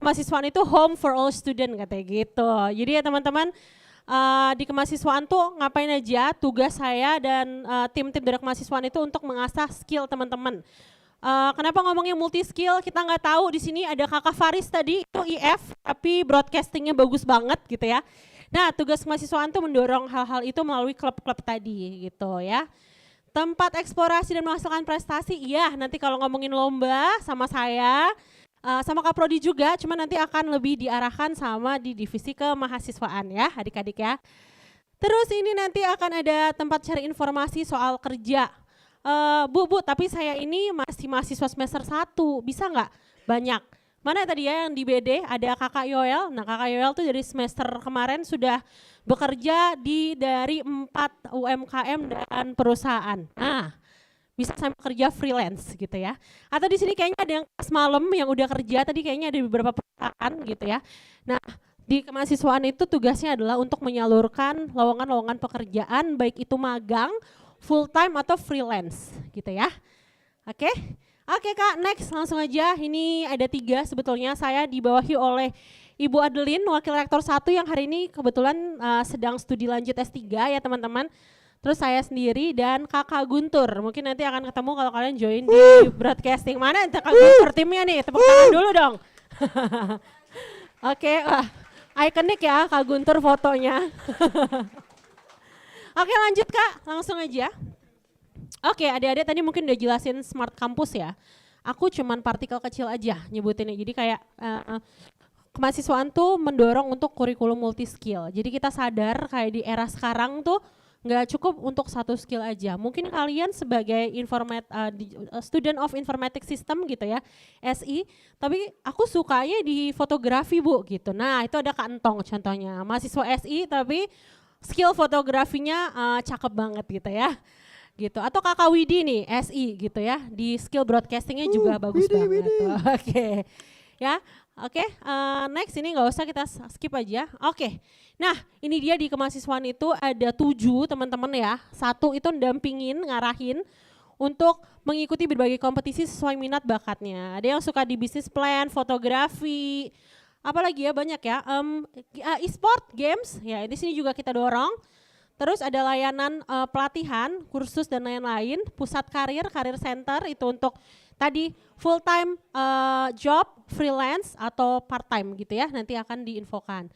kemahasiswaan itu home for all student katanya gitu. Jadi ya teman-teman, di kemahasiswaan tuh ngapain aja, tugas saya dan tim-tim dari kemahasiswaan itu untuk mengasah skill teman-teman. Kenapa ngomongnya multi skill? Kita nggak tahu di sini ada Kakak Faris tadi itu IF tapi broadcastingnya bagus banget gitu ya. Nah, tugas kemahasiswaan tuh mendorong hal-hal itu melalui klub-klub tadi gitu ya. Tempat eksplorasi dan menghasilkan prestasi, iya nanti kalau ngomongin lomba sama saya, sama Kak Prodi juga, cuma nanti akan lebih diarahkan sama di divisi kemahasiswaan ya adik-adik ya. Terus ini nanti akan ada tempat cari informasi soal kerja. Bu, tapi saya ini masih mahasiswa semester 1, bisa nggak? Banyak. Mana tadi ya yang di BD ada Kakak Yoel. Nah Kakak Yoel tuh dari semester kemarin sudah bekerja dari 4 UMKM dan perusahaan. Nah bisa sampai kerja freelance gitu ya. Atau di sini kayaknya ada yang semalam yang udah kerja tadi kayaknya ada beberapa perusahaan gitu ya. Nah di kemahasiswaan itu tugasnya adalah untuk menyalurkan lowongan-lowongan pekerjaan baik itu magang, full time atau freelance gitu ya. Oke. Oke Kak, next langsung aja. Ini ada 3 sebetulnya. Saya dibawahi oleh Ibu Adeline, Wakil Rektor 1 yang hari ini kebetulan sedang studi lanjut S3 ya teman-teman. Terus saya sendiri dan Kakak Guntur. Mungkin nanti akan ketemu kalau kalian join di broadcasting. Mana Kakak Guntur timnya nih? Tepuk tangan dulu dong. Oke, ikonik ya Kak Guntur fotonya. Oke lanjut Kak, langsung aja. Oke, adik-adik tadi mungkin udah jelasin smart campus ya. Aku cuman partikel kecil aja nyebutinnya. Jadi kayak kemahasiswaan tuh mendorong untuk kurikulum multi skill. Jadi kita sadar kayak di era sekarang tuh nggak cukup untuk satu skill aja. Mungkin kalian sebagai student of informatic system gitu ya, SI, tapi aku sukanya di fotografi Bu gitu. Nah itu ada Kak Entong contohnya, mahasiswa SI tapi skill fotografinya cakep banget gitu ya. Gitu. Atau Kakak Widi nih, SI gitu ya, di skill broadcastingnya juga bagus banget. Oke, ya, oke. Next ini nggak usah kita skip aja. Oke, nah ini dia di kemahasiswaan itu ada 7 teman-teman ya. 1 itu dampingin, ngarahin untuk mengikuti berbagai kompetisi sesuai minat bakatnya. Ada yang suka di bisnis plan, fotografi, apalagi ya banyak ya. E-sport, games, ya di sini juga kita dorong. Terus ada layanan pelatihan, kursus dan lain-lain, pusat karir center itu untuk tadi full time job, freelance atau part time gitu ya, nanti akan diinfokan.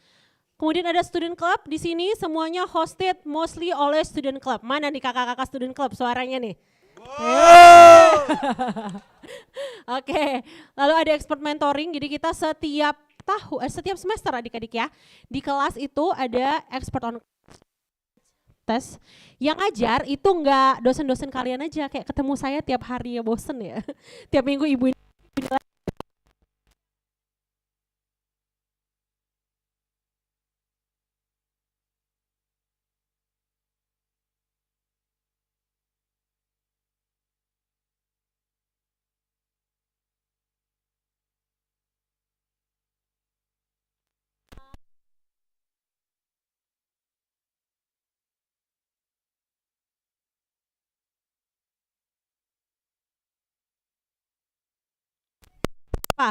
Kemudian ada student club di sini semuanya hosted mostly oleh student club. Mana nih kakak-kakak student club suaranya nih? Wow. Oke, lalu ada expert mentoring, jadi kita setiap semester adik-adik ya, di kelas itu ada expert on tes yang ajar itu enggak dosen-dosen kalian aja, kayak ketemu saya tiap hari ya bosen ya. Tiap minggu ibu ini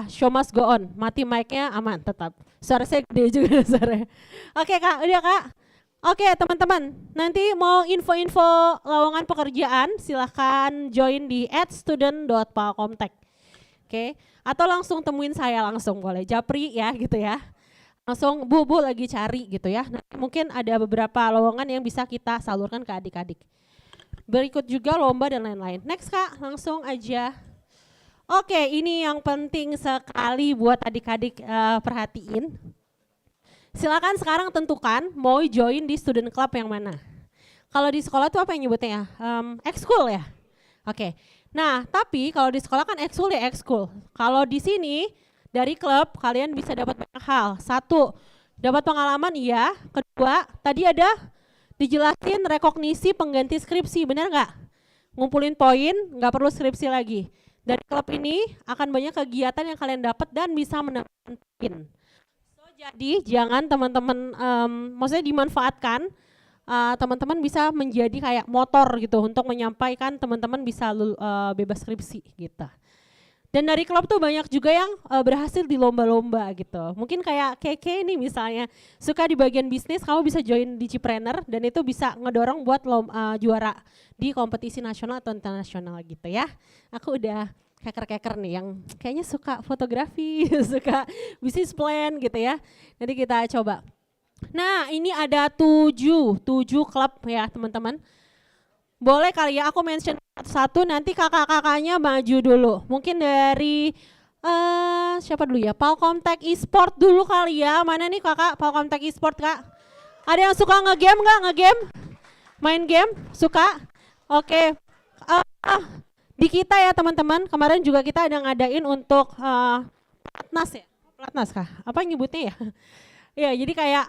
show must go on, mati mic-nya aman tetap. Suara saya gede juga suaranya. Oke Kak, udah Kak. Oke teman-teman, nanti mau info-info lowongan pekerjaan silahkan join di @student.palkomtek. Oke, atau langsung temuin saya langsung boleh, Japri ya gitu ya. Langsung Bu lagi cari gitu ya. Nanti mungkin ada beberapa lowongan yang bisa kita salurkan ke adik-adik. Berikut juga lomba dan lain-lain. Next Kak, langsung aja. Oke, ini yang penting sekali buat adik-adik perhatiin. Silakan sekarang tentukan mau join di student club yang mana. Kalau di sekolah tuh apa yang nyebutnya ya? Ekskul ya? Oke, nah tapi kalau di sekolah kan ekskul ya ekskul. Kalau di sini dari klub kalian bisa dapat banyak hal. 1, dapat pengalaman iya. 2, tadi ada dijelasin rekognisi pengganti skripsi, benar nggak? Ngumpulin poin, nggak perlu skripsi lagi. Dari klub ini akan banyak kegiatan yang kalian dapat dan bisa mendapatkan poin. So, jadi jangan teman-teman, maksudnya dimanfaatkan, teman-teman bisa menjadi kayak motor gitu untuk menyampaikan teman-teman bisa bebas skripsi gitu. Dan dari klub tuh banyak juga yang berhasil di lomba-lomba gitu. Mungkin kayak Keke ini misalnya suka di bagian bisnis, kamu bisa join di Cipreneur dan itu bisa ngedorong buat juara di kompetisi nasional atau internasional gitu ya. Aku udah keker-keker nih yang kayaknya suka fotografi, suka bisnis plan gitu ya. Nanti kita coba. Nah ini ada 7 klub ya teman-teman. Boleh kali ya aku mention satu-satu, nanti kakak-kakaknya maju dulu. Mungkin dari siapa dulu ya? Palcomtech Esport dulu kali ya. Mana nih kakak Palcomtech Esport kak? Ada yang suka ngegame nggak? Ngegame? Main game? Suka? Oke. Di kita ya teman-teman, kemarin juga kita ada ngadain untuk Platnas ya? Platnas kah? Apa nyebutnya ya? Ya, jadi kayak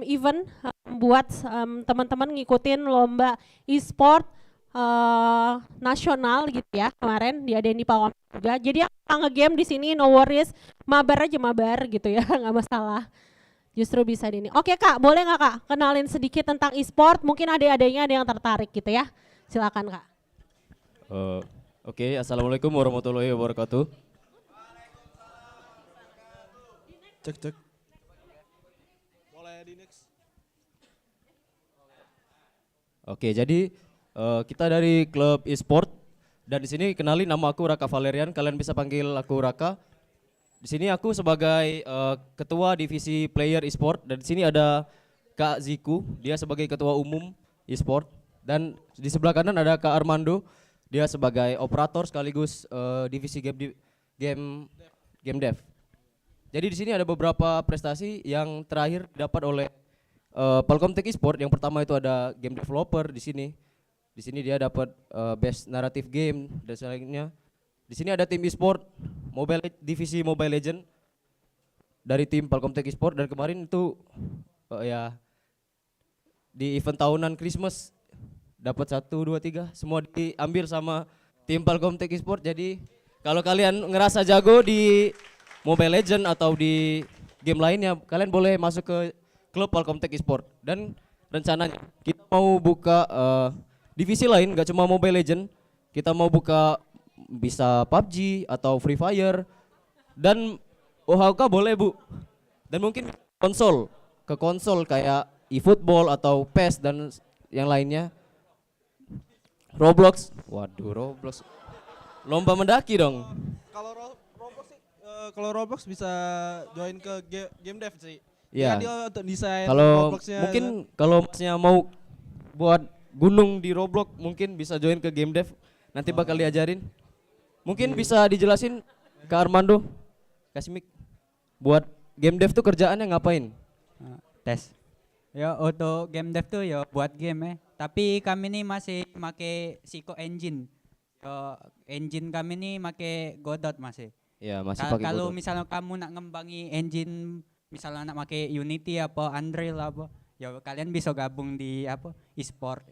event buat teman-teman ngikutin lomba e-sport nasional gitu ya. Kemarin diadain di Palembang juga. Jadi yang nge-game di sini no worries, mabar aja mabar gitu ya, nggak masalah. Justru bisa di ini. Oke Kak, boleh nggak Kak kenalin sedikit tentang e-sport? Mungkin adik-adiknya ada yang tertarik gitu ya. Silakan Kak. Oke, Assalamualaikum warahmatullahi wabarakatuh. Cek. Boleh di next. Oke, jadi kita dari klub e-sport dan di sini kenalin nama aku Raka Valerian. Kalian bisa panggil aku Raka. Di sini aku sebagai ketua divisi player e-sport dan di sini ada Kak Ziku, dia sebagai ketua umum e-sport dan di sebelah kanan ada Kak Armando, dia sebagai operator sekaligus divisi game dev. Jadi di sini ada beberapa prestasi yang terakhir didapat oleh Palcomtech Esport. Yang pertama itu ada game developer di sini. Di sini dia dapat best narrative game dan selanjutnya. Di sini ada tim e-sport divisi Mobile Legend dari tim Palcomtech Esport dan kemarin itu ya di event tahunan Christmas dapat 1, 2, 3 semua diambil sama tim Palcomtech Esport. Jadi kalau kalian ngerasa jago di Mobile Legend atau di game lainnya, kalian boleh masuk ke klub Palcomtech Esport. Dan rencananya kita mau buka divisi lain, gak cuma Mobile Legend, kita mau buka bisa PUBG atau Free Fire dan OHK boleh Bu. Dan mungkin ke konsol kayak eFootball atau PES dan yang lainnya. Roblox, waduh Roblox, lomba mendaki dong. Kalau Roblox bisa join ke game dev sih. Iya. Dia untuk desain Kalau Robloxnya. mungkin kalau masnya mau buat gunung di Roblox mungkin bisa join ke game dev. Nanti bakal diajarin. Mungkin bisa dijelasin ke Armando, kasih mic. Buat game dev tuh kerjaannya ngapain? Tes. Ya untuk game dev tuh ya buat game Tapi kami nih masih make Siko engine. Engine kami nih make Godot masih. Ya masih pakai Kalau Godot. misalnya kamu nak ngembangi engine, misalnya nak make Unity apa Unreal apa, ya kalian bisa gabung di apa e-sport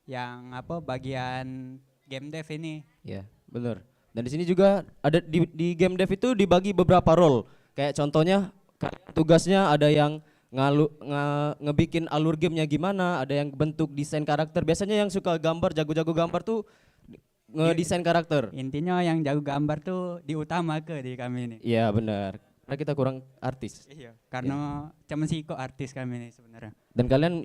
yang apa bagian game dev ini. Ya bener. Dan di sini juga ada di game dev itu dibagi beberapa role. Kayak contohnya tugasnya ada yang ngebikin alur gamenya gimana, ada yang bentuk desain karakter. Biasanya yang suka gambar, jago-jago gambar tuh ngedesain karakter. Intinya yang jago gambar tuh diutama ke di kami ini. Iya benar. Karena kita kurang artis. Iya, karena cuman Siko artis kami ini sebenarnya. Dan kalian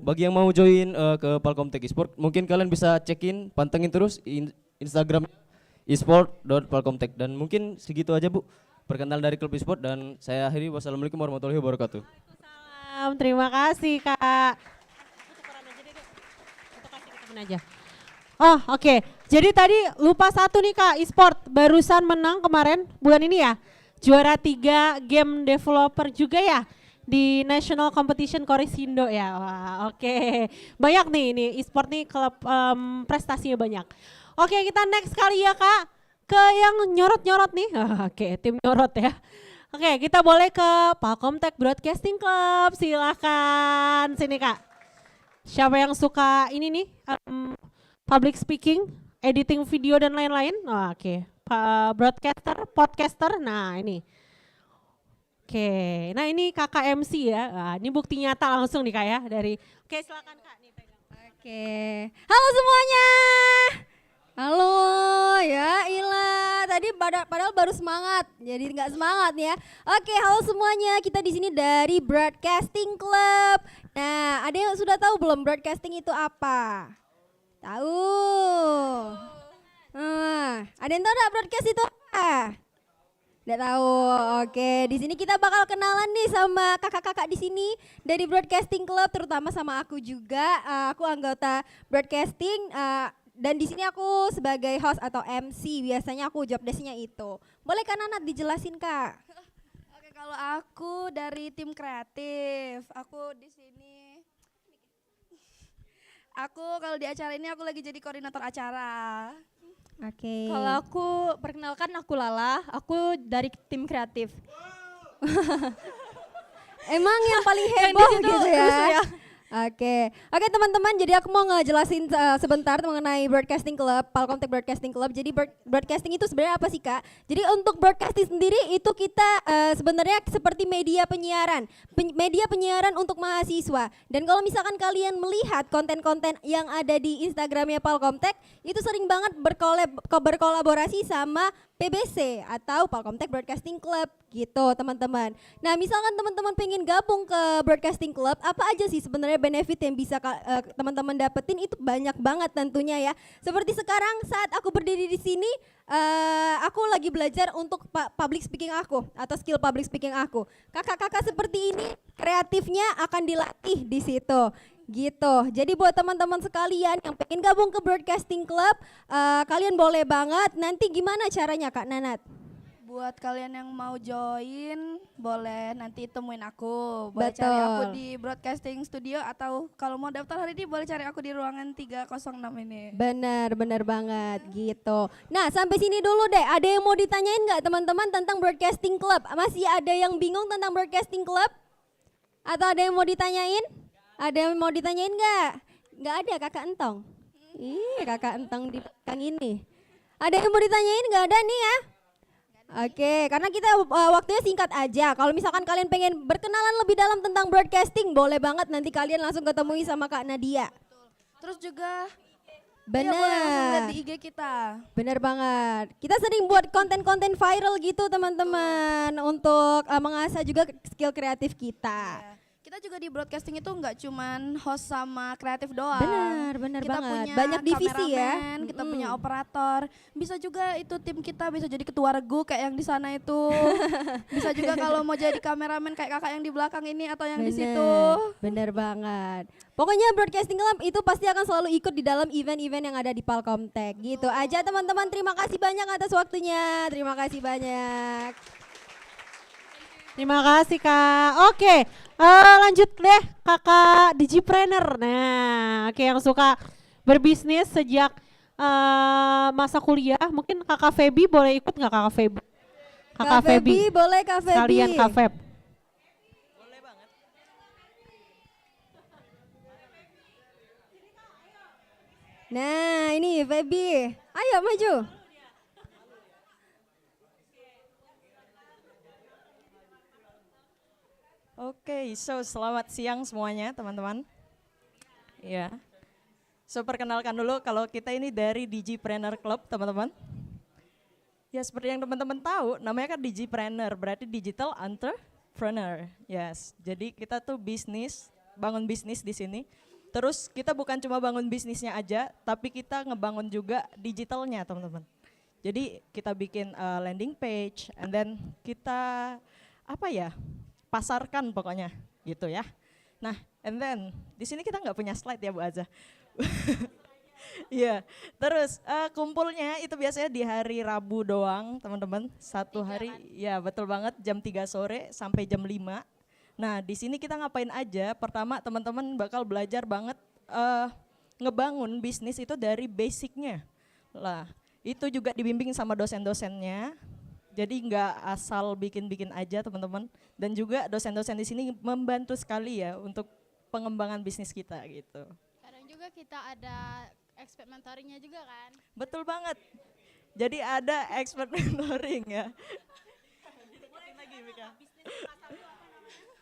bagi yang mau join ke Palcomtech Esport, mungkin kalian bisa cekin, pantengin terus Instagram esport.palcomtech. Dan mungkin segitu aja Bu, perkenalan dari klub esport dan saya akhiri. Wassalamualaikum warahmatullahi wabarakatuh. Waalaikumsalam, terima kasih Kak. Aja. Oh oke, jadi tadi lupa satu nih Kak, e-sport barusan menang kemarin bulan ini ya, juara 3 game developer juga ya di National Competition Korisindo ya. Wah, oke. Banyak nih ini e-sport nih klub prestasinya banyak. Oke, kita next kali ya Kak ke yang nyorot-nyorot nih. Oke, tim nyorot ya. Oke, kita boleh ke Palcomtech Broadcasting Club. Silakan sini Kak. Siapa yang suka ini nih? Public speaking, editing video dan lain-lain. Oke. Broadcaster, podcaster. Nah, ini. Oke, nah ini kakak MC ya, nah, ini bukti nyata langsung nih Kak ya dari, oke silakan Kak nih pegang. Oke, halo semuanya. Halo, ya ilah. Tadi padahal baru semangat, jadi nggak semangat ya. Oke, halo semuanya. Kita di sini dari Broadcasting Club. Nah, ada yang sudah tahu belum broadcasting itu apa? Tahu. Ada yang tahu nggak broadcast itu apa? Nggak tahu. Oke, di sini kita bakal kenalan nih sama kakak-kakak di sini dari Broadcasting Club, terutama sama aku juga. Aku anggota broadcasting. Dan di sini aku sebagai host atau MC, biasanya aku job desk-nya itu. Boleh kan Nanat dijelasin Kak? Oke, kalau aku dari tim kreatif, aku di sini. Kalau di acara ini aku lagi jadi koordinator acara. Oke. Kalau aku perkenalkan aku Lala, aku dari tim kreatif. Emang yang paling heboh gitu ya? Oke teman-teman, jadi aku mau ngejelasin sebentar mengenai Broadcasting Club, Palkomtek Broadcasting Club. Jadi broadcasting itu sebenarnya apa sih Kak? Jadi untuk broadcasting sendiri itu kita sebenarnya seperti media penyiaran, media penyiaran untuk mahasiswa. Dan kalau misalkan kalian melihat konten-konten yang ada di Instagramnya Palkomtek, itu sering banget berkolaborasi sama PBC atau Palkomtek Broadcasting Club gitu teman-teman. Nah misalkan teman-teman pengen gabung ke Broadcasting Club, apa aja sih sebenarnya benefit yang bisa teman-teman dapetin? Itu banyak banget tentunya ya. Seperti sekarang saat aku berdiri di sini, aku lagi belajar untuk public speaking aku atau skill public speaking aku. Kakak-kakak seperti ini kreatifnya akan dilatih di situ. Gitu. Jadi buat teman-teman sekalian yang pengen gabung ke Broadcasting Club, kalian boleh banget. Nanti gimana caranya Kak Nanat? Buat kalian yang mau join, boleh nanti temuin aku. Boleh Betul. cari aku di Broadcasting Studio atau kalau mau daftar hari ini boleh cari aku di ruangan 306 ini. Benar banget gitu. Nah sampai sini dulu deh. Ada yang mau ditanyain nggak teman-teman tentang Broadcasting Club? Masih ada yang bingung tentang Broadcasting Club? Atau ada yang mau ditanyain? Ada yang mau ditanyain nggak? Nggak ada Kakak Entong. Ih Kakak Entong di belakang ini. Ada yang mau ditanyain? Nggak ada nih ya? Oke, karena kita waktunya singkat aja. Kalau misalkan kalian pengen berkenalan lebih dalam tentang broadcasting, boleh banget nanti kalian langsung ketemui sama Kak Nadia. Terus juga Bener. boleh langsung lihat di IG kita. Bener banget. Kita sering buat konten-konten viral gitu teman-teman untuk mengasah juga skill kreatif kita. Ya. Kita juga di broadcasting itu nggak cuman host sama kreatif doang. Bener Kita banget. punya Banyak divisi ya. kameramen, kita punya operator. Bisa juga itu tim kita bisa jadi ketua regu kayak yang di sana itu. Bisa juga kalau mau jadi kameramen kayak kakak yang di belakang ini atau yang di situ. Bener banget. Pokoknya Broadcasting Club itu pasti akan selalu ikut di dalam event-event yang ada di Palkomtek. Gitu aja teman-teman. Terima kasih banyak atas waktunya. Terima kasih banyak. Terima kasih Kak. Oke, lanjut deh Kakak Digipreneur. Nah, oke yang suka berbisnis sejak masa kuliah. Mungkin Kakak Feby boleh ikut nggak Kakak Feby? Kak Feby, boleh Kak Feby. Sekalian Kak Feb. Boleh banget. Nah ini Feby. Ayo maju. Oke, selamat siang semuanya teman-teman. Ya, perkenalkan dulu kalau kita ini dari Digipreneur Club teman-teman. Ya seperti yang teman-teman tahu, namanya kan Digipreneur, berarti Digital Entrepreneur. Yes, jadi kita tuh bangun bisnis di sini. Terus kita bukan cuma bangun bisnisnya aja, tapi kita ngebangun juga digitalnya teman-teman. Jadi kita bikin landing page, and then kita pasarkan pokoknya gitu ya. Nah, and then di sini kita nggak punya slide ya Bu Aza. Iya, terus kumpulnya itu biasanya di hari Rabu doang teman-teman. Satu hari, ya betul banget jam 3 sore sampai jam 5. Nah di sini kita ngapain aja? Pertama teman-teman bakal belajar banget ngebangun bisnis itu dari basicnya. Lah itu juga dibimbing sama dosen-dosennya. Jadi nggak asal bikin-bikin aja teman-teman. Dan juga dosen-dosen di sini membantu sekali ya untuk pengembangan bisnis kita gitu. Kadang juga kita ada expert mentoringnya juga kan? Betul banget. Jadi ada expert mentoring ya.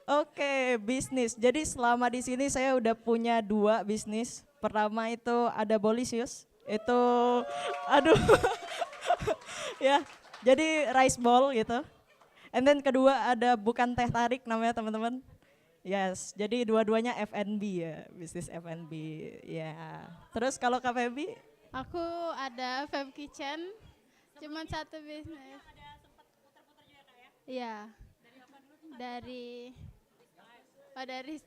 Oke, bisnis. Jadi selama di sini saya udah punya 2 bisnis. Pertama itu ada Bolisius. Itu, aduh, ya. Jadi rice ball gitu. And then kedua ada bukan teh tarik namanya teman-teman. Yes, jadi dua-duanya F&B ya, bisnis F&B. Ya. Terus kalau Kak Feby? Aku ada Fab Kitchen, cuman satu bisnis. Iya. Dari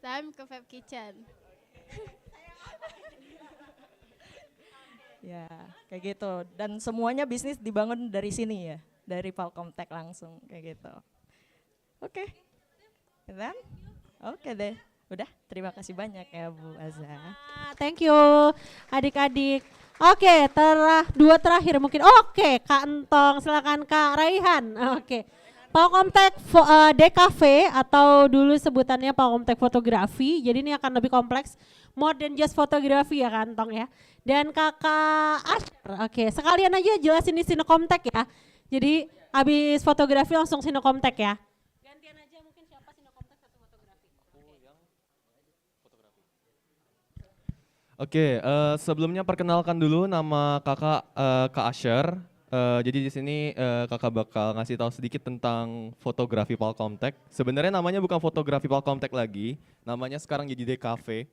Time ke Fab Kitchen. Ya, kayak gitu. Dan semuanya bisnis dibangun dari sini ya, dari Palcomtech langsung kayak gitu. Oke. Dan oke deh. Udah, terima kasih banyak ya Bu Aza. Thank you adik-adik. Oke, dua terakhir mungkin. Oke, Kak Entong, silakan Kak Raihan. Oke. Palcomtech DKV atau dulu sebutannya Palcomtech Fotografi. Jadi ini akan lebih kompleks, more than just fotografi ya Kak Entong ya. Dan Kakak Asher, oke, sekalian aja jelasin di Sinekomtek ya. Jadi habis fotografi langsung Sinekomtek ya. Gantian aja mungkin siapa Sinekomtek satu fotografi. Oke, sebelumnya perkenalkan dulu nama kakak Kak Asher. Jadi di sini kakak bakal ngasih tahu sedikit tentang fotografi Palcomtech. Sebenarnya namanya bukan fotografi Palcomtech lagi, namanya sekarang jadi DKV.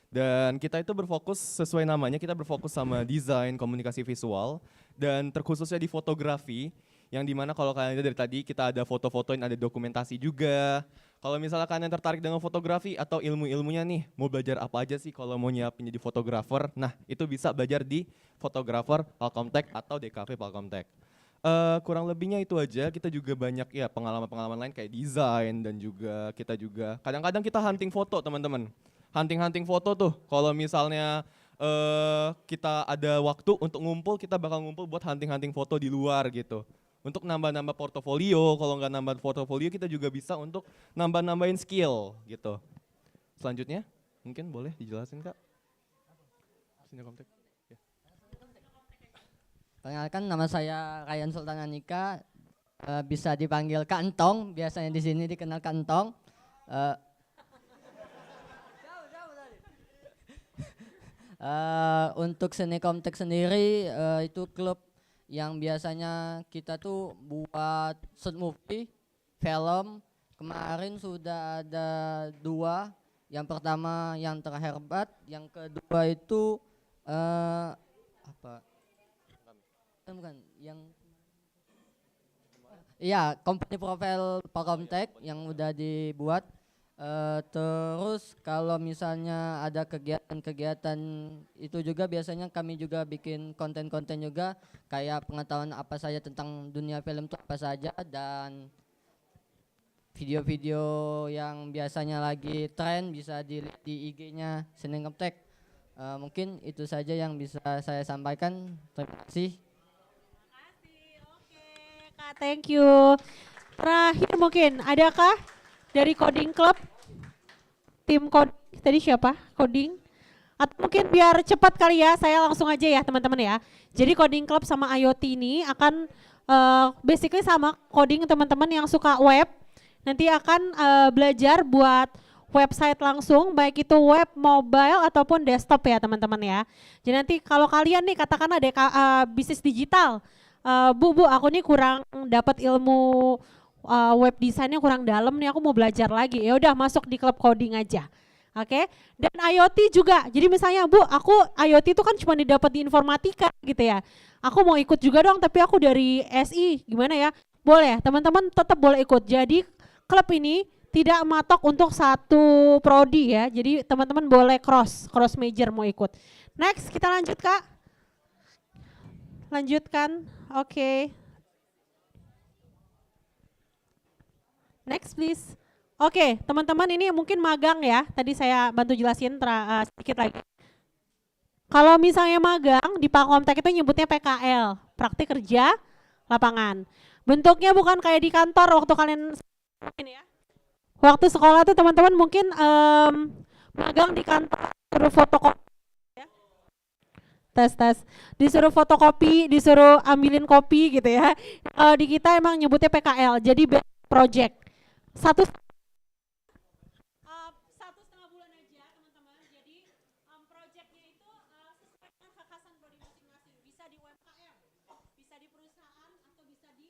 Dan kita itu berfokus sesuai namanya, kita berfokus sama desain, komunikasi visual, dan terkhususnya di fotografi, yang dimana kalau kalian lihat dari tadi kita ada foto-fotoin, ada dokumentasi juga. Kalau misalnya kalian tertarik dengan fotografi atau ilmu-ilmunya nih, mau belajar apa aja sih kalau mau nyiapin jadi fotografer, nah itu bisa belajar di fotografer Palcomtech atau DKV Palcomtech. Kurang lebihnya itu aja, kita juga banyak ya pengalaman-pengalaman lain kayak desain dan juga kita juga kadang-kadang kita hunting foto teman-teman. Hunting foto tuh, kalau misalnya kita ada waktu untuk ngumpul, kita bakal ngumpul buat hunting foto di luar gitu. Untuk nambah-nambah portofolio, kalau nggak nambah portofolio kita juga bisa untuk nambah-nambahin skill gitu. Selanjutnya, mungkin boleh dijelasin Kak? Sinekomtek. Ya. Perkenalkan nama saya Ryan Sultan Anika, bisa dipanggil Kak Entong, biasanya di sini dikenal Kak Entong. Untuk Sinekomtek sendiri itu klub yang biasanya kita tuh buat short movie, film. Kemarin sudah ada 2. Yang pertama yang terhebat, yang kedua itu apa? Bukan, yang iya, company profile Palcomtech yang udah dibuat. Terus kalau misalnya ada kegiatan-kegiatan itu juga biasanya kami juga bikin konten-konten juga kayak pengetahuan apa saja tentang dunia film itu apa saja, dan video-video yang biasanya lagi tren bisa dilihat di IG-nya Sinekomtek. Mungkin itu saja yang bisa saya sampaikan. Terima kasih. Oke, Kak, thank you. Terakhir mungkin adakah dari Coding Club, tim coding tadi siapa? Coding? Atau mungkin biar cepat kali ya, saya langsung aja ya teman-teman ya. Jadi Coding Club sama IoT ini akan basically sama coding teman-teman yang suka web. Nanti akan belajar buat website langsung, baik itu web, mobile ataupun desktop ya teman-teman ya. Jadi nanti kalau kalian nih katakan ada bisnis digital, Bu, aku nih kurang dapat ilmu web desainnya kurang dalam nih, aku mau belajar lagi. Ya udah masuk di klub coding aja. Oke. Dan IoT juga. Jadi misalnya Bu, aku IoT itu kan cuma didapat di informatika gitu ya. Aku mau ikut juga dong, tapi aku dari SI. Gimana ya? Boleh, teman-teman tetap boleh ikut. Jadi klub ini tidak matok untuk satu prodi ya. Jadi teman-teman boleh cross major mau ikut. Next, kita lanjut Kak. Lanjutkan. Oke. Next please. Oke, teman-teman ini mungkin magang ya. Tadi saya bantu jelasin sedikit lagi. Kalau misalnya magang di Palcomtech itu nyebutnya PKL, praktik kerja lapangan. Bentuknya bukan kayak di kantor waktu kalian ini ya. Waktu sekolah tuh teman-teman mungkin magang di kantor, suruh fotokopi ya. Tes. Disuruh fotokopi, disuruh ambilin kopi gitu ya. Di kita emang nyebutnya PKL, jadi project. Satu setengah bulan aja teman-teman. Jadi projectnya itu sesuai dengan kekhasan prodi masing-masing. di UMKM, bisa di perusahaan atau bisa di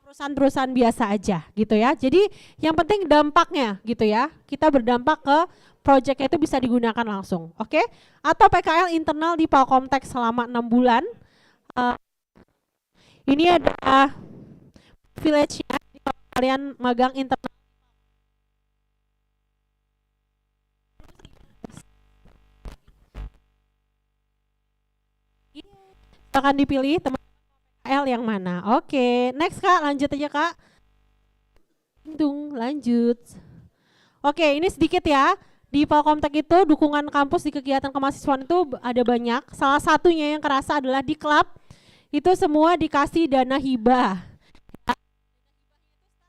perusahaan-perusahaan biasa aja gitu ya. Jadi yang penting dampaknya gitu ya. Kita berdampak ke project itu bisa digunakan langsung, oke? Atau PKL internal di Palkomtek selama 6 bulan. Ini ada village-nya, kalian magang internal. Akan dipilih teman PKL yang mana. Oke, next Kak, lanjut aja Kak. Lanjut. Oke, ini sedikit ya. Di Palkomtek itu dukungan kampus di kegiatan kemahasiswaan itu ada banyak. Salah satunya yang kerasa adalah di klub. Itu semua dikasih dana hibah.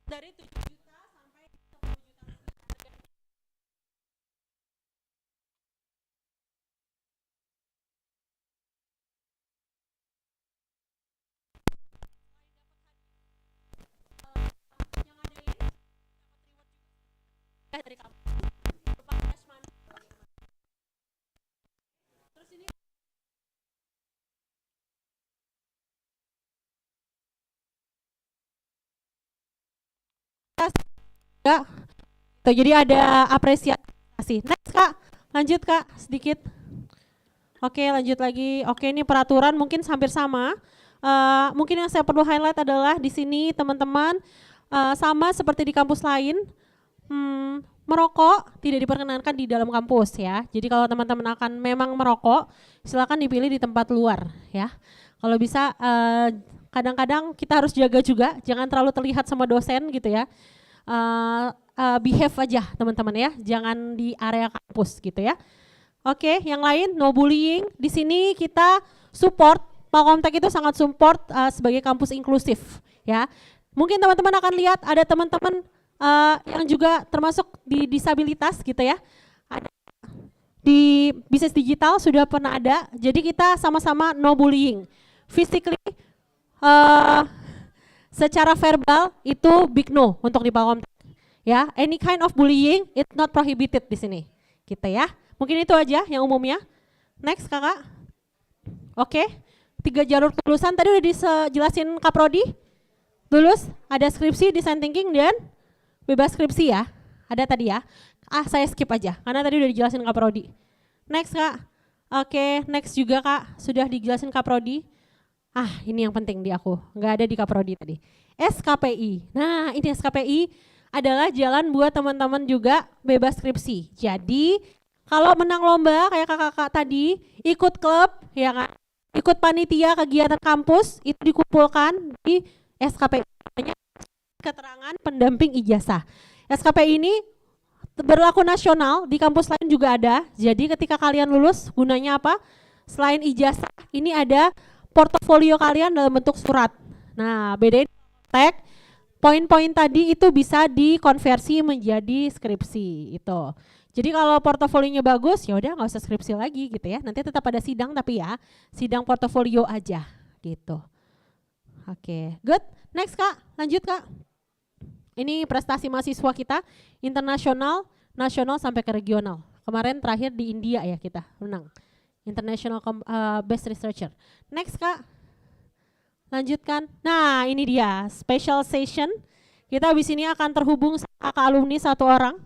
Dari 7 juta sampai 10 juta. Dari kampus. Terus ini ya, tuh, jadi ada apresiasi. Next Kak, lanjut Kak sedikit. Oke, lanjut lagi. Oke, ini peraturan mungkin hampir sama. Mungkin yang saya perlu highlight adalah di sini teman-teman sama seperti di kampus lain, merokok tidak diperkenankan di dalam kampus ya. Jadi kalau teman-teman akan memang merokok, silakan dipilih di tempat luar ya. Kalau bisa kadang-kadang kita harus jaga juga, jangan terlalu terlihat sama dosen gitu ya. Behave aja teman-teman ya, jangan di area kampus gitu ya. Oke, yang lain no bullying. Di sini kita support, Palkomtek itu sangat support sebagai kampus inklusif ya. Mungkin teman-teman akan lihat ada teman-teman yang juga termasuk di disabilitas gitu ya. Ada di bisnis digital sudah pernah ada. Jadi kita sama-sama no bullying. Physically, secara verbal itu big no untuk di Palkomtek. Ya, any kind of bullying it's not prohibited di sini. Gitu ya. Mungkin itu aja yang umumnya. Next Kakak. Oke. 3 jalur kelulusan tadi udah dijelasin Kaprodi. Lulus, ada skripsi, design thinking dan bebas skripsi ya. Ada tadi ya. Saya skip aja karena tadi udah dijelasin Kaprodi. Next Kak. Oke, next juga Kak. Sudah dijelasin Kaprodi. Ini yang penting di aku. Nggak ada di Kaprodi tadi. SKPI. Nah, ini SKPI adalah jalan buat teman-teman juga bebas skripsi. Jadi, kalau menang lomba kayak kakak-kakak tadi, ikut klub, ya kan? Ikut panitia kegiatan kampus, itu dikumpulkan di SKPI. Keterangan pendamping ijazah. SKPI ini berlaku nasional, di kampus lain juga ada. Jadi ketika kalian lulus, gunanya apa? Selain ijazah, ini ada portofolio kalian dalam bentuk surat. Nah, bedain tag, poin-poin tadi itu bisa dikonversi menjadi skripsi itu. Jadi kalau portofolionya bagus, ya udah nggak usah skripsi lagi gitu ya. Nanti tetap ada sidang tapi ya sidang portofolio aja gitu. Oke, good. Next Kak, lanjut Kak. Ini prestasi mahasiswa kita internasional, nasional sampai ke regional. Kemarin terakhir di India ya kita menang. International Best Researcher. Next Kak, lanjutkan. Nah ini dia, special session. Kita habis ini akan terhubung sama kakak alumni 1 orang.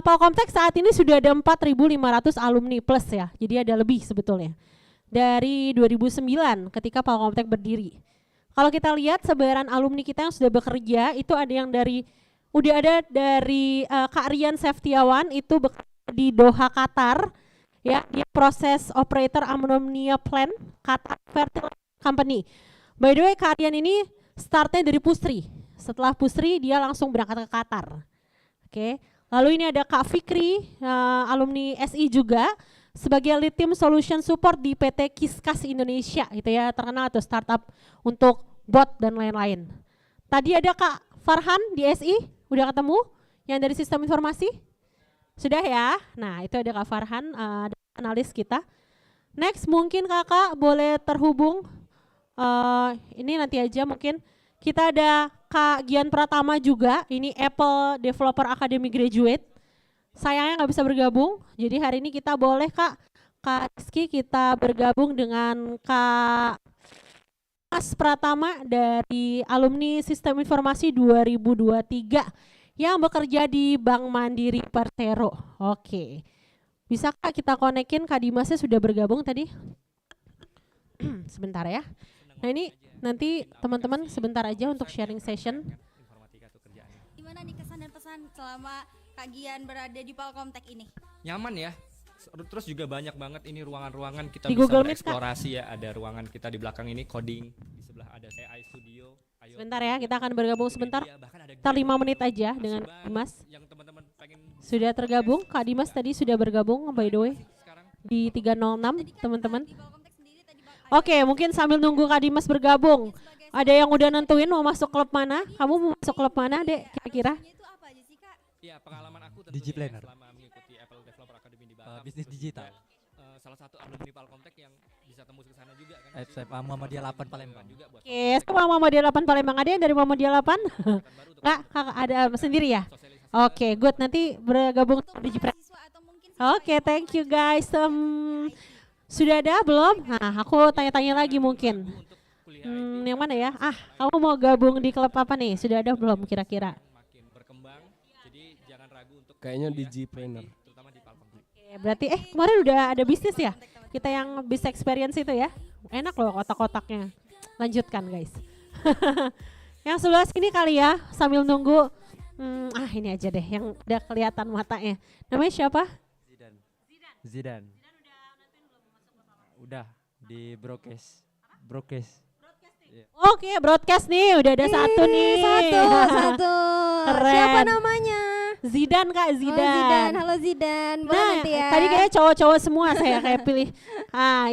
Palkomtek saat ini sudah ada 4.500 alumni plus ya, jadi ada lebih sebetulnya. Dari 2009 ketika Palkomtek berdiri. Kalau kita lihat sebaran alumni kita yang sudah bekerja, itu ada yang udah ada dari Kak Rian Seftiawan, itu bekerja di Doha, Qatar. Ya, dia proses operator ammonia plant Qatar Fertilizer Company. By the way, Kak Rian ini startnya dari Pusri. Setelah Pusri dia langsung berangkat ke Qatar. Oke. Lalu ini ada Kak Fikri, alumni SI juga, sebagai lead team solution support di PT Kiskas Indonesia, gitu ya, terkenal tuh startup untuk bot dan lain-lain. Tadi ada Kak Farhan di SI, udah ketemu, yang dari sistem informasi? Sudah ya? Nah itu ada Kak Farhan, analis kita. Next mungkin kakak boleh terhubung, ini nanti aja mungkin. Kita ada Kak Gian Pratama juga, ini Apple Developer Academy Graduate. Sayangnya nggak bisa bergabung, jadi hari ini kita boleh Kak Kak Rizky, kita bergabung dengan Kak Mas Pratama dari alumni Sistem Informasi 2023 yang bekerja di Bank Mandiri Persero. Oke, bisa Kak kita konekin, Kak Dimasnya sudah bergabung tadi? Sebentar ya. Nah ini nanti teman-teman sebentar aja untuk sharing session. Gimana nih kesan dan pesan selama Kak Gian berada di Palkomtek ini? Nyaman ya. Terus juga banyak banget ini ruangan-ruangan kita Di bisa Google Meet, bereksplorasi ya. Ada ruangan kita di belakang ini coding, di sebelah ada AI Studio. Sebentar ya, kita akan bergabung sebentar. Kita 5 menit aja dengan Dimas. Sudah tergabung, Kak Dimas tadi sudah bergabung by the way di 306 teman-teman. Oke, mungkin sambil nunggu Kak Dimas bergabung, ada yang udah nentuin mau masuk klub mana? Kamu mau masuk klub mana, Dek, kira-kira? Iya, pengalaman aku tentunya Digiplanner. selama mengikuti Apple Developer Academy di Batam. Bisnis digital. Dan, salah satu alumni Palkomtek yang bisa tembus ke sana juga kan. SMA Muhammadiyah 8 Palembang. Oke, sama Muhammadiyah 8 Palembang, ada yang dari Muhammadiyah 8? Kak, ada sendiri ya? Oke, good, nanti bergabung di Jipre. Oke, thank you guys. Sudah ada belum? Nah, aku tanya-tanya lagi mungkin. Yang mana ya? Kamu mau gabung di klub apa nih? Sudah ada belum kira-kira? Kayaknya di Gpreneur. Oke, berarti kemarin udah ada bisnis ya? Kita yang bis experience itu ya? Enak loh kotak-kotaknya. Lanjutkan guys. Yang sebelah sini kali ya, sambil nunggu. Ini aja deh yang udah kelihatan matanya. Namanya siapa? Zidan. Udah di broadcast. Oke, broadcast nih, udah ada satu nih. Satu. Keren. Siapa namanya? Zidan Kak, Zidan. Oh, Zidan. Halo Zidan, boleh nanti ya. Tadi kayaknya cowok-cowok semua saya kayak pilih.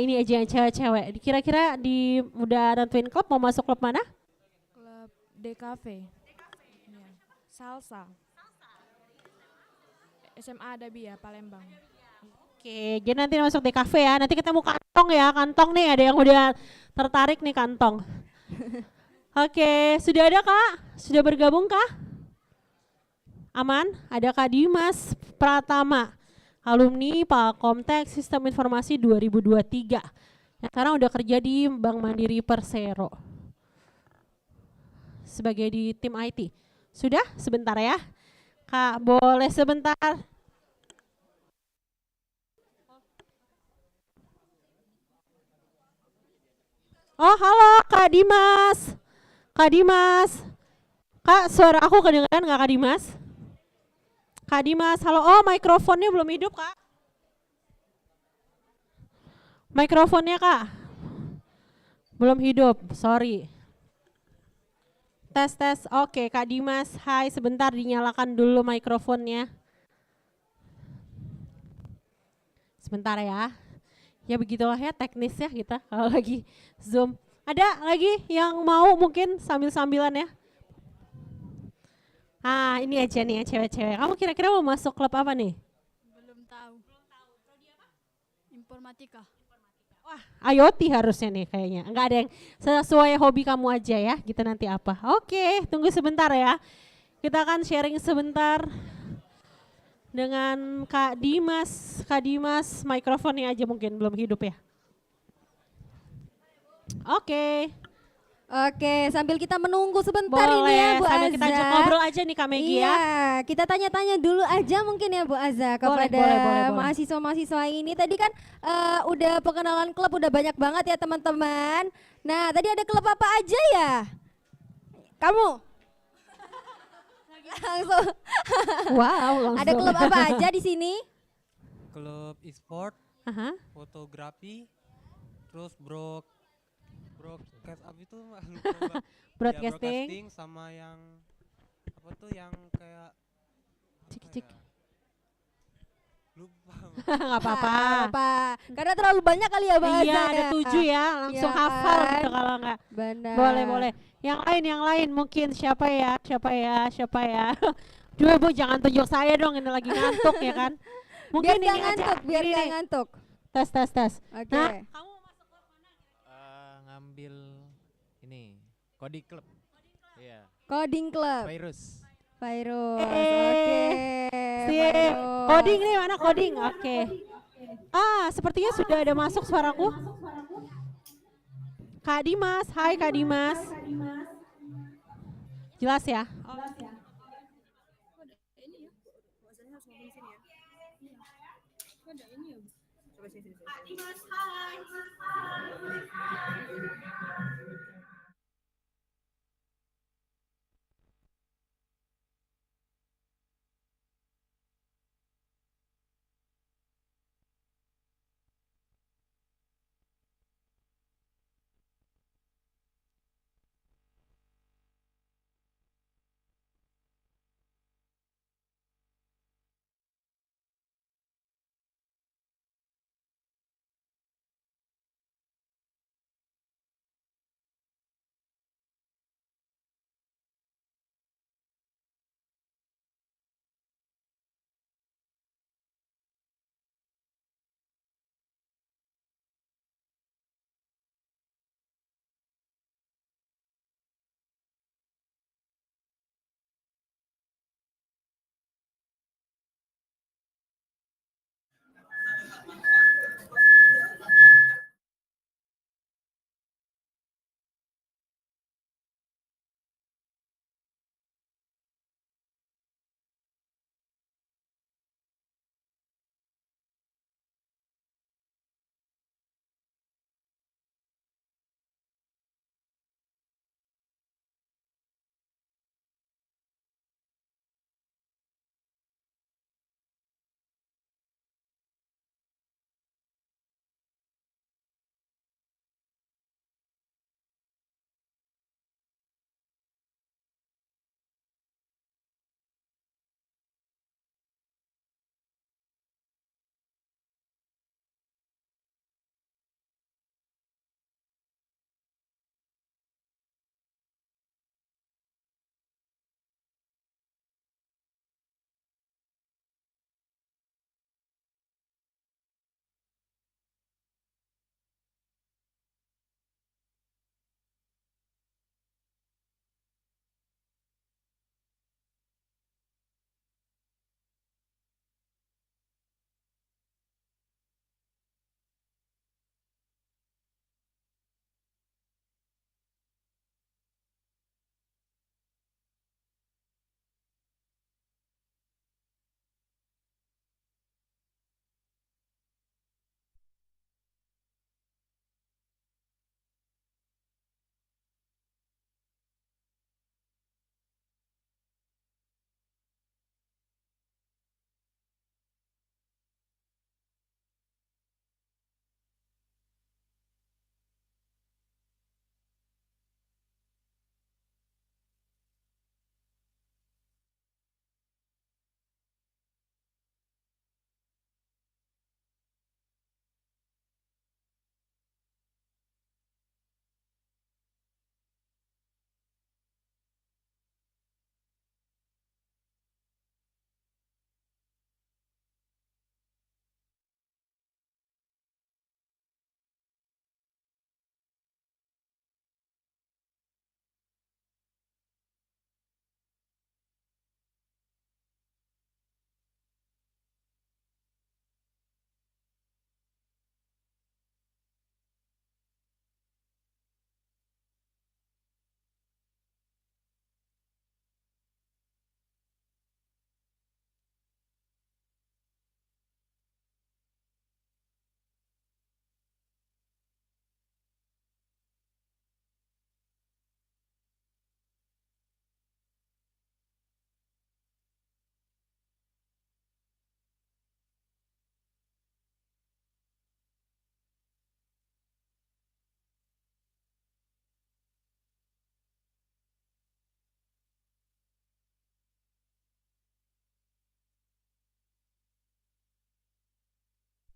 Ini aja yang cewek-cewek. Kira-kira udah nentuin klub mau masuk klub mana? Klub DKV. Ya. Salsa. SMA Adabia Palembang. Oke, jadi nanti masuk DKV ya. Nanti ketemu kantong ya, kantong nih ada yang udah tertarik nih kantong. Oke, sudah ada Kak? Sudah bergabung Kak? Aman? Ada Kak Dimas Pratama, alumni Palkomtek Sistem Informasi 2023. Yang sekarang udah kerja di Bank Mandiri Persero sebagai di tim IT. Sudah? Sebentar ya. Kak, boleh sebentar? Oh, halo Kak Dimas. Kak Dimas. Kak, suara aku kedengaran nggak Kak Dimas? Kak Dimas, halo. Oh, mikrofonnya belum hidup, Kak. Mikrofonnya, Kak. Belum hidup, sorry. Tes. Oke, Kak Dimas. Hai, sebentar dinyalakan dulu mikrofonnya. Sebentar ya. Ya begitulah ya teknisnya kita kalau lagi Zoom. Ada lagi yang mau mungkin sambil-sambilan ya? Ini aja nih ya cewek-cewek. Kamu kira-kira mau masuk klub apa nih? Belum tahu. Prodi apa? Informatika. Wah, IoT harusnya nih kayaknya. Enggak ada yang sesuai hobi kamu aja ya. Kita nanti apa? Oke, tunggu sebentar ya. Kita akan sharing sebentar dengan Kak Dimas. Kak Dimas, mikrofonnya aja mungkin belum hidup ya. Oke. Oke, sambil kita menunggu sebentar ini ya Bu sambil Azza. kita ngobrol aja nih Kak Megi ya. Iya, kita tanya-tanya dulu aja mungkin ya Bu Azza kepada boleh. mahasiswa-mahasiswa ini. Tadi kan udah perkenalan klub udah banyak banget ya teman-teman. Nah, tadi ada klub apa aja ya? Kamu? Langsung. Wow, langsung. Ada klub apa aja di sini? Klub e-sport, fotografi, terus broadcast apa itu lupa. Broadcasting. Ya, sama yang apa tuh yang kayak cik. Lupa. Nggak apa-apa. Karena terlalu banyak kali ya bahasa. Iya, ada 7 ya, langsung Iya hafal kan? gitu kalau nggak. Benar. Boleh. Yang lain mungkin siapa ya? Duh Bu, jangan tunjuk saya dong, ini lagi ngantuk ya kan. Mungkin biar ini aja. biar nggak ngantuk. Tes. Oke. Nah, Ngambil ini Coding Club. Iya. Coding Club. Virus. Oke. si coding nih mana coding? Oke. Sepertinya sudah ada masuk suaraku. Kak Dimas, hai Kak Dimas. Jelas ya?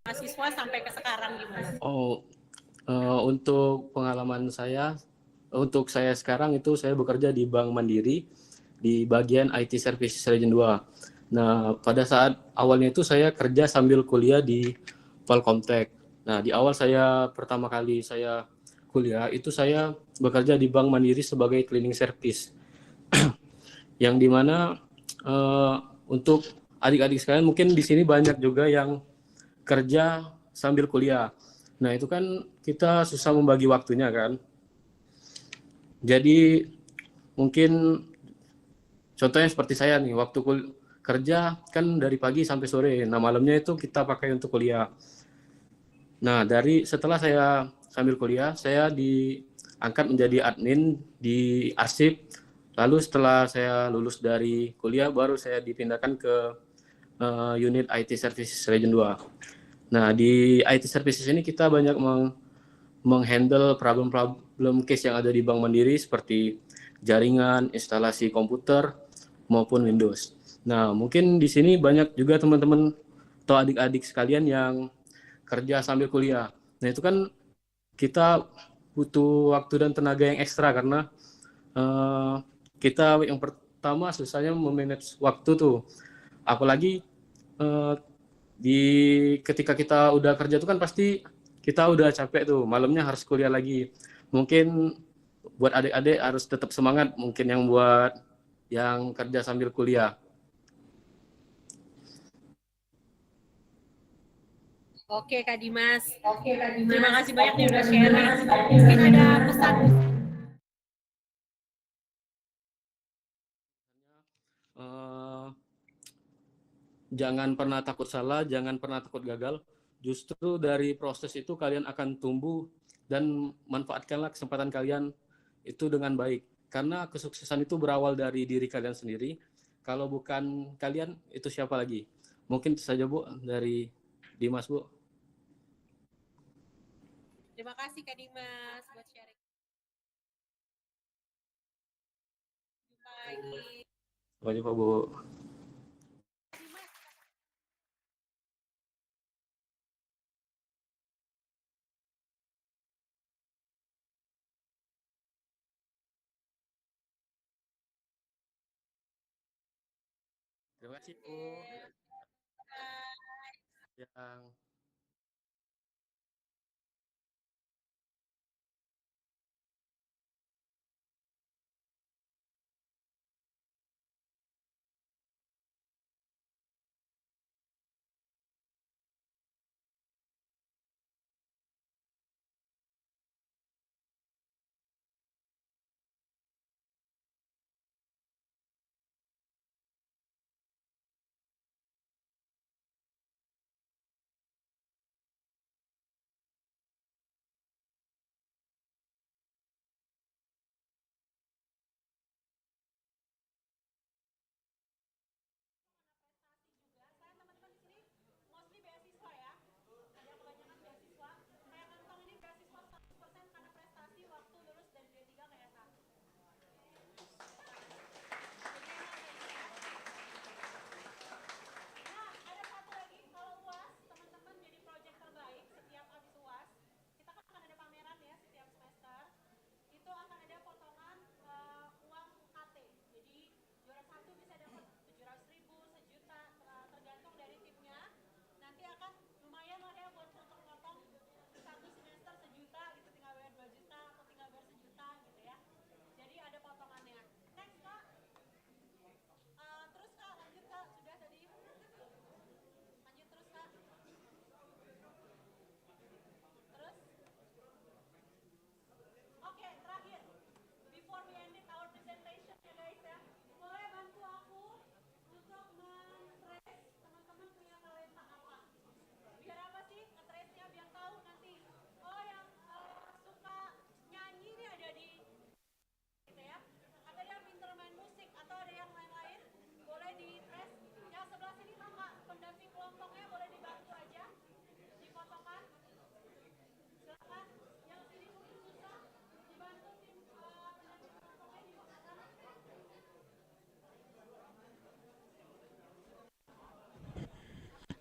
Mahasiswa sampai ke sekarang gimana? Untuk pengalaman saya, untuk saya sekarang itu saya bekerja di Bank Mandiri di bagian IT Services Region 2. Nah, pada saat awalnya itu saya kerja sambil kuliah di Palcomtech. Nah, di awal saya pertama kali saya kuliah itu saya bekerja di Bank Mandiri sebagai cleaning service. Yang dimana untuk adik-adik sekalian mungkin di sini banyak juga yang kerja sambil kuliah. Nah itu kan kita susah membagi waktunya kan. Jadi mungkin contohnya seperti saya nih, waktu kerja kan dari pagi sampai sore. Nah malamnya itu kita pakai untuk kuliah. Nah setelah saya sambil kuliah, saya diangkat menjadi admin di arsip. Lalu setelah saya lulus dari kuliah, baru saya dipindahkan ke unit IT Services Region 2. Nah di IT Services ini kita banyak menghandle problem case yang ada di Bank Mandiri seperti jaringan, instalasi komputer, maupun Windows. Nah mungkin di sini banyak juga teman-teman atau adik-adik sekalian yang kerja sambil kuliah. Nah itu kan kita butuh waktu dan tenaga yang ekstra karena kita yang pertama susahnya memanage waktu tuh. Apalagi ketika kita udah kerja tuh kan pasti kita udah capek tuh, malamnya harus kuliah lagi. Mungkin buat adik-adik harus tetap semangat, mungkin yang buat yang kerja sambil kuliah. Oke Kak Dimas. Terima kasih banyak nih udah sharing. Mungkin ada pesan. Jangan pernah takut salah, jangan pernah takut gagal. Justru dari proses itu kalian akan tumbuh dan manfaatkanlah kesempatan kalian itu dengan baik. Karena kesuksesan itu berawal dari diri kalian sendiri. Kalau bukan kalian, itu siapa lagi? Mungkin itu saja Bu dari Dimas Bu. Terima kasih Kak Dimas buat sharing. Jumpa lagi. Sampai jumpa Bu. Terima kasih Bu. Yang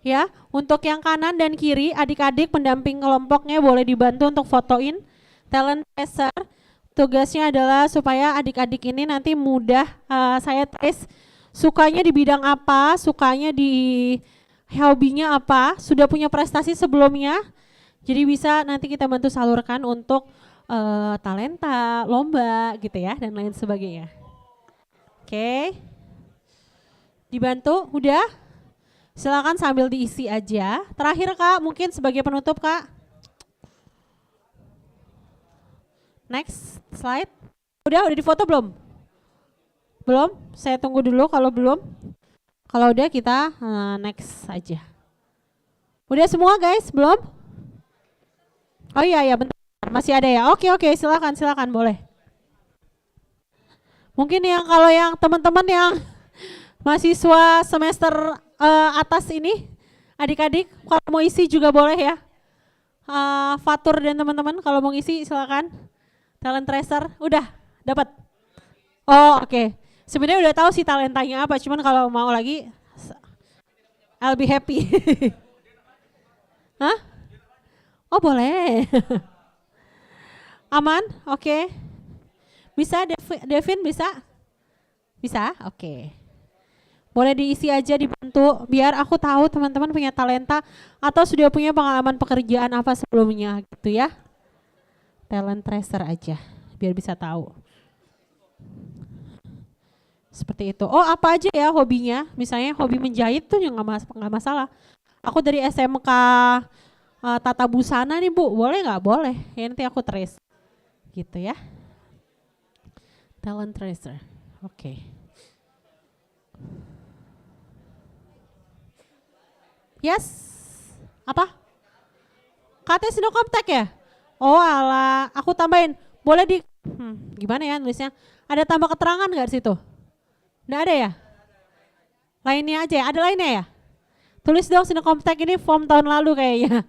Ya, untuk yang kanan dan kiri, adik-adik pendamping kelompoknya boleh dibantu untuk fotoin talent tracer. Tugasnya adalah supaya adik-adik ini nanti mudah saya trace sukanya di bidang apa, sukanya di hobinya apa, sudah punya prestasi sebelumnya. Jadi bisa nanti kita bantu salurkan untuk talenta, lomba gitu ya, dan lain sebagainya. Oke. Dibantu, udah? Silakan sambil diisi aja. Terakhir Kak, mungkin sebagai penutup Kak. Next slide. Udah difoto belum? Belum? Saya tunggu dulu kalau belum. Kalau udah kita next aja. Udah semua guys? Belum? Oh iya bentar. Masih ada ya? Oke, silakan boleh. Mungkin kalau yang teman-teman yang mahasiswa semester atas ini, adik-adik kalau mau isi juga boleh ya. Fatur dan teman-teman kalau mau isi silakan. Talent tracer, udah dapat. Oh oke. Sebenarnya udah tahu sih talentanya apa, cuman kalau mau lagi, I'll be happy. Hah? Oh boleh. Aman? Oke. Bisa Devin bisa? Bisa? Oke. Boleh diisi aja, dibantu biar aku tahu teman-teman punya talenta atau sudah punya pengalaman pekerjaan apa sebelumnya gitu ya. Talent tracer aja biar bisa tahu. Seperti itu. Oh apa aja ya hobinya? Misalnya hobi menjahit tuh yang nggak masalah. Aku dari SMK Tata Busana nih Bu, boleh nggak? Boleh. Ya nanti aku trace. Gitu ya. Talent tracer. Oke. Yes. Apa? Katanya Sinokomtek ya? Oh alah, aku tambahin. Boleh gimana ya nulisnya? Ada tambah keterangan nggak di situ? Nggak ada ya? Lainnya aja ya? Ada lainnya ya? Tulis dong Sinokomtek ini form tahun lalu kayaknya.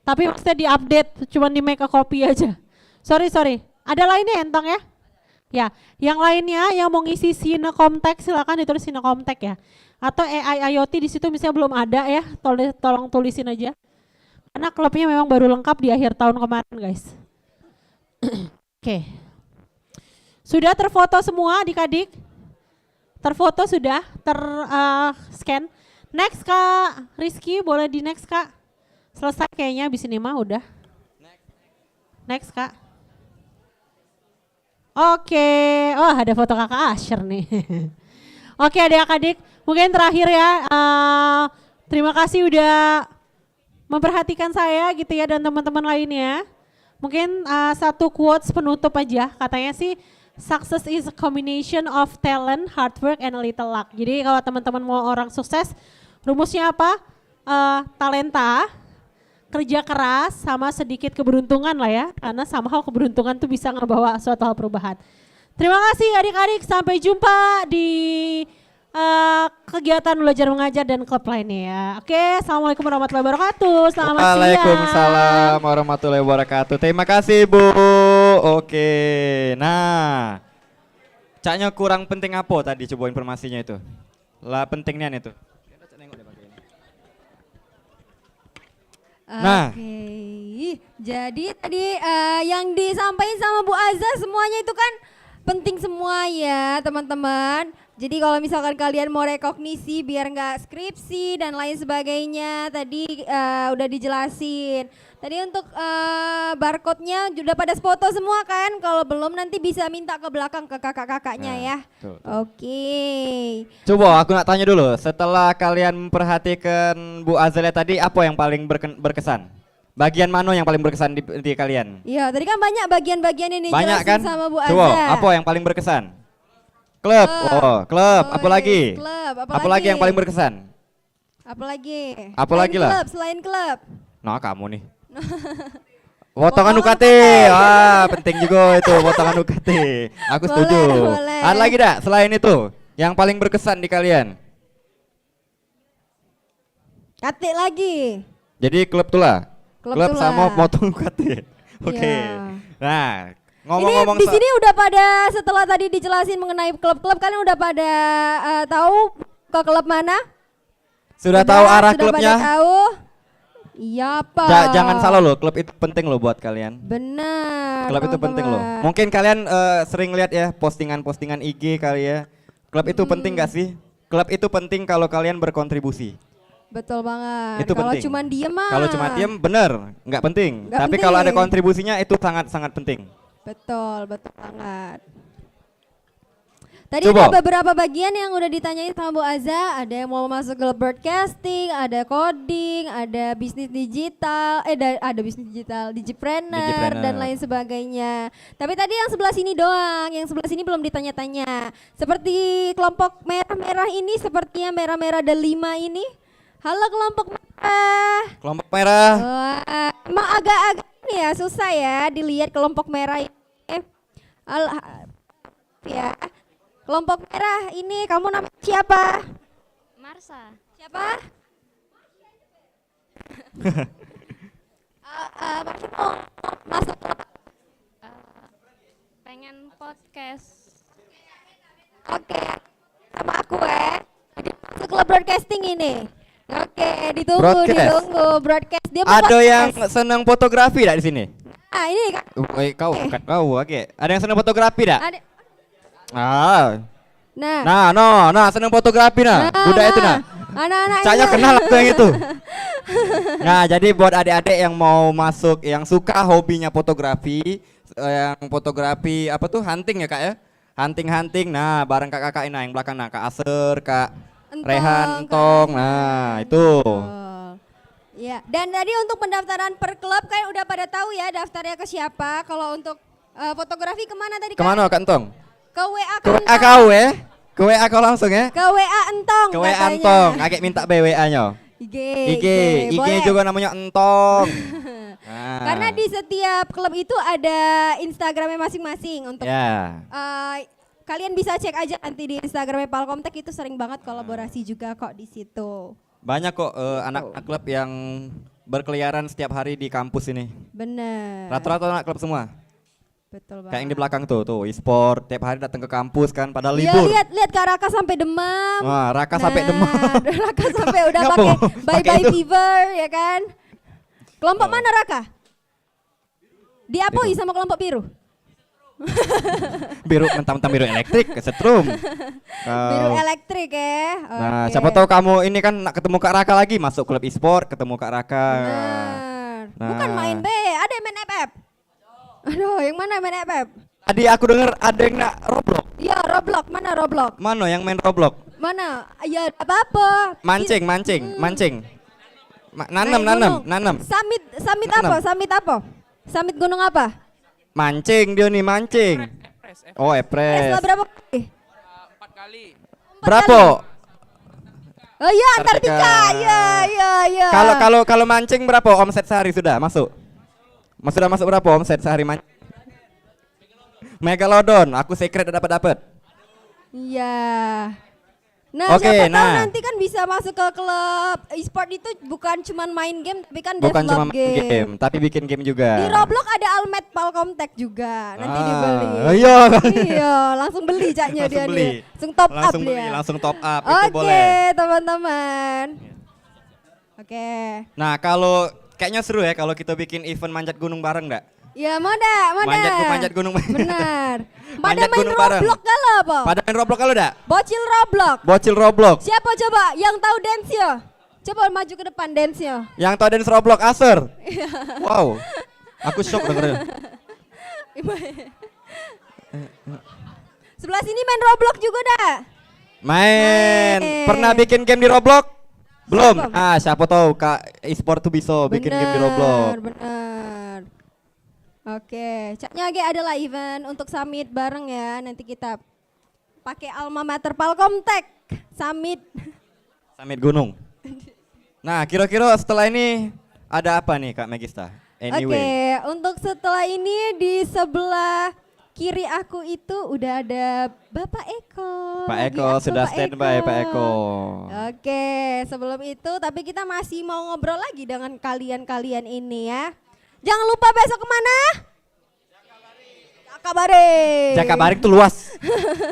Tapi maksudnya di-update, cuma di make a copy aja. Sorry. Ada lainnya entong ya? Ya, yang lainnya yang mau ngisi Sinokomtek silakan ditulis Sinokomtek ya. Atau AI IoT di situ misalnya belum ada ya, tolong tulisin aja. Karena klubnya memang baru lengkap di akhir tahun kemarin guys. Oke. Sudah terfoto semua adik-adik? Terfoto sudah, scan. Next Kak Rizky, boleh di next Kak. Selesai kayaknya abis ini mah udah. Next Kak. Oke, oh ada foto kakak Asher nih. Oke adik-adik, mungkin terakhir ya, terima kasih udah memperhatikan saya gitu ya dan teman-teman lainnya. Mungkin satu quotes penutup aja, katanya sih success is a combination of talent, hard work, and a little luck. Jadi kalau teman-teman mau orang sukses, rumusnya apa? Talenta, kerja keras, sama sedikit keberuntungan lah ya. Karena somehow keberuntungan tuh bisa ngebawa suatu hal perubahan. Terima kasih adik-adik, sampai jumpa di kegiatan belajar mengajar dan klub lainnya ya. Oke, assalamualaikum warahmatullahi wabarakatuh. Selamat siang. Waalaikumsalam warahmatullahi wabarakatuh. Terima kasih Bu. Oke, nah, caknya kurang penting apa tadi coba informasinya itu? Lah pentingnya itu. Nah, Oke, jadi tadi yang disampaikan sama Bu Azza semuanya itu kan penting semua ya teman-teman. Jadi kalau misalkan kalian mau rekognisi biar nggak skripsi dan lain sebagainya tadi udah dijelasin. Tadi untuk barcode-nya sudah pada foto semua kan? Kalau belum nanti bisa minta ke belakang ke kakak-kakaknya ya. Tuh. Oke. Coba aku nak tanya dulu, setelah kalian memperhatikan Bu Azalia tadi apa yang paling berkesan? Bagian mana yang paling berkesan di kalian? Iya, tadi kan banyak bagian-bagian ini Banyak jelasin kan? sama Bu Azza. Coba, apa yang paling berkesan? Klub, klub, apa lagi? Klub, apa lagi yang paling berkesan? Apalagi? Apa lagi lah? Selain klub. Nah, kamu nih. Potongan UKT, wah penting juga itu potongan UKT. Aku setuju. Boleh. Ada lagi dah selain itu yang paling berkesan di kalian? Katik lagi. Jadi klub tuh lah. Klub tuh sama lah. potong UKT. Oke. Iya. Nah, ngomong-ngomong Ini di sini udah pada setelah tadi dijelasin mengenai klub-klub kalian udah pada tahu ke klub mana? Sudah tahu arah sudah klubnya? Pada tahu? Iya Pak. Jangan salah loh, klub itu penting loh buat kalian. Benar. Klub itu penting loh. Mungkin kalian sering lihat ya postingan-postingan IG kali ya. Klub itu penting gak sih? Klub itu penting kalau kalian berkontribusi. Betul banget. Itu Kalau penting. cuma diem mah. Kalau cuma diem bener, nggak penting. Nggak Tapi kalau ada penting. kontribusinya itu sangat-sangat penting. Betul banget. Tadi Coba. ada beberapa bagian yang udah ditanyain sama Bu Aza, ada yang mau masuk ke broadcasting, ada coding, ada bisnis digital, ada bisnis digital, digipreneur dan lain sebagainya. Tapi tadi yang sebelah sini doang, yang sebelah sini belum ditanya-tanya. Seperti kelompok merah-merah ini, sepertinya merah-merah ada 5 ini. Halo kelompok merah. Kelompok merah. Wah, emang agak-agak ini ya, susah ya dilihat kelompok merah ini. Ya. Kelompok merah ini kamu nama siapa? Marsa. Siapa? Masih mau masuk Pengen podcast. Oke, sama aku ya. Masuk klub broadcasting ini. Oke, ditunggu, Broadcast. ditunggu broadcast. Dia mau Ada podcast. yang senang fotografi dak di sini? Ah, ini kan. Kau, oke. Ada yang senang fotografi dak? Ada. Nah, senang fotografi nah. Budak itu nah. Anak-anak Saya kenal aku yang itu. Nah, jadi buat adik-adik yang mau masuk, yang suka hobinya fotografi, yang fotografi apa tuh hunting ya kak ya? Hunting. Nah, bareng kakak-kakak ini, yang belakang nah, Kak Aser, Kak Rehan, Entong. Nah, itu. Ya, dan tadi untuk pendaftaran per klub kan udah pada tahu ya daftarnya ke siapa. Kalau untuk fotografi kemana tadi Kak? Kemana Kak Entong? Ke WA Ke WA kau ya? Ke WA kau langsung ya? Ke WA Entong Ke WA katanya. Entong, agak minta BWA-nya. IG IG juga namanya Entong. Nah. Karena di setiap klub itu ada Instagramnya masing-masing untuk kalian bisa cek aja nanti di Instagramnya Palkomtek, itu sering banget kolaborasi juga kok di situ. Banyak kok anak klub yang berkeliaran setiap hari di kampus ini. Bener. Rata-rata anak klub semua. Betul banget. Kayak yang di belakang tuh e-sport, tiap hari datang ke kampus kan, pada Ya, libur. lihat Kak Raka sampai demam. Wah, Raka sampai demam. Raka sampai udah Nggak pakai mau bye-bye itu. fever ya kan. Kelompok mana Raka? Diapoi sama kelompok biru. Biru mentang-mentang biru elektrik, kesetrum. Biru elektrik ya. Nah, Oke. siapa tahu kamu ini kan nak ketemu Kak Raka lagi, masuk klub e-sport, ketemu Kak Raka. Nah. Bukan main B, ada yang main FF. Aduh, yang mana main FF? Tadi aku dengar ada yang nak Roblox. Iya, Roblox. Mana Roblox? Mana yang main Roblox? Mana? Ya apa-apa. Mancing. Nanam. Summit apa? Summit gunung apa? Mancing dia nih, mancing. Oh, Tes Epres. berapa kali? 4 kali. Berapa? Oh iya, Antartika. Iya. Kalau mancing berapa omset sehari sudah masuk? Sudah masuk berapa omset sehari mancing? Megalodon, aku secret dapat. Iya. Nah, Oke, siapa tahu nah. nanti kan bisa masuk ke klub e-sport itu bukan cuma main game tapi kan Bukan cuma develop main game, tapi bikin game juga. Di Roblox ada Almet Palkomtek juga, nanti dibeli. Iya. Iya, langsung beli caknya dia Langsung beli. nih. Langsung top up Langsung beli, dia. langsung top up, itu boleh. Oke, teman-teman. Oke. Nah, kalau kayaknya seru ya kalau kita bikin event manjat gunung bareng enggak? Ya, mana? Manjat gunung. Benar. Pada Manjat main gunung bareng. Roblox kalau apa? Pada main Roblox kalau enggak? Bocil Roblox. Roblox. Siapa coba yang tahu dance-nya? Coba maju ke depan dance-nya. Yang tahu dance Roblox Aser. Wow. Aku shock dengernya. Sebelah sini main Roblox juga dah. Main. Pernah bikin game di Roblox? Belum. Siapa tahu Kak e-sport tuh bisa bikin game di Roblox. Benar. Oke, caknya lagi adalah event untuk summit bareng ya. Nanti kita pakai alma mater Palkomtek summit. Summit gunung. Nah, kira-kira setelah ini ada apa nih Kak Megista? Oke, untuk setelah ini di sebelah kiri aku itu udah ada Bapak Eko. Pak Lagi Eko aku, sudah standby Pak Eko. Oke, sebelum itu tapi kita masih mau ngobrol lagi dengan kalian-kalian ini ya. Jangan lupa besok kemana? Jakabaring. Jakabaring tuh luas.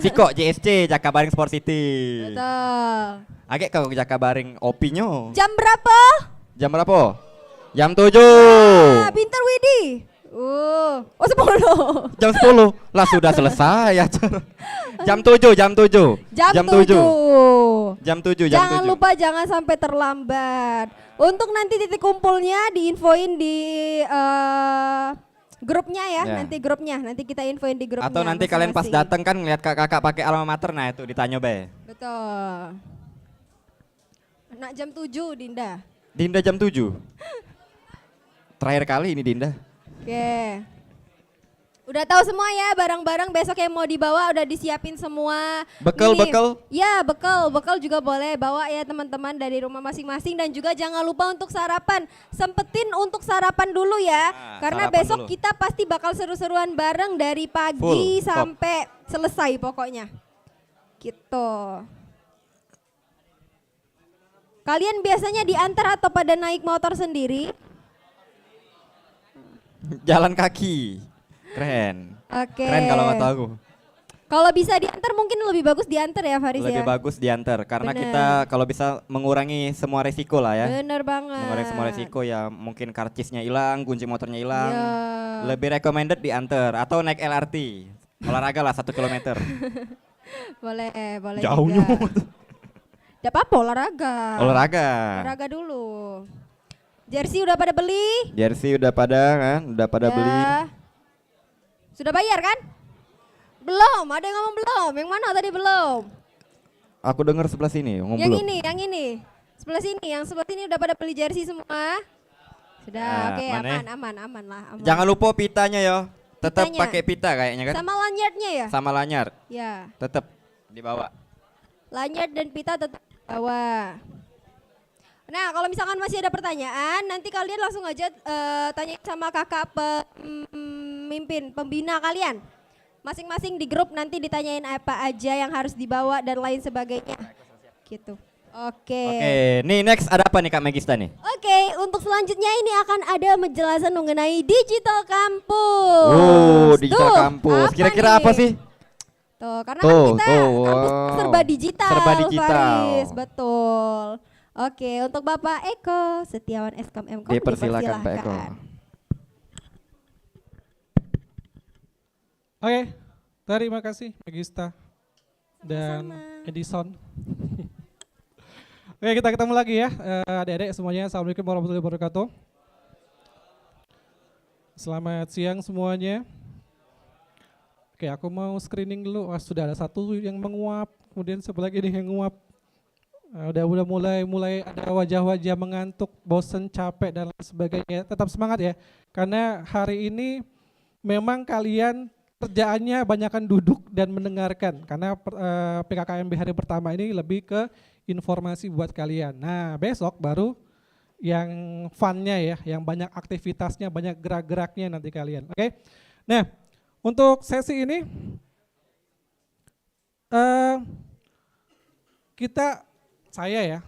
Siko JSC Jakabaring Sport City. Betul. Agak kau Jakabaring OP-nya. Jam berapa? Jam berapa? Jam 7. Pinter Widi. Oh 10. Jam 10. Lah sudah selesai acara. Jam 7. Jam 7. Jangan 7. lupa jangan sampai terlambat. Untuk nanti titik kumpulnya diinfoin di Grupnya ya, Ya. nanti grupnya, nanti kita infoin di grupnya. Atau nanti kalian pas masing-masing. datang kan ngeliat kakak pakai alma mater, nah itu ditanya be. Betul. Nak jam 7 Dinda. Dinda jam 7. Terakhir kali ini Dinda. Oke. Udah tahu semua ya barang-barang besok yang mau dibawa udah disiapin semua. Bekal, Ini- bekal? Ya bekal juga boleh bawa ya teman-teman dari rumah masing-masing dan juga jangan lupa untuk sarapan. Sempetin untuk sarapan dulu ya. Karena sarapan besok dulu. kita pasti bakal seru-seruan bareng dari pagi Full, top. sampai selesai pokoknya. Gitu. Kalian biasanya diantar atau pada naik motor sendiri? Jalan kaki. Keren. Oke. Keren kalau kata aku. Kalau bisa diantar mungkin lebih bagus diantar ya Faris Lebih ya. bagus diantar karena Bener. kita kalau bisa mengurangi semua resiko lah ya. Bener banget. Mengurangi semua resiko ya, mungkin karcisnya hilang, kunci motornya hilang. Ya. Lebih recommended diantar atau naik LRT. Olahraga lah 1 kilometer. boleh Jauhnya. juga. Gak apa-apa olahraga. Olahraga. Olahraga dulu. Jersey udah pada beli? Jersey udah pada kan, udah pada Ya. beli. Sudah bayar kan? Belum, ada yang ngomong belum. Yang mana tadi belum? Aku dengar sebelah sini ngomong Yang belum. ini, yang ini. Yang sebelah sini udah pada beli jersey semua? Sudah, Nah, oke mana? aman lah. Aman. Jangan lupa pitanya yo. Tetap Pitanya. pakai pita kayaknya kan. Sama lanyardnya ya? Sama lanyard. Ya. Tetap dibawa. Lanyard dan pita tetap bawa. Nah, kalau misalkan masih ada pertanyaan, nanti kalian langsung aja tanya sama kakak pembina kalian. Masing-masing di grup nanti ditanyain apa aja yang harus dibawa dan lain sebagainya. Gitu. Oke. Oke, nih next ada apa nih Kak Megista nih? Oke, untuk selanjutnya ini akan ada penjelasan mengenai digital kampus. Oh, digital Tuh, kampus. Kira-kira apa nih? sih? Tuh, karena kan kita kampus wow. serba digital. Serba digital. Faris, betul. Oke, untuk Bapak Eko Setiawan Eskom Mkom Dipersilakan Pak Eko. Oke, terima kasih Megista dan Edison. Oke, kita ketemu lagi ya adik-adik semuanya. Assalamualaikum warahmatullahi wabarakatuh. Selamat siang semuanya. Oke, aku mau screening dulu. Wah, sudah ada satu yang menguap, kemudian sebelah lagi nih yang menguap. Udah mulai ada wajah-wajah mengantuk, bosen, capek dan lain sebagainya. Tetap semangat ya, karena hari ini memang kalian kerjaannya banyakkan duduk dan mendengarkan, karena PKKMB hari pertama ini lebih ke informasi buat kalian. Nah, besok baru yang fun-nya ya, yang banyak aktivitasnya, banyak gerak-geraknya nanti kalian. Oke. Nah, untuk sesi ini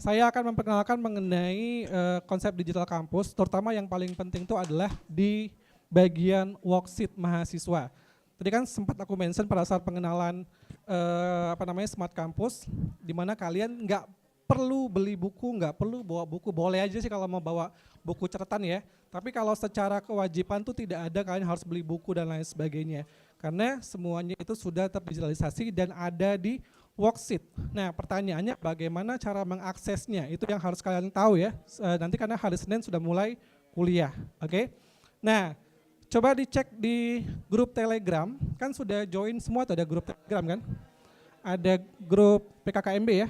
saya akan memperkenalkan mengenai konsep digital kampus, terutama yang paling penting itu adalah di bagian worksheet mahasiswa. Tadi kan sempat aku mention pada saat pengenalan Smart Campus, di mana kalian nggak perlu beli buku, nggak perlu bawa buku, boleh aja sih kalau mau bawa buku catatan ya. Tapi kalau secara kewajiban tuh tidak ada, kalian harus beli buku dan lain sebagainya. Karena semuanya itu sudah terdigitalisasi dan ada di worksheet. Nah, pertanyaannya bagaimana cara mengaksesnya? Itu yang harus kalian tahu ya. Nanti karena hari Senin sudah mulai kuliah, oke? Nah, coba dicek di grup Telegram, kan sudah join semua tuh, ada grup Telegram kan? Ada grup PKKMB ya,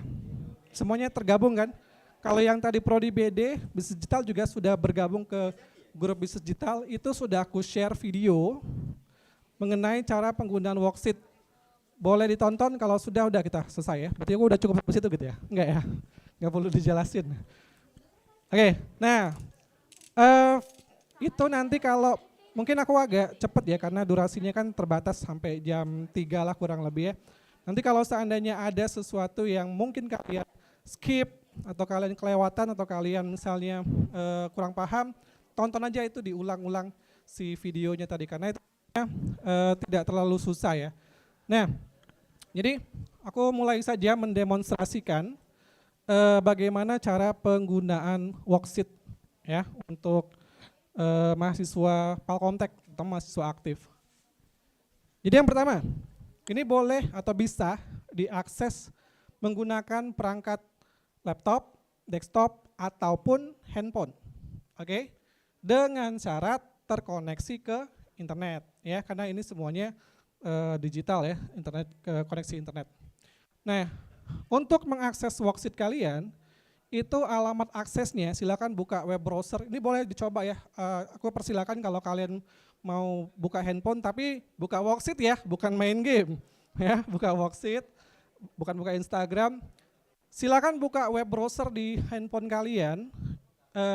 semuanya tergabung kan? Kalau yang tadi Prodi BD, Bisnis Digital juga sudah bergabung ke grup Bisnis Digital, itu sudah aku share video mengenai cara penggunaan worksheet. Boleh ditonton, kalau sudah kita selesai ya, berarti aku udah cukup sampai situ gitu ya? Enggak ya, enggak perlu dijelasin. Oke, nah itu nanti kalau mungkin aku agak cepet ya karena durasinya kan terbatas sampai jam 3 lah kurang lebih ya. Nanti kalau seandainya ada sesuatu yang mungkin kalian skip atau kalian kelewatan atau kalian misalnya kurang paham, tonton aja itu diulang-ulang si videonya tadi karena itu tidak terlalu susah ya. Nah, jadi aku mulai saja mendemonstrasikan bagaimana cara penggunaan worksheet ya untuk mahasiswa Palkomtek atau mahasiswa aktif. Jadi yang pertama, ini boleh atau bisa diakses menggunakan perangkat laptop, desktop, ataupun handphone. Oke? Dengan syarat terkoneksi ke internet ya, karena ini semuanya digital ya, internet koneksi internet. Nah, untuk mengakses worksheet kalian itu alamat aksesnya silakan buka web browser. Ini boleh dicoba ya. Aku persilakan kalau kalian mau buka handphone tapi buka worksheet ya, bukan main game ya, buka worksheet, bukan buka Instagram. Silakan buka web browser di handphone kalian.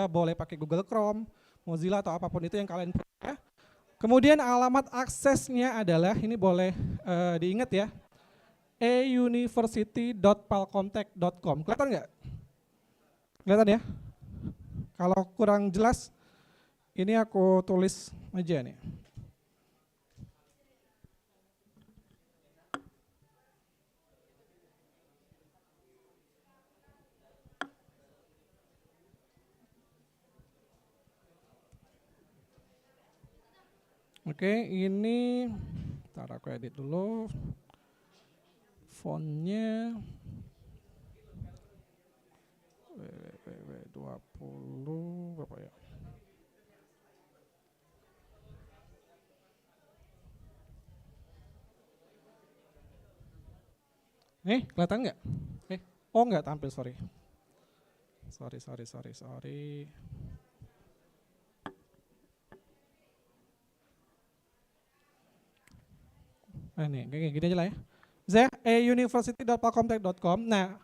Boleh pakai Google Chrome, Mozilla atau apapun itu yang kalian punya. Kemudian alamat aksesnya adalah, ini boleh diingat ya, euniversity.palcomtech.com. Kelihatan nggak? Kelihatan ya? Kalau kurang jelas, ini aku tulis aja nih. Oke, ini ntar aku edit dulu fontnya www.20 berapa ya? Kelihatan nggak? Oh nggak tampil, sorry. Sorry. Nah nih, kayak gini aja lah ya. euniversity.palcomtech.com. Nah,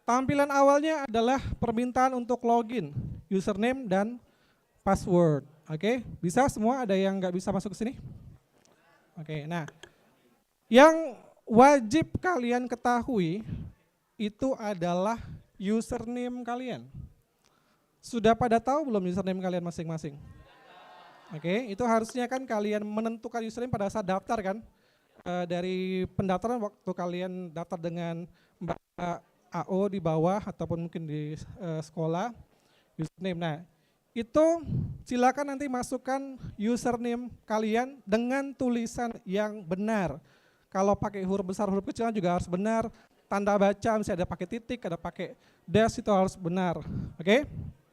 tampilan awalnya adalah permintaan untuk login, username dan password. Oke, bisa semua? Ada yang nggak bisa masuk ke sini? Oke, nah, yang wajib kalian ketahui itu adalah username kalian. Sudah pada tahu belum username kalian masing-masing? Oke, itu harusnya kan kalian menentukan username pada saat daftar kan? Dari pendaftaran waktu kalian daftar dengan Mbak AO di bawah ataupun mungkin di sekolah, username. Nah, itu silakan nanti masukkan username kalian dengan tulisan yang benar. Kalau pakai huruf besar, huruf kecil juga harus benar. Tanda baca misalnya ada pakai titik, ada pakai dash, itu harus benar. Oke?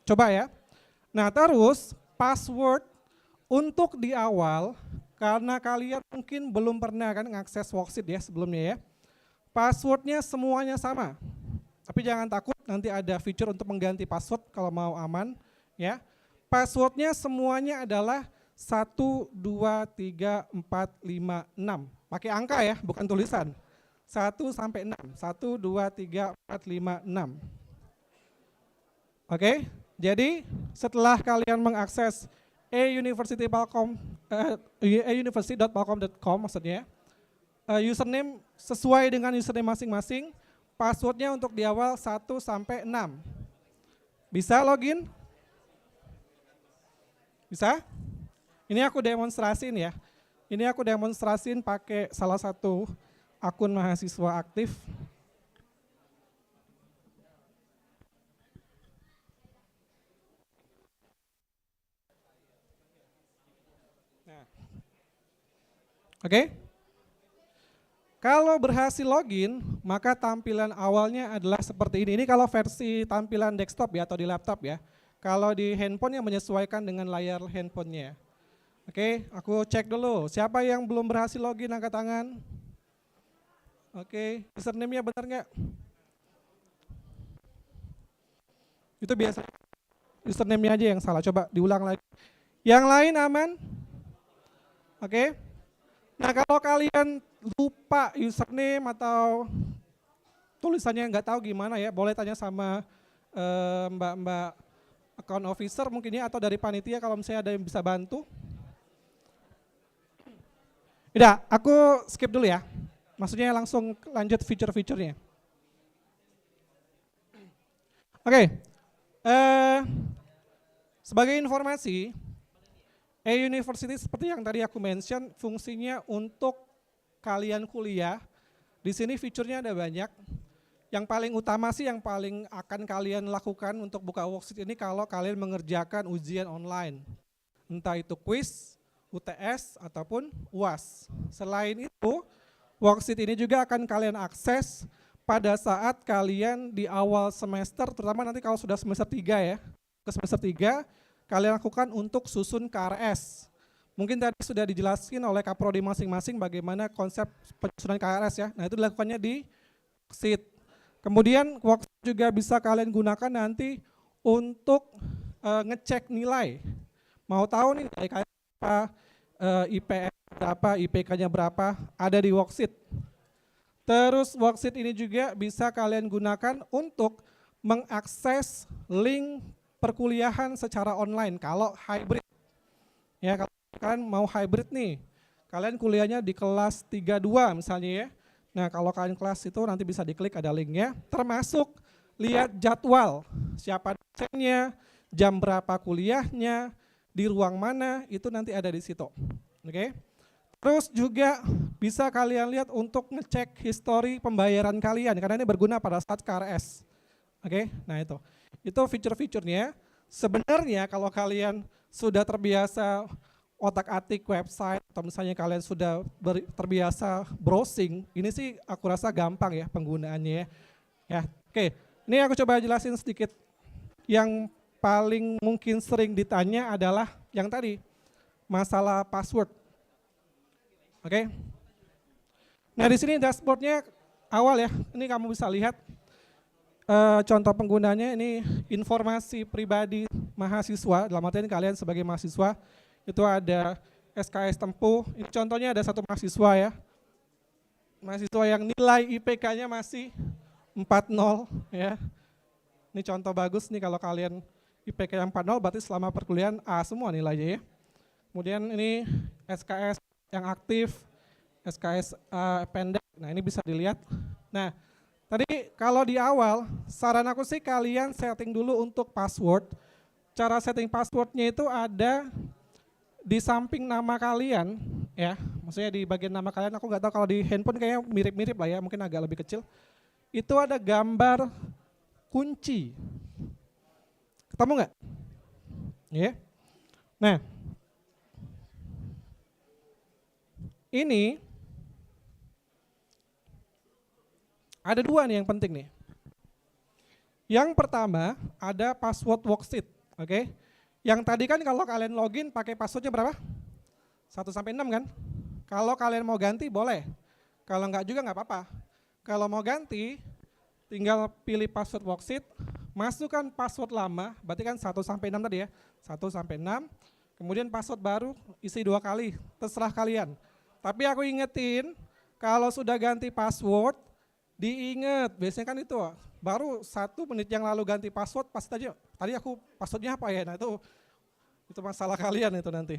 Coba ya. Nah, terus password untuk di awal, karena kalian mungkin belum pernah kan ngakses worksheet ya sebelumnya ya. Passwordnya semuanya sama. Tapi jangan takut, nanti ada feature untuk mengganti password kalau mau aman ya. Passwordnya semuanya adalah 1, 2, 3, 4, 5, 6. Pakai angka ya, bukan tulisan. 1 sampai 6. 1, 2, 3, 4, 5, 6. Oke, jadi setelah kalian mengakses euniversity.palcom.com maksudnya, username sesuai dengan username masing-masing, passwordnya untuk di awal 1 sampai 6. Bisa login? Bisa? Ini aku demonstrasiin ya. Ini aku demonstrasiin pakai salah satu akun mahasiswa aktif. Oke? Kalau berhasil login, maka tampilan awalnya adalah seperti ini. Ini kalau versi tampilan desktop ya atau di laptop ya. Kalau di handphone yang menyesuaikan dengan layar handphonenya. Oke, aku cek dulu. Siapa yang belum berhasil login angkat tangan? Oke, username-nya benar nggak? Itu biasa. Username-nya aja yang salah. Coba diulang lagi. Yang lain aman? Oke. Nah, kalau kalian lupa username atau tulisannya nggak tahu gimana ya, boleh tanya sama mbak-mbak account officer mungkin ya, atau dari panitia kalau misalnya ada yang bisa bantu. Udah, aku skip dulu ya. Maksudnya langsung lanjut feature-featurenya. Oke, sebagai informasi, euniversity seperti yang tadi aku mention, fungsinya untuk kalian kuliah. Di sini fiturnya ada banyak. Yang paling utama sih yang paling akan kalian lakukan untuk buka worksheet ini kalau kalian mengerjakan ujian online. Entah itu quiz, UTS, ataupun UAS. Selain itu, worksheet ini juga akan kalian akses pada saat kalian di awal semester, terutama nanti kalau sudah semester 3 ya, ke semester 3, kalian lakukan untuk susun KRS. Mungkin tadi sudah dijelaskan oleh kaprodi masing-masing bagaimana konsep penyusunan KRS ya. Nah itu dilakukannya di worksheet. Kemudian worksheet juga bisa kalian gunakan nanti untuk ngecek nilai. Mau tahu nih nilai kalian apa, IPS berapa, IPK-nya berapa, ada di worksheet. Terus worksheet ini juga bisa kalian gunakan untuk mengakses link perkuliahan secara online kalau hybrid. Ya, kalau kalian mau hybrid nih, kalian kuliahnya di kelas 32 misalnya ya. Nah kalau kalian kelas itu nanti bisa diklik ada linknya, termasuk lihat jadwal, siapa dosennya, jam berapa kuliahnya, di ruang mana, itu nanti ada di situ. Oke. Terus juga bisa kalian lihat untuk ngecek histori pembayaran kalian, karena ini berguna pada saat KRS. Oke, nah itu fitur-fiturnya. Sebenarnya kalau kalian sudah terbiasa otak-atik website atau misalnya kalian sudah terbiasa browsing, ini sih aku rasa gampang ya penggunaannya ya. Oke, ini aku coba jelasin sedikit. Yang paling mungkin sering ditanya adalah yang tadi, masalah password. Oke. Nah di sini dashboardnya awal ya, ini kamu bisa lihat contoh penggunanya, ini informasi pribadi mahasiswa, dalam artian kalian sebagai mahasiswa, itu ada SKS Tempuh, ini contohnya ada satu mahasiswa ya, mahasiswa yang nilai IPK-nya masih 4.0 ya. Ini contoh bagus nih kalau kalian IPK yang 4.0 berarti selama perkuliahan A semua nilainya ya. Kemudian ini SKS yang aktif, SKS pendek, nah ini bisa dilihat. Nah tadi kalau di awal, saran aku sih kalian setting dulu untuk password. Cara setting passwordnya itu ada di samping nama kalian, ya, maksudnya di bagian nama kalian, aku nggak tahu kalau di handphone kayaknya mirip-mirip lah ya, mungkin agak lebih kecil. Itu ada gambar kunci. Ketemu nggak? Ya. Nah, ini ada dua nih yang penting nih. Yang pertama ada password worksheet, oke? Yang tadi kan kalau kalian login pakai passwordnya berapa? 1 sampai 6 kan? Kalau kalian mau ganti boleh, kalau enggak juga enggak apa-apa. Kalau mau ganti, tinggal pilih password worksheet, masukkan password lama, berarti kan 1 sampai 6 tadi ya, 1 sampai 6, kemudian password baru isi 2 kali, terserah kalian. Tapi aku ingetin, kalau sudah ganti password, diingat, biasanya kan itu, baru 1 menit yang lalu ganti password, pasti tadi aku passwordnya apa ya, nah itu masalah kalian itu nanti.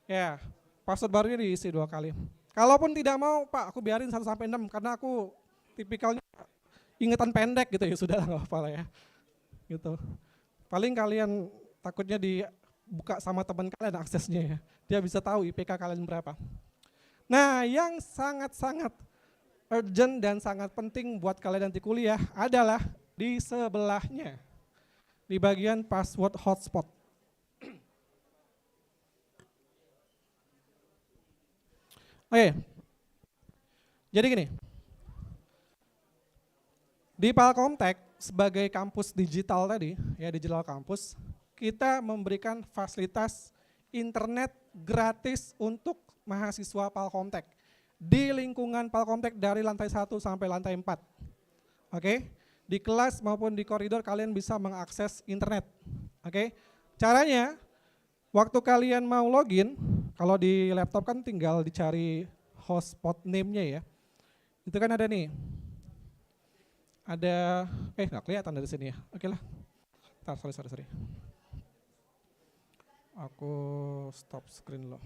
Ya, password barunya diisi 2 kali. Kalaupun tidak mau, Pak, aku biarin 1 sampai 6 karena aku tipikalnya ingatan pendek gitu ya, sudah nggak apa-apa lah ya. Gitu. Paling kalian takutnya dibuka sama teman kalian aksesnya ya. Dia bisa tahu IPK kalian berapa. Nah, yang sangat-sangat urgent dan sangat penting buat kalian nanti kuliah adalah di sebelahnya, di bagian password hotspot. Oke, jadi gini, di Palkomtek sebagai kampus digital tadi, ya digital kampus, kita memberikan fasilitas internet gratis untuk mahasiswa Palkomtek di lingkungan Palkomtek dari lantai 1 sampai lantai 4. Oke, di kelas maupun di koridor kalian bisa mengakses internet. Oke, caranya waktu kalian mau login, kalau di laptop kan tinggal dicari hotspot name-nya ya. Itu kan ada nih. Ada nggak kelihatan dari sini ya. Oke lah. Ntar, sorry. Aku stop screen loh.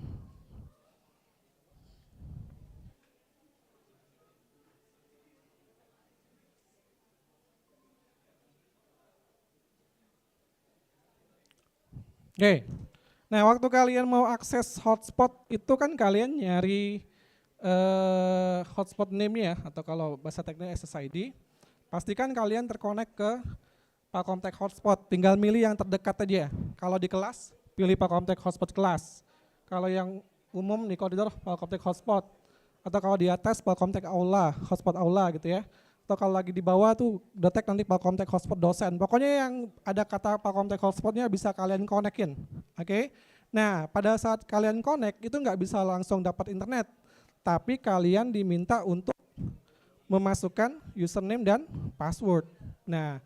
Oke, nah waktu kalian mau akses hotspot itu kan kalian nyari hotspot name-nya atau kalau bahasa tekniknya SSID, pastikan kalian terkonek ke Palkomtek hotspot, tinggal milih yang terdekat aja. Kalau di kelas, pilih Palkomtek hotspot kelas. Kalau yang umum di koridor Palkomtek hotspot, atau kalau di atas Palkomtek aula, hotspot aula gitu ya. atau kalau lagi di bawah tuh detek nanti Palcomtech hotspot dosen. Pokoknya yang ada kata Palcomtech hotspotnya bisa kalian konekin. Oke. Nah, pada saat kalian connect itu nggak bisa langsung dapat internet, tapi kalian diminta untuk memasukkan username dan password. Nah,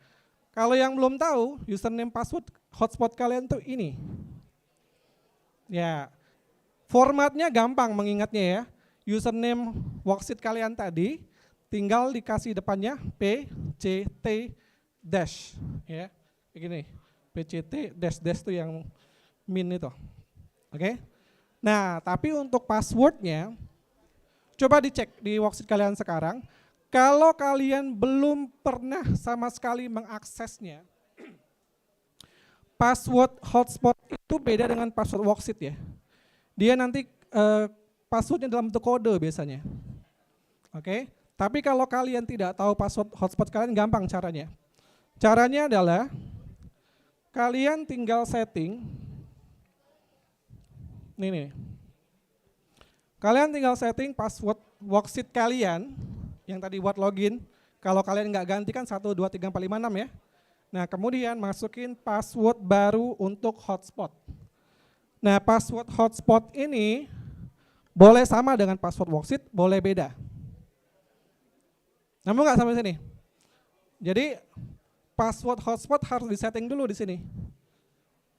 kalau yang belum tahu, username password hotspot kalian tuh ini. Ya, formatnya gampang mengingatnya ya. Username worksheet kalian tadi tinggal dikasih depannya PCT dash ya. Begini. PCT dash tuh yang min itu. Oke. Nah, tapi untuk passwordnya coba dicek di worksheet kalian sekarang. Kalau kalian belum pernah sama sekali mengaksesnya, password hotspot itu beda dengan password worksheet ya. Dia nanti passwordnya dalam bentuk kode biasanya. Oke. Tapi kalau kalian tidak tahu password hotspot kalian, gampang caranya. Caranya adalah kalian tinggal setting. Nih. Kalian tinggal setting password worksheet kalian yang tadi buat login. Kalau kalian nggak ganti kan 1, 2, 3, 4, 5, 6 ya. Nah, kemudian masukin password baru untuk hotspot. Nah, password hotspot ini boleh sama dengan password worksheet, boleh beda. Namun nggak sampai sini. Jadi password hotspot harus disetting dulu di sini.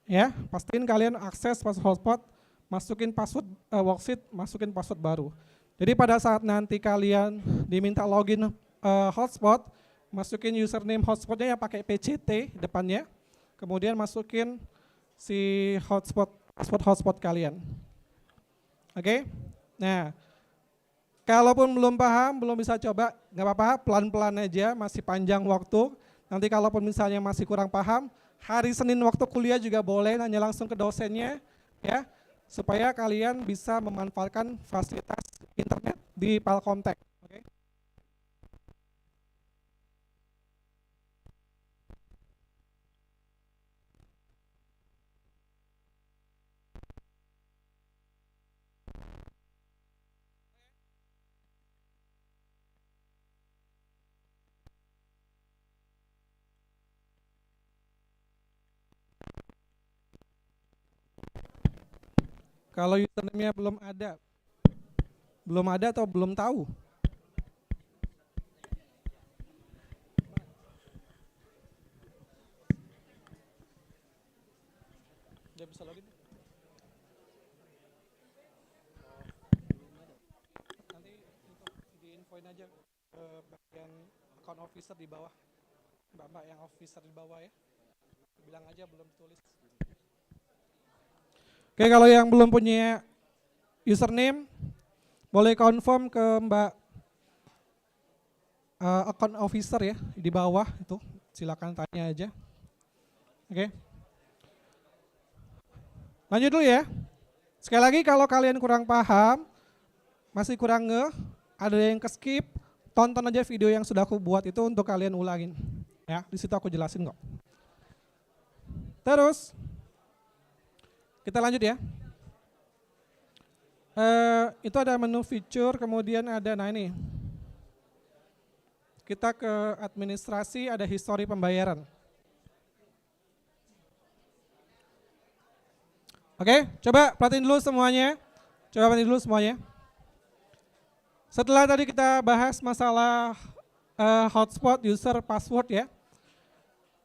Ya, pastiin kalian akses password hotspot, masukin password worksheet, masukin password baru. Jadi pada saat nanti kalian diminta login hotspot, masukin username hotspotnya yang pakai PCT depannya, kemudian masukin si password hotspot kalian. Oke? Nah, kalaupun belum paham, belum bisa coba, nggak apa-apa, pelan-pelan aja, masih panjang waktu. Nanti kalaupun misalnya masih kurang paham, hari Senin waktu kuliah juga boleh nanya langsung ke dosennya, ya, supaya kalian bisa memanfaatkan fasilitas internet di Palcomtech. Oke? Kalau username-nya belum ada atau belum tahu. Dia bisa login? Nanti diinfoin aja ke bagian account officer di bawah. Mbak-mbak yang officer di bawah ya. Bilang aja belum tulis. Oke, kalau yang belum punya username, boleh confirm ke Mbak account officer ya, di bawah itu, silakan tanya aja. Oke. Lanjut dulu ya. Sekali lagi kalau kalian kurang paham, masih kurang ada yang skip, tonton aja video yang sudah aku buat itu untuk kalian ulangin. Ya, di situ aku jelasin kok. Terus kita lanjut ya. Itu ada menu feature, kemudian ada, nah ini. Kita ke administrasi, ada histori pembayaran. Oke, coba perhatiin dulu semuanya. Setelah tadi kita bahas masalah hotspot, user, password ya.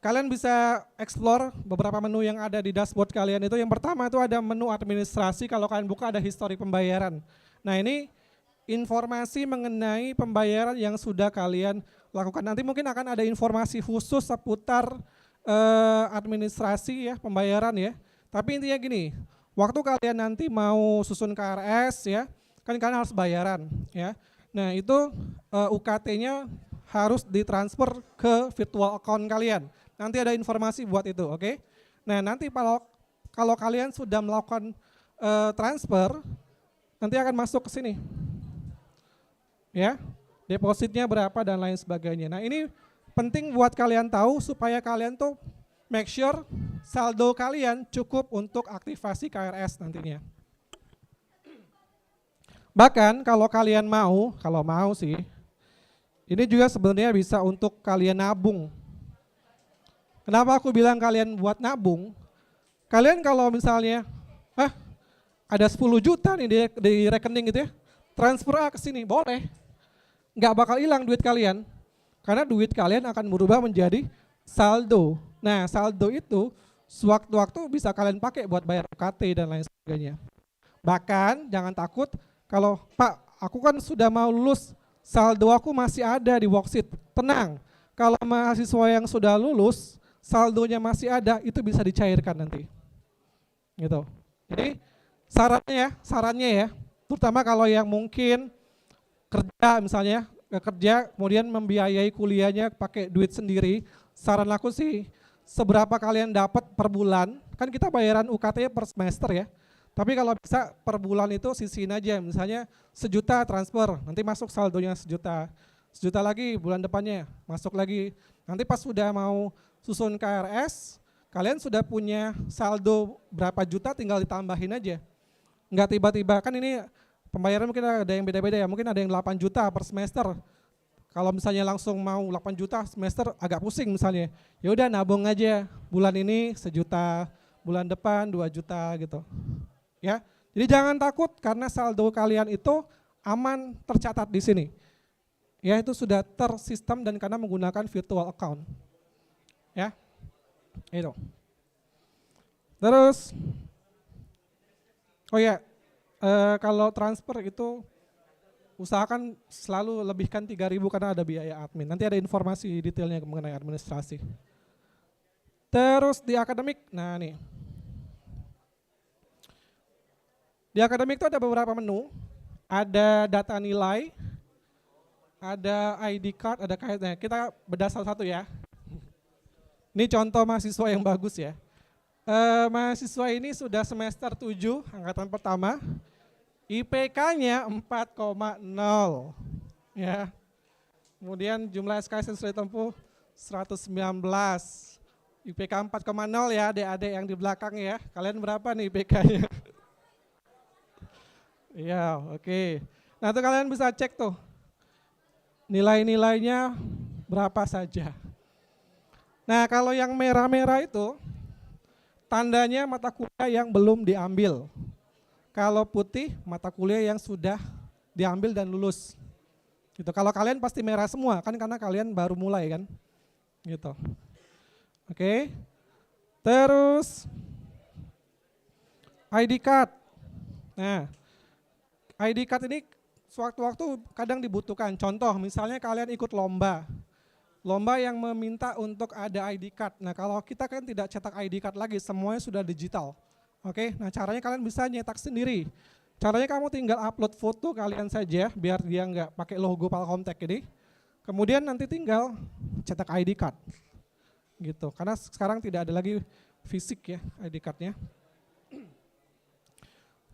Kalian bisa explore beberapa menu yang ada di dashboard kalian itu. Yang pertama itu ada menu administrasi, kalau kalian buka ada histori pembayaran. Nah ini informasi mengenai pembayaran yang sudah kalian lakukan. Nanti mungkin akan ada informasi khusus seputar administrasi ya, pembayaran ya. Tapi intinya gini, waktu kalian nanti mau susun KRS ya, kan kalian harus bayaran ya. Nah itu UKT-nya harus ditransfer ke virtual account kalian. Nanti ada informasi buat itu, oke? Nah nanti kalau kalian sudah melakukan transfer, nanti akan masuk ke sini, ya, depositnya berapa dan lain sebagainya. Nah ini penting buat kalian tahu supaya kalian tuh make sure saldo kalian cukup untuk aktivasi KRS nantinya. Bahkan kalau kalian mau, sih, Ini juga sebenarnya bisa untuk kalian nabung. Kenapa aku bilang kalian buat nabung? Kalian kalau misalnya, ada 10 juta nih di rekening gitu ya, transfer ke sini, boleh. Nggak bakal hilang duit kalian, karena duit kalian akan berubah menjadi saldo. Nah, saldo itu sewaktu-waktu bisa kalian pakai buat bayar UKT dan lain sebagainya. Bahkan jangan takut kalau, Pak, aku kan sudah mau lulus, saldo aku masih ada di worksheet. Tenang, kalau mahasiswa yang sudah lulus, saldonya masih ada, itu bisa dicairkan nanti. Gitu. Jadi sarannya ya, terutama kalau yang mungkin kerja misalnya, kerja kemudian membiayai kuliahnya pakai duit sendiri, saran aku sih seberapa kalian dapat per bulan, kan kita bayaran UKT per semester ya, tapi kalau bisa per bulan itu sisihin aja, misalnya 1 juta transfer, nanti masuk saldonya 1 juta, 1 juta lagi bulan depannya, masuk lagi, nanti pas sudah mau susun KRS, kalian sudah punya saldo berapa juta tinggal ditambahin aja. Enggak tiba-tiba, kan ini pembayaran mungkin ada yang beda-beda ya, mungkin ada yang 8 juta per semester. Kalau misalnya langsung mau 8 juta semester agak pusing misalnya. Ya udah nabung aja, bulan ini 1 juta, bulan depan 2 juta gitu. Ya. Jadi jangan takut karena saldo kalian itu aman tercatat di sini. Ya, itu sudah tersistem dan karena menggunakan virtual account. Ya, itu. Terus, oh ya, kalau transfer itu usahakan selalu lebihkan 3.000 karena ada biaya admin. Nanti ada informasi detailnya mengenai administrasi. Terus di akademik, nah nih. Di akademik itu ada beberapa menu, ada data nilai, ada ID card, ada kayaknya. Kita bedah satu-satu ya. Ini contoh mahasiswa yang bagus ya. Mahasiswa ini sudah semester 7, angkatan pertama, IPK-nya 4,0. Ya. Kemudian jumlah SKS yang sudah ditempuh 119. IPK 4,0 ya adik-adik yang di belakang ya. Kalian berapa nih IPK-nya? Iya, oke. Nah itu kalian bisa cek tuh. Nilai-nilainya berapa saja. Nah kalau yang merah-merah itu tandanya mata kuliah yang belum diambil. Kalau putih mata kuliah yang sudah diambil dan lulus. Gitu. Kalau kalian pasti merah semua kan karena kalian baru mulai kan. Gitu. Oke. Terus ID card. Nah, ID card ini sewaktu-waktu kadang dibutuhkan. Contoh misalnya kalian ikut lomba. Lomba yang meminta untuk ada ID card. Nah kalau kita kan tidak cetak ID card lagi, semuanya sudah digital. Oke, nah caranya kalian bisa nyetak sendiri. Caranya kamu tinggal upload foto kalian saja, biar dia nggak pakai logo Palkomtek ini. Kemudian nanti tinggal cetak ID card. Gitu, karena sekarang tidak ada lagi fisik ya ID cardnya.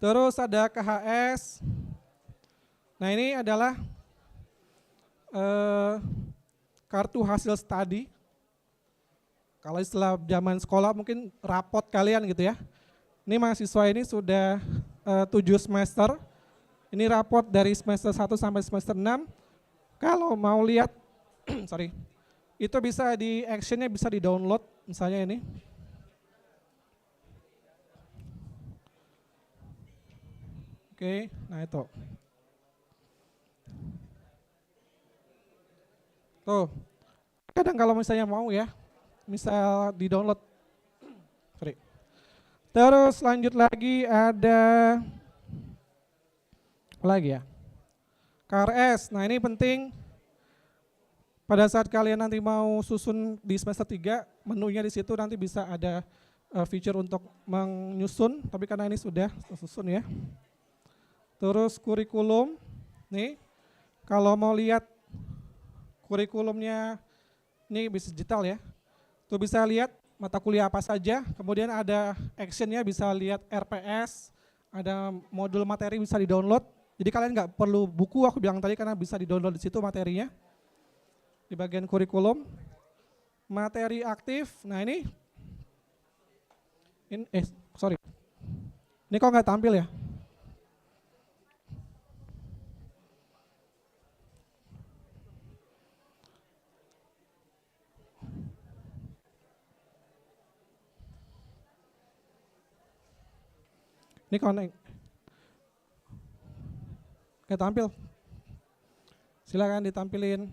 Terus ada KHS. Nah ini adalah kartu hasil studi. Kalau istilah zaman sekolah mungkin rapot kalian gitu ya. Ini mahasiswa ini sudah 7 semester. Ini rapot dari semester 1 sampai semester 6. Kalau mau lihat, sorry, itu bisa di actionnya bisa di download misalnya ini. Oke, nah itu. Tuh, kadang kalau misalnya mau ya, misal di download. Sorry. Terus lanjut lagi ada apa lagi ya? KRS, nah ini penting pada saat kalian nanti mau susun di semester 3, menunya di situ nanti bisa ada feature untuk menyusun, tapi karena ini sudah tersusun ya. Terus kurikulum, nih kalau mau lihat kurikulumnya ini bisa digital ya. Tuh bisa lihat mata kuliah apa saja, kemudian ada actionnya bisa lihat RPS, ada modul materi bisa di-download. Jadi kalian nggak perlu buku aku bilang tadi karena bisa di-download di situ materinya. Di bagian kurikulum, materi aktif. Nah ini sorry. Ini kok nggak tampil ya? Ini connect. Oke, tampil. Silakan ditampilin.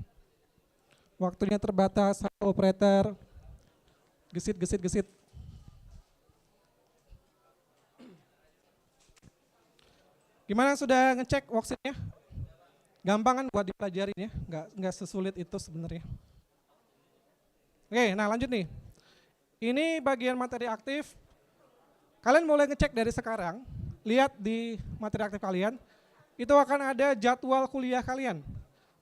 Waktunya terbatas, operator. Gesit, gesit, gesit. Gimana, sudah ngecek worksheet-nya? Gampang kan buat dipelajarin ya, nggak sesulit itu sebenarnya. Oke, nah lanjut nih. Ini bagian materi aktif. Kalian boleh ngecek dari sekarang, lihat di materi aktif kalian, itu akan ada jadwal kuliah kalian.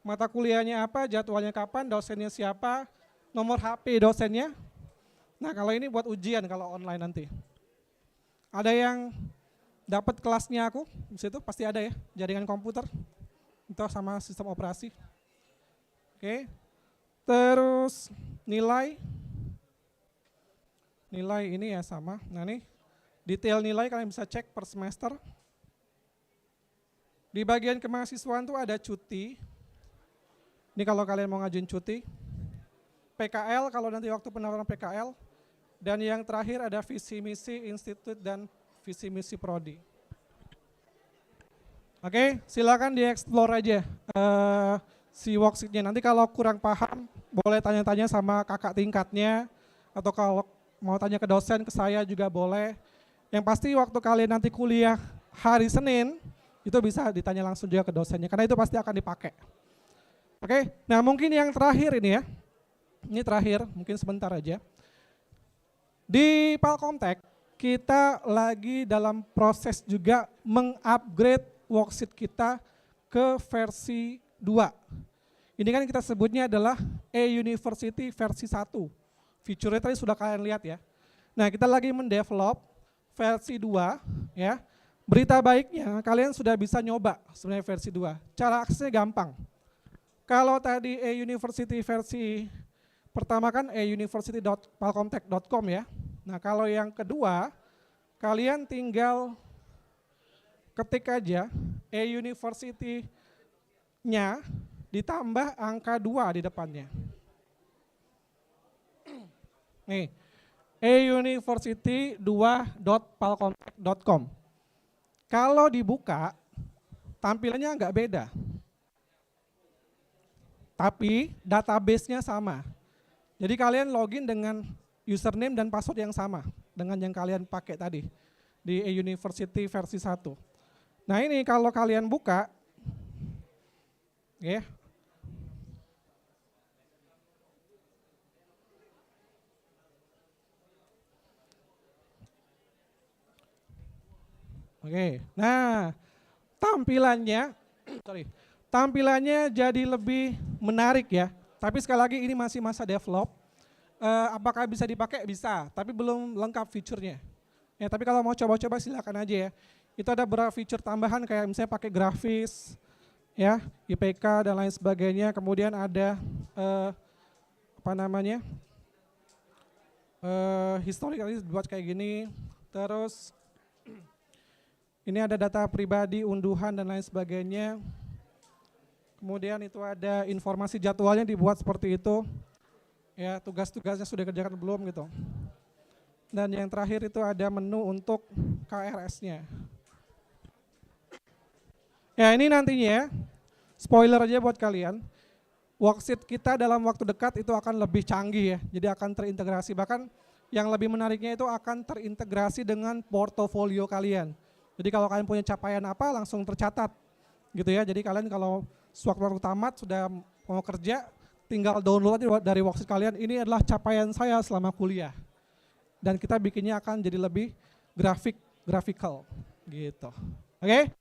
Mata kuliahnya apa, jadwalnya kapan, dosennya siapa, nomor HP dosennya. Nah kalau ini buat ujian kalau online nanti. Ada yang dapat kelasnya aku, di situ pasti ada ya, jaringan komputer, itu sama sistem operasi. Oke, terus nilai ini ya sama. Nah nih, detail nilai kalian bisa cek per semester. Di bagian kemahasiswaan tuh ada cuti. Ini kalau kalian mau ngajuin cuti. PKL kalau nanti waktu penawaran PKL. Dan yang terakhir ada visi misi institut dan visi misi prodi. Oke, silakan dieksplor aja si worksheet-nya. Nanti kalau kurang paham boleh tanya-tanya sama kakak tingkatnya, atau kalau mau tanya ke dosen, ke saya juga boleh. Yang pasti waktu kalian nanti kuliah hari Senin, itu bisa ditanya langsung juga ke dosennya, karena itu pasti akan dipakai. Oke, nah mungkin yang terakhir ini ya, ini terakhir, mungkin sebentar aja. Di Palkomtek, kita lagi dalam proses juga mengupgrade worksheet kita ke versi 2. Ini kan kita sebutnya adalah e-University versi 1. Fiturnya tadi sudah kalian lihat ya. Nah kita lagi mendevelop versi 2 ya. Berita baiknya kalian sudah bisa nyoba sebenarnya versi 2. Cara aksesnya gampang. Kalau tadi e-University versi pertama kan e-university.palkomtek.com ya. Nah kalau yang kedua, kalian tinggal ketik aja e-University-nya ditambah angka 2 di depannya. Nih, e-university2.palkomtek.com. Kalau dibuka, tampilannya nggak beda. Tapi database-nya sama. Jadi kalian login dengan username dan password yang sama dengan yang kalian pakai tadi di e-University versi 1. Nah ini kalau kalian buka, ya. Oke, nah tampilannya jadi lebih menarik ya. Tapi sekali lagi ini masih masa develop. Apakah bisa dipakai? Bisa, tapi belum lengkap fiturnya. Ya, tapi kalau mau coba-coba silakan aja ya. Itu ada beberapa fitur tambahan kayak misalnya pakai grafis, ya, IPK dan lain sebagainya. Kemudian ada historical dibuat kayak gini. Terus ini ada data pribadi, unduhan dan lain sebagainya. Kemudian itu ada informasi jadwalnya dibuat seperti itu. Ya, tugas-tugasnya sudah kerjakan belum gitu. Dan yang terakhir itu ada menu untuk KRS-nya. Ya, ini nantinya spoiler aja buat kalian. Worksheet kita dalam waktu dekat itu akan lebih canggih ya. Jadi akan terintegrasi, bahkan yang lebih menariknya itu akan terintegrasi dengan portofolio kalian. Jadi kalau kalian punya capaian apa langsung tercatat gitu ya. Jadi kalian kalau sewaktu-waktu tamat sudah mau kerja, tinggal download aja dari worksheet kalian, ini adalah capaian saya selama kuliah. Dan kita bikinnya akan jadi lebih grafikal gitu. Oke?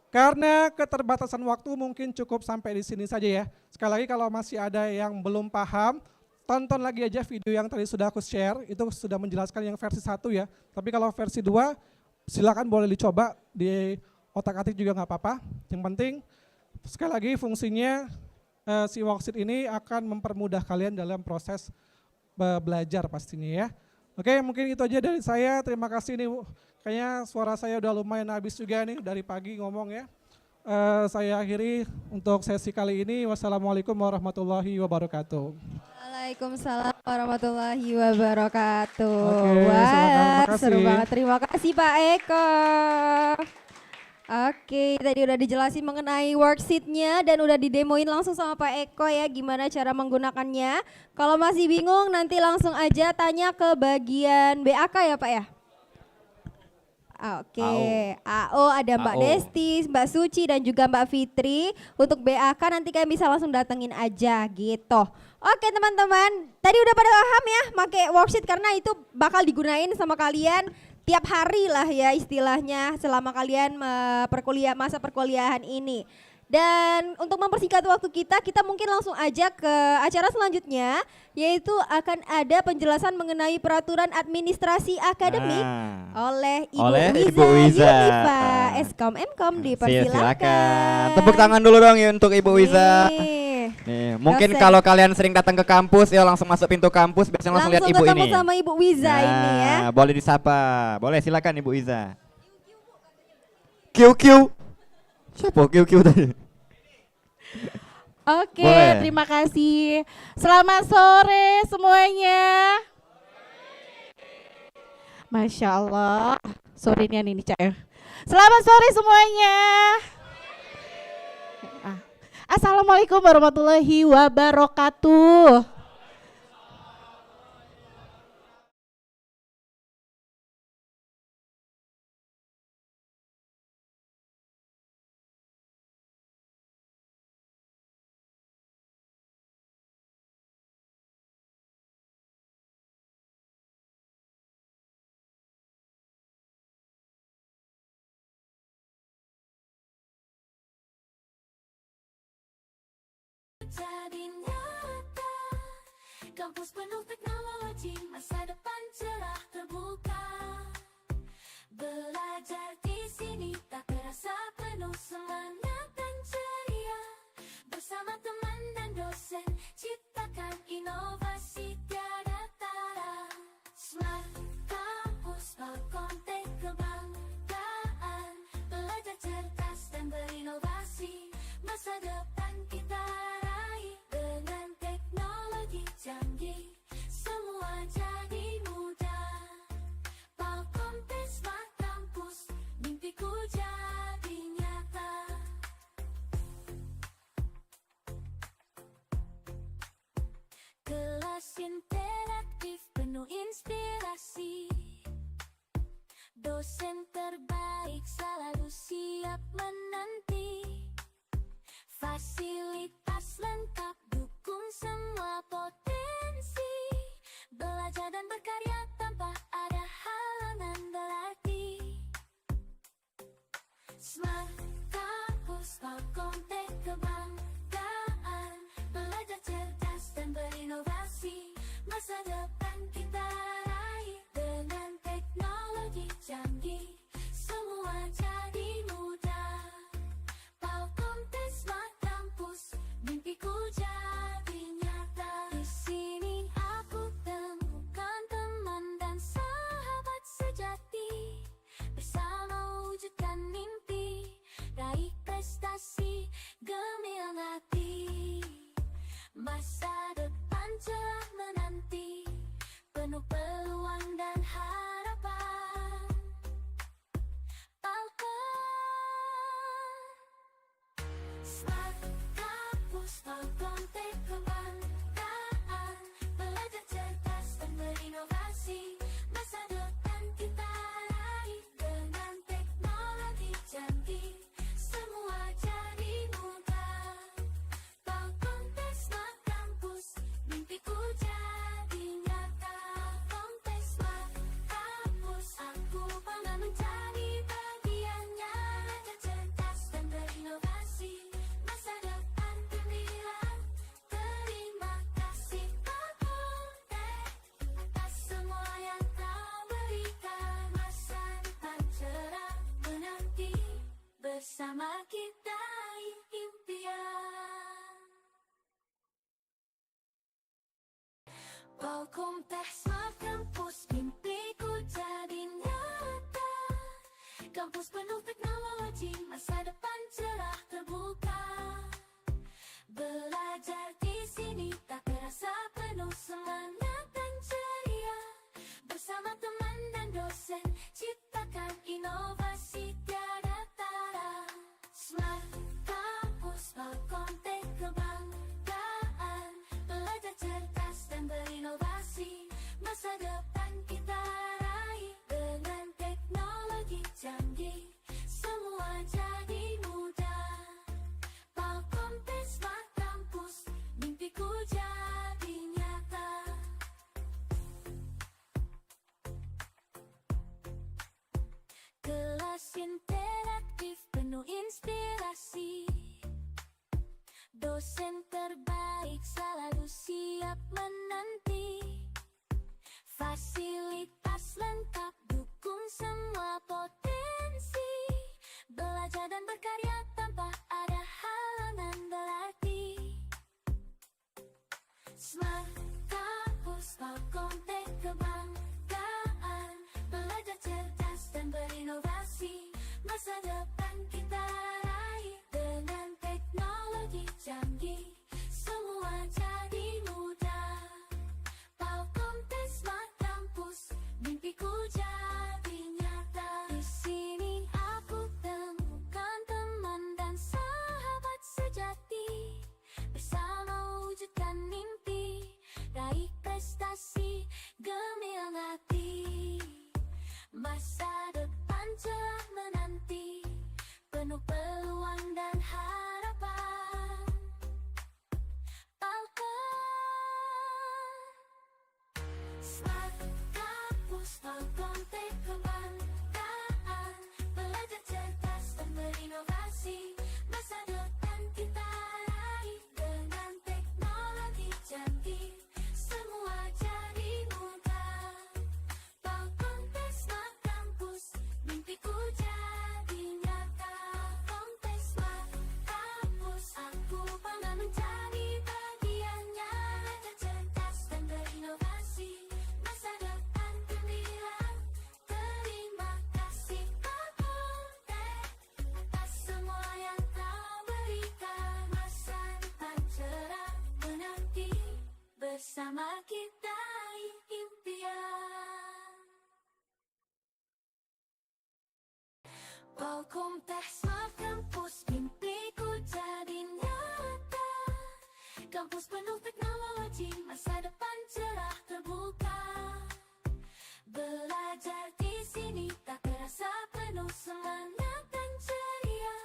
Karena keterbatasan waktu mungkin cukup sampai di sini saja ya. Sekali lagi kalau masih ada yang belum paham, tonton lagi aja video yang tadi sudah aku share, itu sudah menjelaskan yang versi 1 ya. Tapi kalau versi 2, silakan boleh dicoba, di otak-atik juga nggak apa-apa. Yang penting, sekali lagi fungsinya si worksheet ini akan mempermudah kalian dalam proses belajar pastinya ya. Oke, mungkin itu aja dari saya. Terima kasih nih, kayaknya suara saya udah lumayan habis juga nih dari pagi ngomong ya. Saya akhiri untuk sesi kali ini. Wassalamualaikum warahmatullahi wabarakatuh. Waalaikumsalam. warahmatullahi wabarakatuh. Oke, silakan, Wah, makasih. seru banget. Terima kasih Pak Eko. Oke, tadi udah dijelasin mengenai worksheet-nya dan udah didemoin langsung sama Pak Eko ya gimana cara menggunakannya. Kalau masih bingung nanti langsung aja tanya ke bagian BAK ya Pak ya. Oke, AO ada Mbak AO. Desti, Mbak Suci dan juga Mbak Fitri. Untuk BAK nanti kalian bisa langsung datengin aja gitu. Oke teman-teman, tadi udah pada paham ya pakai worksheet karena itu bakal digunain sama kalian tiap hari lah ya istilahnya selama kalian masa perkuliahan ini. Dan untuk mempersingkat waktu kita mungkin langsung aja ke acara selanjutnya, yaitu akan ada penjelasan mengenai peraturan administrasi akademik oleh Ibu Wiza Yunifa, Eskom Mkom, dipersilakan. Tepuk tangan dulu dong ya untuk Ibu Wiza. Nih, mungkin dosen. kalau kalian sering datang ke kampus ya langsung masuk pintu kampus biasanya langsung lihat Ibu ketemu ini. sama Ibu Wiza ini ya. Boleh disapa. Boleh silakan Ibu Wiza. QQ. Siapa QQ tadi? Oke, Boleh. terima kasih. Selamat sore semuanya. Masya Allah, sorenya nih Cak. Selamat sore semuanya. Assalamualaikum warahmatullahi wabarakatuh. Jadi nyata, kampus penuh teknologi, masa depan cerah terbuka. Belajar di sini tak terasa penuh semangat dan ceria. Bersama teman dan dosen, ciptakan inovasi tiada tara. Smart Campus, Palkomtek kebanggaan. Belajar cerdas dan berinovasi, masa depan kita raih. Dengan teknologi canggih, semua jadi mudah. Palkomtek Smart Campus, mimpiku jadi nyata. Kelas interaktif penuh inspirasi. Dosen terbaik selalu siap menanti. Fasilitas lengkap dukung semua potensi. Belajar dan berkarya tanpa ada halangan berarti. Smart Campus, Palkomtek kebanggaan. Belajar cerdas dan berinovasi, masa depan kita raih. Dengan teknologi canggih, semua jadi mudah. Palkomtek Smart Campus, mimpiku jadi nyata. Di sini aku temukan teman dan sahabat sejati. Bersama wujudkan mimpi, raih prestasi, gemilang hati. Masa depan cerah menanti, penuh peluang dan harapan. Smart Campus, Palkomtek kebanggaan. Belajar cerdas dan berinovasi, masa depan kita raih. Dengan teknologi canggih, semua jadi mudah. Palkomtek Smart Campus, mimpiku jadi nyata. Palkomtek Smart Campus, aku bangga menjadi bagiannya. Belajar cerdas dan berinovasi, masa depan gemilang. Terima kasih Palkomtek atas semua yang kau berikan. Masa depan cerah menanti, bersama kita impian. Palkomtek Smart Campus, mimpiku jadi nyata. Kampus penuh teknologi, masa depan cerah terbuka. Belajar di sini tak terasa penuh semangat kita raih dengan teknologi canggih. Semua jadi mudah. Palkomtek Smart Campus, mimpiku jadi nyata. Kelas interaktif penuh inspirasi. Dosen terbaik selalu siap menanti. Fasilitas lengkap dukung semua potensi. Belajar dan berkarya tanpa ada halangan berarti. Smart Campus Palkomtek kebanggaan. Belajar cerdas dan berinovasi. Masa depan kita raih dengan teknologi canggih. Semua jadi mudah. Palkomtek Smart Campus, mimpiku jadi nyata. Di sini aku temukan teman dan sahabat sejati. Bersama wujudkan mimpi, raih prestasi, gemilang hati. Masa depan cerah menanti, penuh peluang dan harapan. Smart Campus Palkomtek kebanggaan. Belajar cerdas dan berinovasi. Masa depan kita raih dengan teknologi canggih. Semua jadi mudah. Palkomtek Smart Campus, mimpiku jadi nyata. Palkomtek Smart Campus, aku bangga menjadi bagiannya. Belajar cerdas dan berinovasi. Masa depan gemilang. Terima kasih Palkomtek atas semua yang kau berikan. Masa depan cerah menanti. Bersama kita impian. Palkomtek Smart Campus, mimpiku jadi nyata. Kampus penuh teknologi, masa depan cerah terbuka. Belajar di sini tak terasa penuh semangat dan ceria.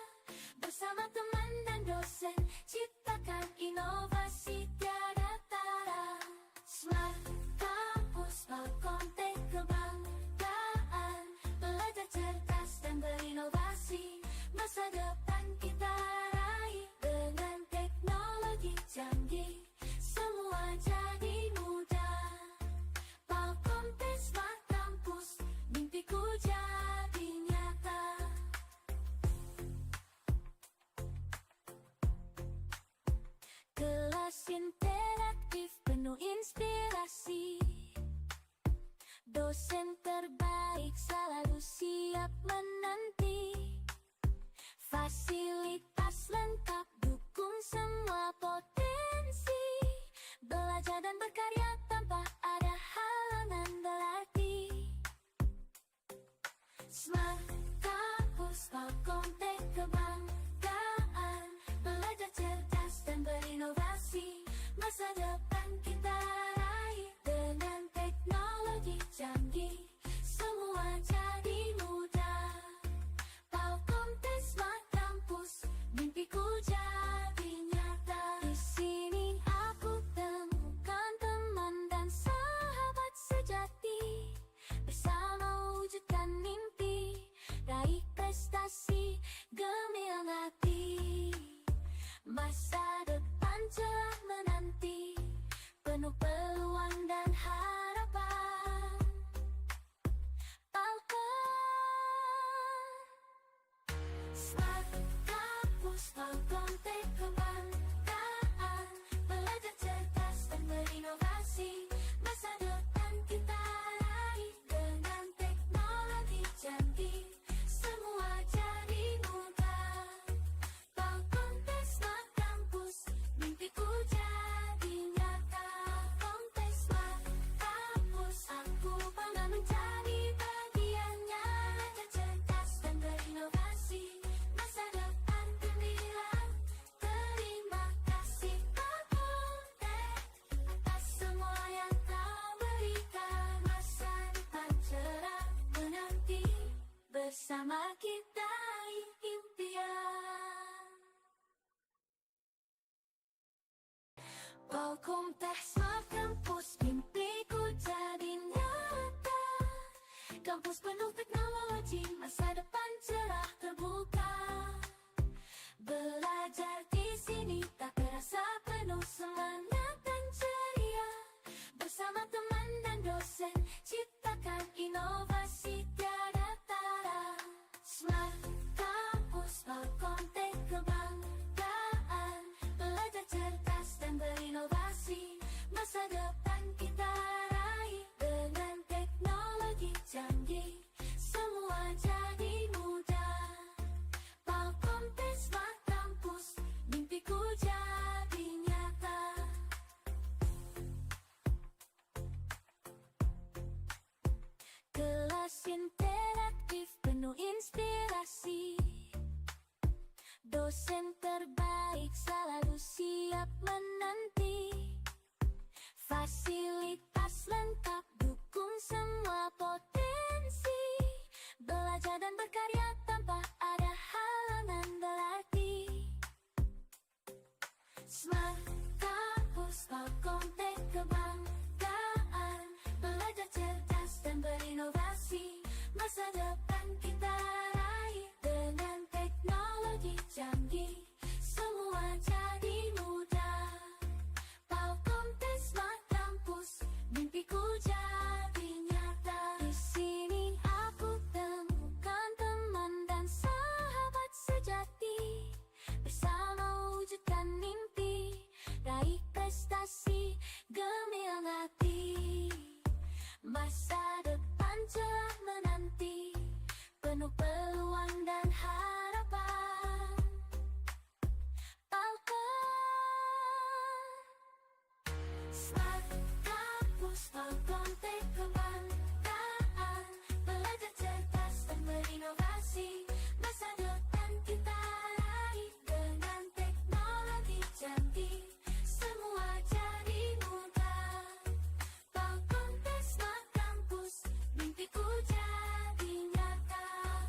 Bersama teman dan dosen, ciptakan inovasi tiada tara. Smart Campus Palkomtek kebanggaan. Belajar cerdas dan berinovasi. Masa depan kita raih dengan teknologi canggih. Semua jadi mudah. Palkomtek Smart Campus, mimpiku jadi nyata. Kelas interaktif penuh inspirasi. Dosen terbaik selalu siap menanti. Fasilitas lengkap dukung semua potensi. Belajar dan berkarya tanpa ada halangan berarti. Smart Campus Palkomtek kebanggaan. Belajar cerdas dan berinovasi. Masa depan kita raih dengan teknologi canggih. Semua jadi mudah. Palkomtek Smart Campus, mimpiku jadi nyata. Di sini aku temukan teman dan sahabat sejati. Bersama wujudkan mimpi, raih prestasi, gemilang hati. Masa depan cerah menanti, penuh peluang dan harapan. Smart Campus Palkomtek kebanggaan. Belajar cerdas dan berinovasi. Masa depan kita raih dengan teknologi canggih. Semua jadi mudah. Palkomtek Smart Campus, mimpiku jadi nyata. Palkomtek Smart Campus. Kampus penuh teknologi, masa depan cerah terbuka. Belajar di sini tak terasa penuh semangat dan ceria. Bersama teman dan dosen, ciptakan inovasi tiada tara. Smart Kampus Palkomtek kebanggaan. Belajar cerdas dan berinovasi, masa depan kita raih. Dengan teknologi canggih, semua jadi mudah. Palkomtek Smart Kampus, mimpiku jadi nyata. Kelas interaktif penuh inspirasi. Dosen terbaik selalu siap menanti. Fasilitas lengkap dukung semua potensi. Belajar dan berkarya tanpa ada halangan berarti. Smart Kampus Palkomtek kebanggaan. Belajar cerdas dan berinovasi, masa depan kita raih. Dengan teknologi canggih, semua jadi mudah. Palkomtek Smart Kampus, mimpiku jadi nyata. Di sini aku temukan teman dan sahabat sejati. Bersama wujudkan mimpi, raih prestasi, gemilang hati. Masa depan cerah menanti, penuh peluang dan harapan. Smart Kampus Palkomtek kebanggaan. Belajar cerdas dan berinovasi, masa depan kita raih. Dengan teknologi canggih, semua jadi mudah. Palkomtek Smart Kampus, mimpiku jadi nyata.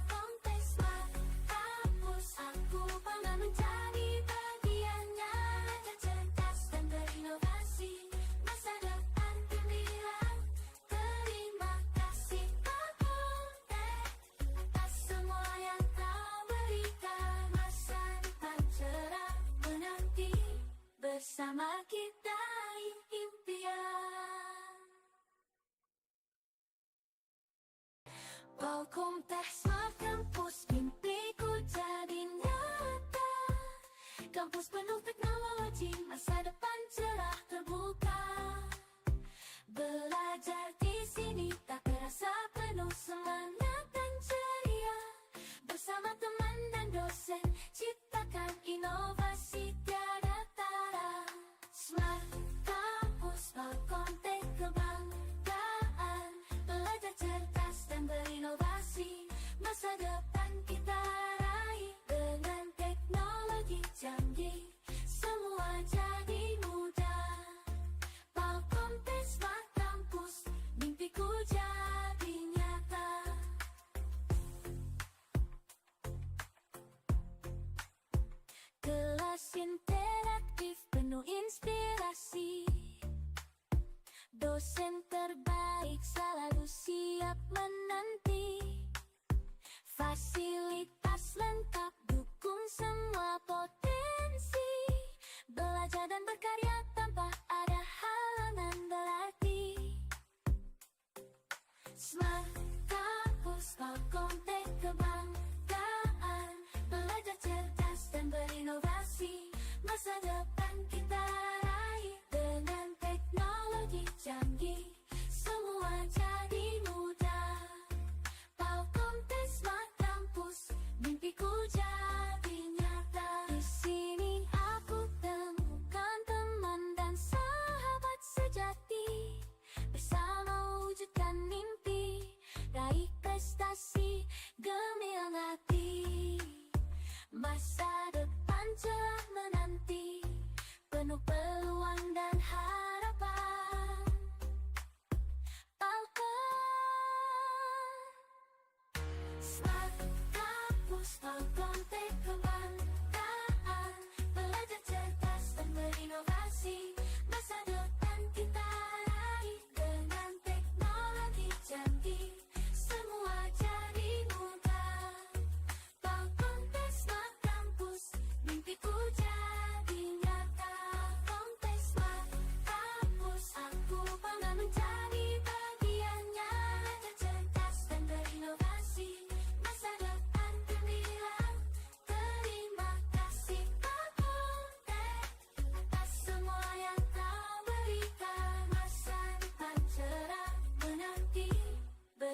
Palkomtek Smart Kampus, aku bangga menjadi bagiannya. Belajar cerdas dan berinovasi, masa depan gemilang. Terima kasih Palkomtek atas semua yang kau berikan. Masa depan cerah menanti, bersama kita impian. Palkomtek Smart Kampus, mimpiku jadi nyata. Kampus penuh teknologi, masa depan cerah terbuka. Belajar di sini tak terasa penuh semangat dan ceria. Bersama teman dan dosen, ciptakan inovasi tiada tara. Smart Kampus Palkomtek kebanggaan. Belajar cerdas dan berinovasi, masa depan kita raih. Dengan teknologi canggih, semua jadi mudah. Palkomtek Smart Kampus, mimpiku jadi nyata. Kelas interaktif penuh inspirasi. Dosen terbaik selalu siap menanti. Fasilitas lengkap dukung semua potensi. Belajar dan berkarya tanpa ada halangan berarti. Smart Kampus Palkomtek kebanggaan. Belajar cerdas dan berinovasi, masa depan kita raih. Dengan teknologi canggih, semua jadi mudah. Palkomtek Smart Kampus, mimpiku jadi nyata. Di sini aku temukan teman dan sahabat sejati. Bersama wujudkan mimpi, raih prestasi, gemilang hati. Masa depan cerah menanti, penuh peluang dan harapan. Smart Kampus Palkomtek kebanggaan. Belajar cerdas dan berinovasi, masa depan kita raih. Dengan teknologi canggih, semua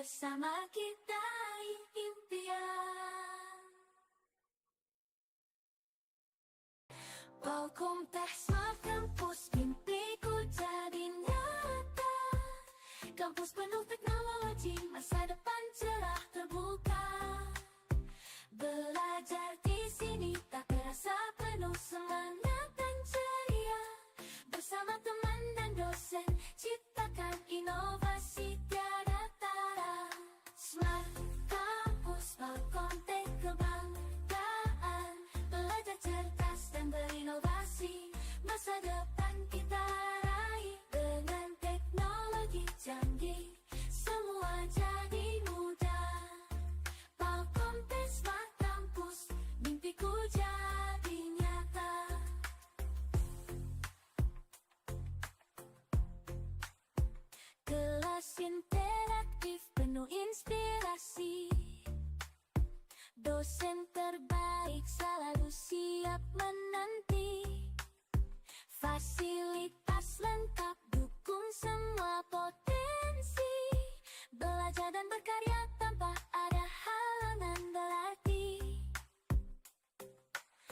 bersama kita impian. Palkomtek Smart Campus, mimpiku jadi nyata. Kampus penuh teknologi, masa depan cerah terbuka. Belajar di sini tak terasa penuh semangat dan ceria. Bersama teman dan dosen, ciptakan inovasi tiada tara. Smart Campus, Palkomtek kebanggaan. Belajar cerdas dan berinovasi, masa depan kita raih. Dengan teknologi canggih, semua jadi mudah. Palkomtek Smart Campus, mimpiku jadi nyata. Kelas interaktif penuh inspirasi. Dosen terbaik selalu siap menanti. Fasilitas lengkap dukung semua potensi. Belajar dan berkarya tanpa ada halangan berarti.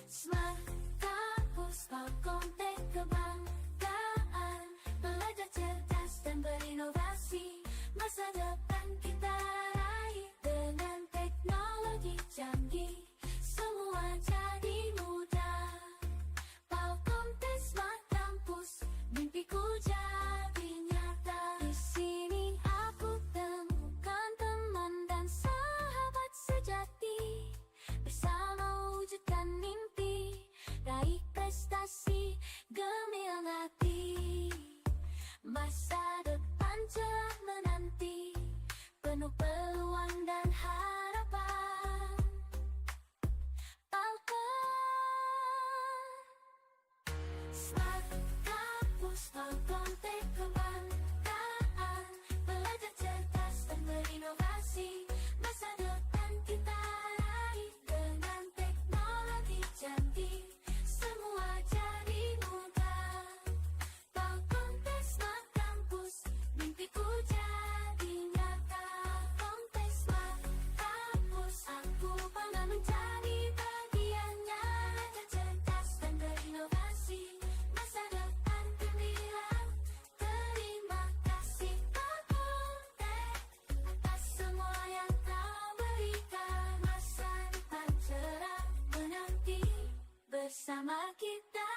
Smart Campus, Palkomtek kebanggaan. Belajar cerdas dan berinovasi, masa depan kita raih. Dengan teknologi canggih, semua jadi mudah. Palkomtek Smart Campus, mimpiku jadi nyata. Di sini aku temukan teman dan sahabat sejati. Bersama wujudkan mimpi, raih prestasi, gemilang hati. Masa depan cerah menanti, penuh peluang dan harapan. Smart Campus, Palkomtek kebanggaan. Belajar cerdas dan berinovasi, masa depan kita raih. Dengan teknologi canggih, semua jadi mudah. Palkomtek Smart Campus, mimpiku jadi nyata. Palkomtek Smart Campus, aku bangga menjadi bagiannya. Belajar cerdas dan berinovasi, masa depan gemilang. Terima kasih Palkomtek atas semua yang kau berikan. Masa depan cerah menanti, bersama kita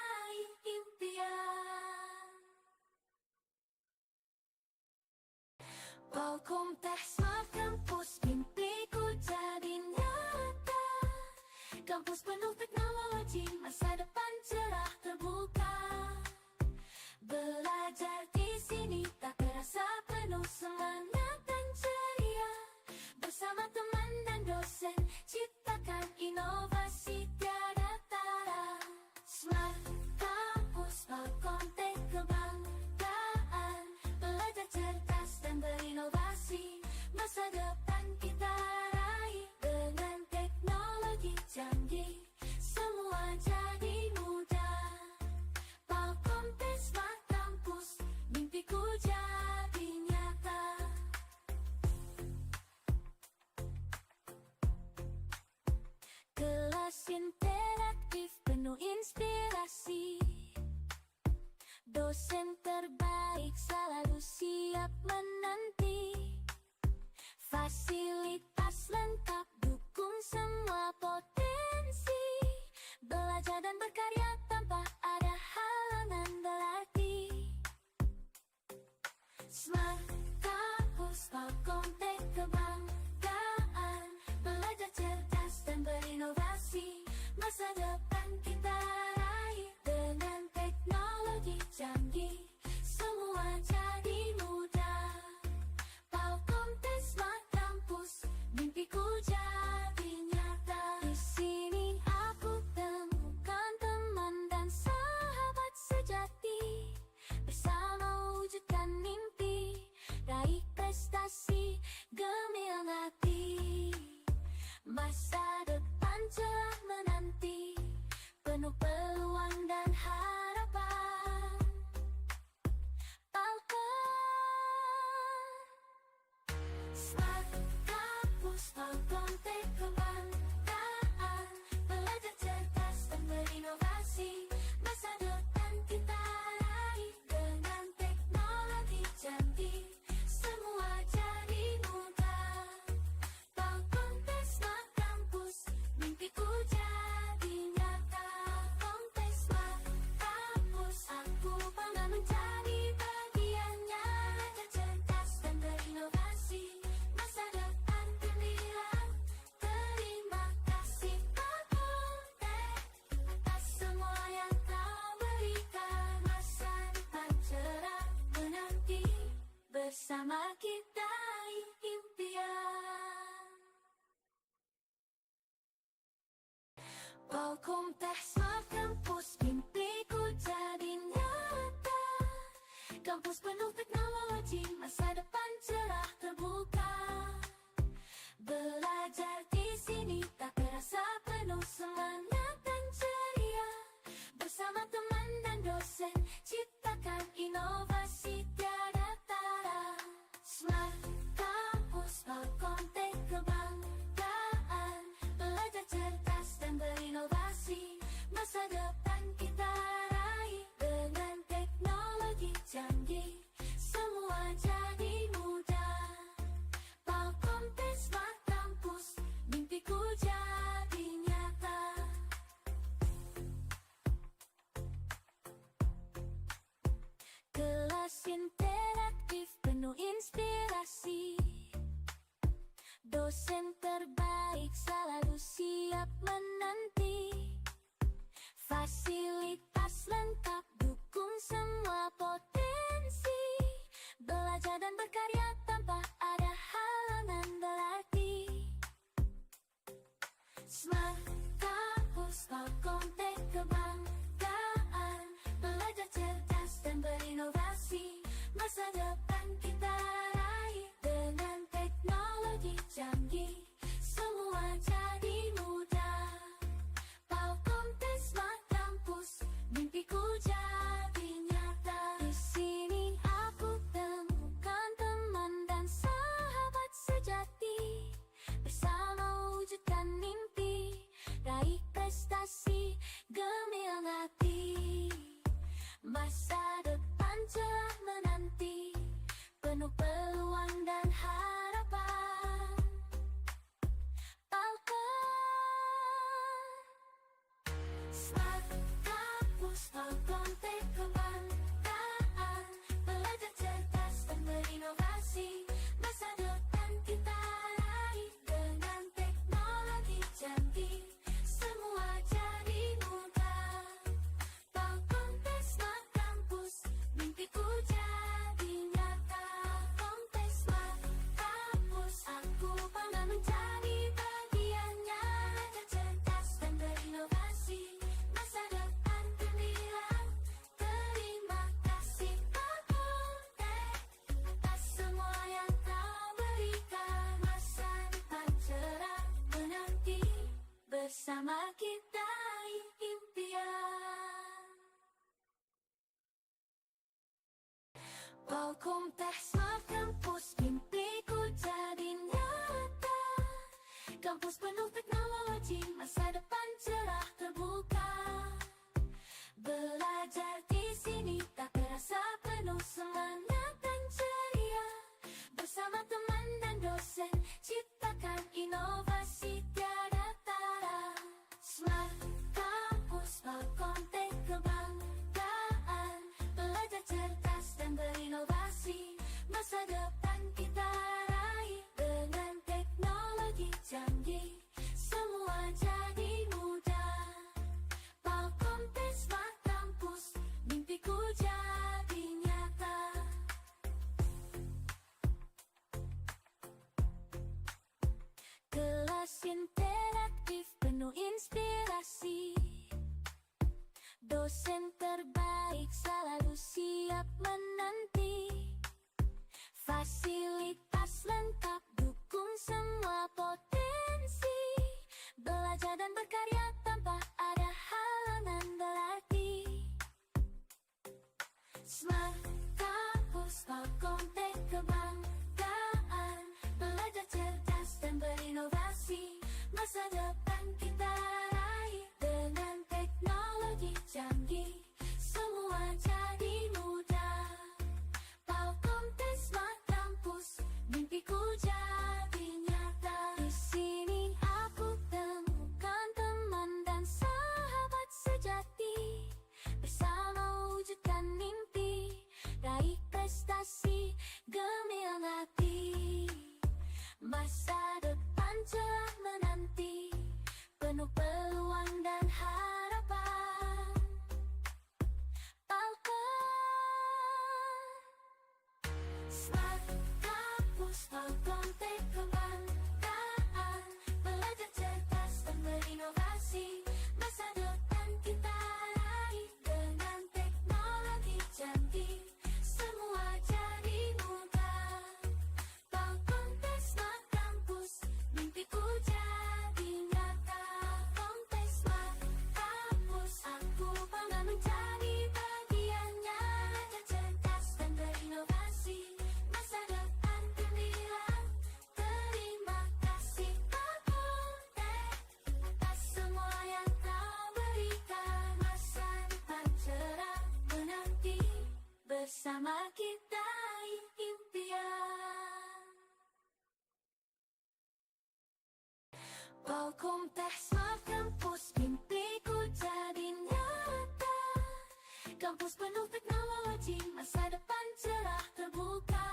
impian. Palkomtek Smart Campus, mimpiku jadi nyata. Kampus penuh teknologi, masa depan cerah terbuka. Belajar di sini tak terasa penuh semangat dan ceria. Bersama teman dan dosen, ciptakan inovasi tiada tara. Smart Campus, Palkomtek kebanggaan. Belajar cerdas dan berinovasi, masa depan kita raih. Dengan teknologi canggih, semua jadi mudah. Palkomtek Smart Campus, mimpiku jadi nyata. Kelas interaktif penuh inspirasi. Dosen terbaik selalu siap menanti. Fasilitas lengkap dukung semua potensi. Belajar dan berkarya tanpa ada halangan berarti. Smart Campus, Palkomtek kebanggaan. Belajar cerdas dan berinovasi, masa depan kita raih. Dengan teknologi canggih, semua jadi mudah. Palkomtek Smart Campus, mimpiku jadi nyata. Di sini aku temukan teman dan sahabat sejati. Bersama wujudkan mimpi, raih prestasi, gemilang hati. Masa depan cerah menanti, penuh peluang dan harapan. Palkomtek Smart masa depan kita raih dengan teknologi canggih. Semua jadi mudah. Palkontesma kampus, mimpiku jadi nyata. Kontesma kampus, aku bangga menjadi bagiannya. Belajar cerdas dan berinovasi, masa depan gemilang. Terima kasih Palkomtek atas semua yang kau berikan. Masa depan cerah menanti, bersama kita impian. Palkontesma kampus, mimpiku jadi nyata. Kampus penuh teknologi, masa depan cerah terbuka. Belajar di sini tak terasa penuh semangat dan ceria. Bersama teman dan dosen, ciptakan inovasi tiada tara. Smart Kampus Palkomtek kebanggaan. Belajar cerdas dan berinovasi, masa depan kita raih dengan teknologi canggih. Semua jadi mudah. Palkomtek Smart Kampus, mimpiku jadi nyata. Kelas interaktif penuh inspirasi. Dosen terbaik selalu siap menanti. Fasilitas lengkap dukung semua potensi. Belajar dan berkarya tanpa ada halangan berarti. Smart Kampus Palkomtek kebanggaan. Belajar cerdas dan berinovasi, masa depan kita raih dengan teknologi canggih. Semua jadi mudah. Palkomtek Smart Kampus, mimpiku jadi nyata. Di sini aku temukan teman dan sahabat sejati. Bersama wujudkan mimpi, raih prestasi, gemilang hati. Masa depan cerah menanti, penuh peluang dan harapan. Smart Kampus Palkomtek kebanggaan. Belajar cerdas dan berinovasi, masa depan kita raih dengan teknologi canggih. Semua jadi mudah. Palkomtek Smart Kampus, mimpiku jadi nyata. Komtek Smart Kampus, aku bangga menjadi bagiannya. Belajar cerdas dan berinovasi, masa depan gemilang. Terima kasih Palkomtek atas semua yang kau berikan. Masa depan cerah menanti, bersama kita impian. Palkomtek Smart Kampus, mimpiku jadi nyata. Kampus penuh teknologi, masa depan cerah terbuka. Belajar di sini tak terasa penuh semangat dan ceria. Bersama teman dan dosen, ciptakan inovasi tiada tara. Smart Kampus Palkomtek kebanggaan. Belajar cerdas dan berinovasi, masa depan kita raih dengan teknologi canggih. Semua jadi mudah. Palkomtek Smart Kampus, mimpiku jadi nyata. Kelas interaktif penuh inspirasi. Dosen terbaik selalu siap menanti. Fasilitas lengkap dukung semua potensi. Belajar dan berkarya tanpa ada halangan berarti. Smart Kampus Palkomtek kebanggaan. Belajar cerdas dan berinovasi, masa depan kita raih dengan teknologi canggih. Masa depan cerah menanti, penuh peluang dan harapan. Smart Kampus Palkomtek kebanggaan, belajar cerdas dan berinovasi. Masa depan kita raih dengan teknologi canggih, semua jadi mudah. Palkomtek Smart Kampus, mimpiku jadi nyata. Komtek Smart Kampus, aku bangga menjadi bagiannya. Belajar cerdas dan berinovasi, masa depan gemilang. Terima kasih Palkomtek atas semua yang kau berikan. Masa depan cerah menanti, bersama kita impian. Palkomtek Smart Kampus, mimpiku jadi nyata. Kampus penuh teknologi, masa depan cerah terbuka.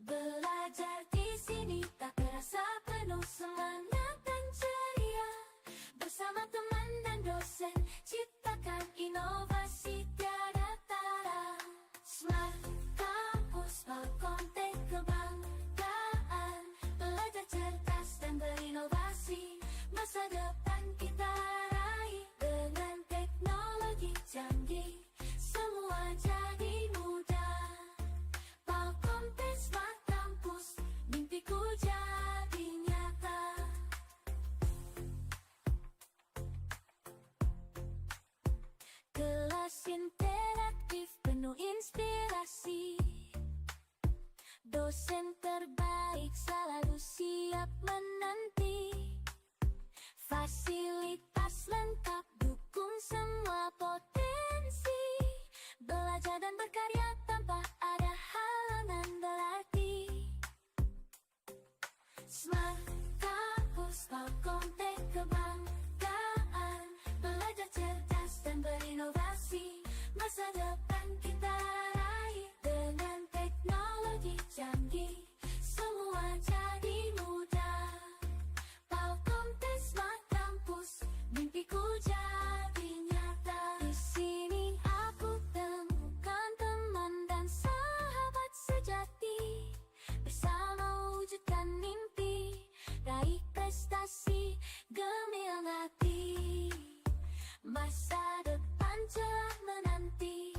Belajar di sini tak terasa penuh semangat dan ceria. Bersama teman dan dosen, ciptakan inovasi tiada tara. Smart Kampus Palkomtek kebanggaan, belajar cerdas dan berinovasi. Masa depan kita raih dengan teknologi canggih, semua jadi mudah. Palkomtek Smart Kampus, mimpiku jadi nyata. Kelas interaktif penuh inspirasi, dosen terbaik selalu siap menanti. Fasilitas lengkap dukung semua potensi, belajar dan berkarya tanpa ada halangan berarti. Smart Kampus Palkomtek kebanggaan, belajar cerdas dan berinovasi. Masa depan kita raih dengan teknologi canggih, semua jadi mudah. Palkomtek Smart Kampus, mimpiku jadi nyata. Di sini aku temukan teman dan sahabat sejati, bersama wujudkan mimpi, raih prestasi, gemilang hati. Masa depan cerah menanti,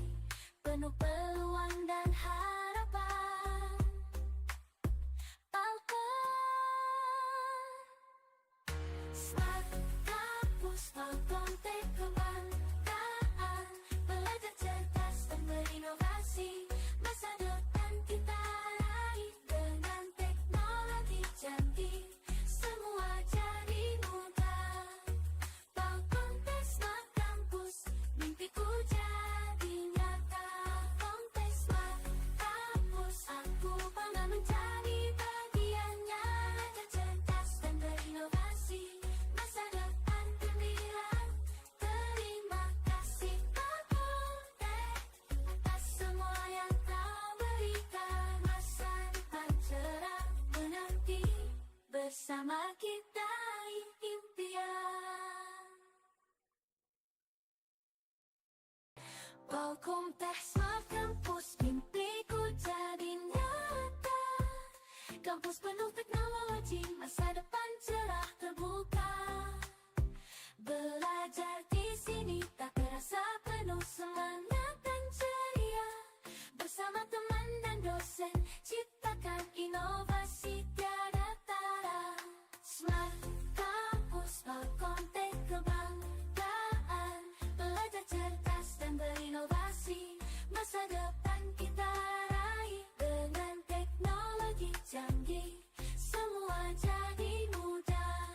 penuh peluang dan harapan. Smart Kampus Palkomtek kebanggaan, belajar cerdas dan berinovasi. Masa depan kita raih dengan teknologi canggih, semua jadi mudah. Palkomtek Smart Kampus, mimpiku jadi nyata. Komtek Smart Kampus, aku bangga menjadi bagiannya. Belajar cerdas dan berinovasi, masa depan gemilang. Terima kasih Palkomtek atas semua yang kau berikan. Masa depan cerah menanti, bersama kita impian. Palkomtek Smart Kampus, mimpiku jadi nyata. Kampus penuh teknologi, masa depan cerah terbuka. Belajar di sini tak terasa penuh semangat dan ceria. Bersama teman dan dosen, ciptakan inovasi tiada tara. Smart Kampus Palkomtek kebanggaan, belajar cerdas dan berinovasi. Masa depan kita raih dengan teknologi canggih, semua jadi mudah.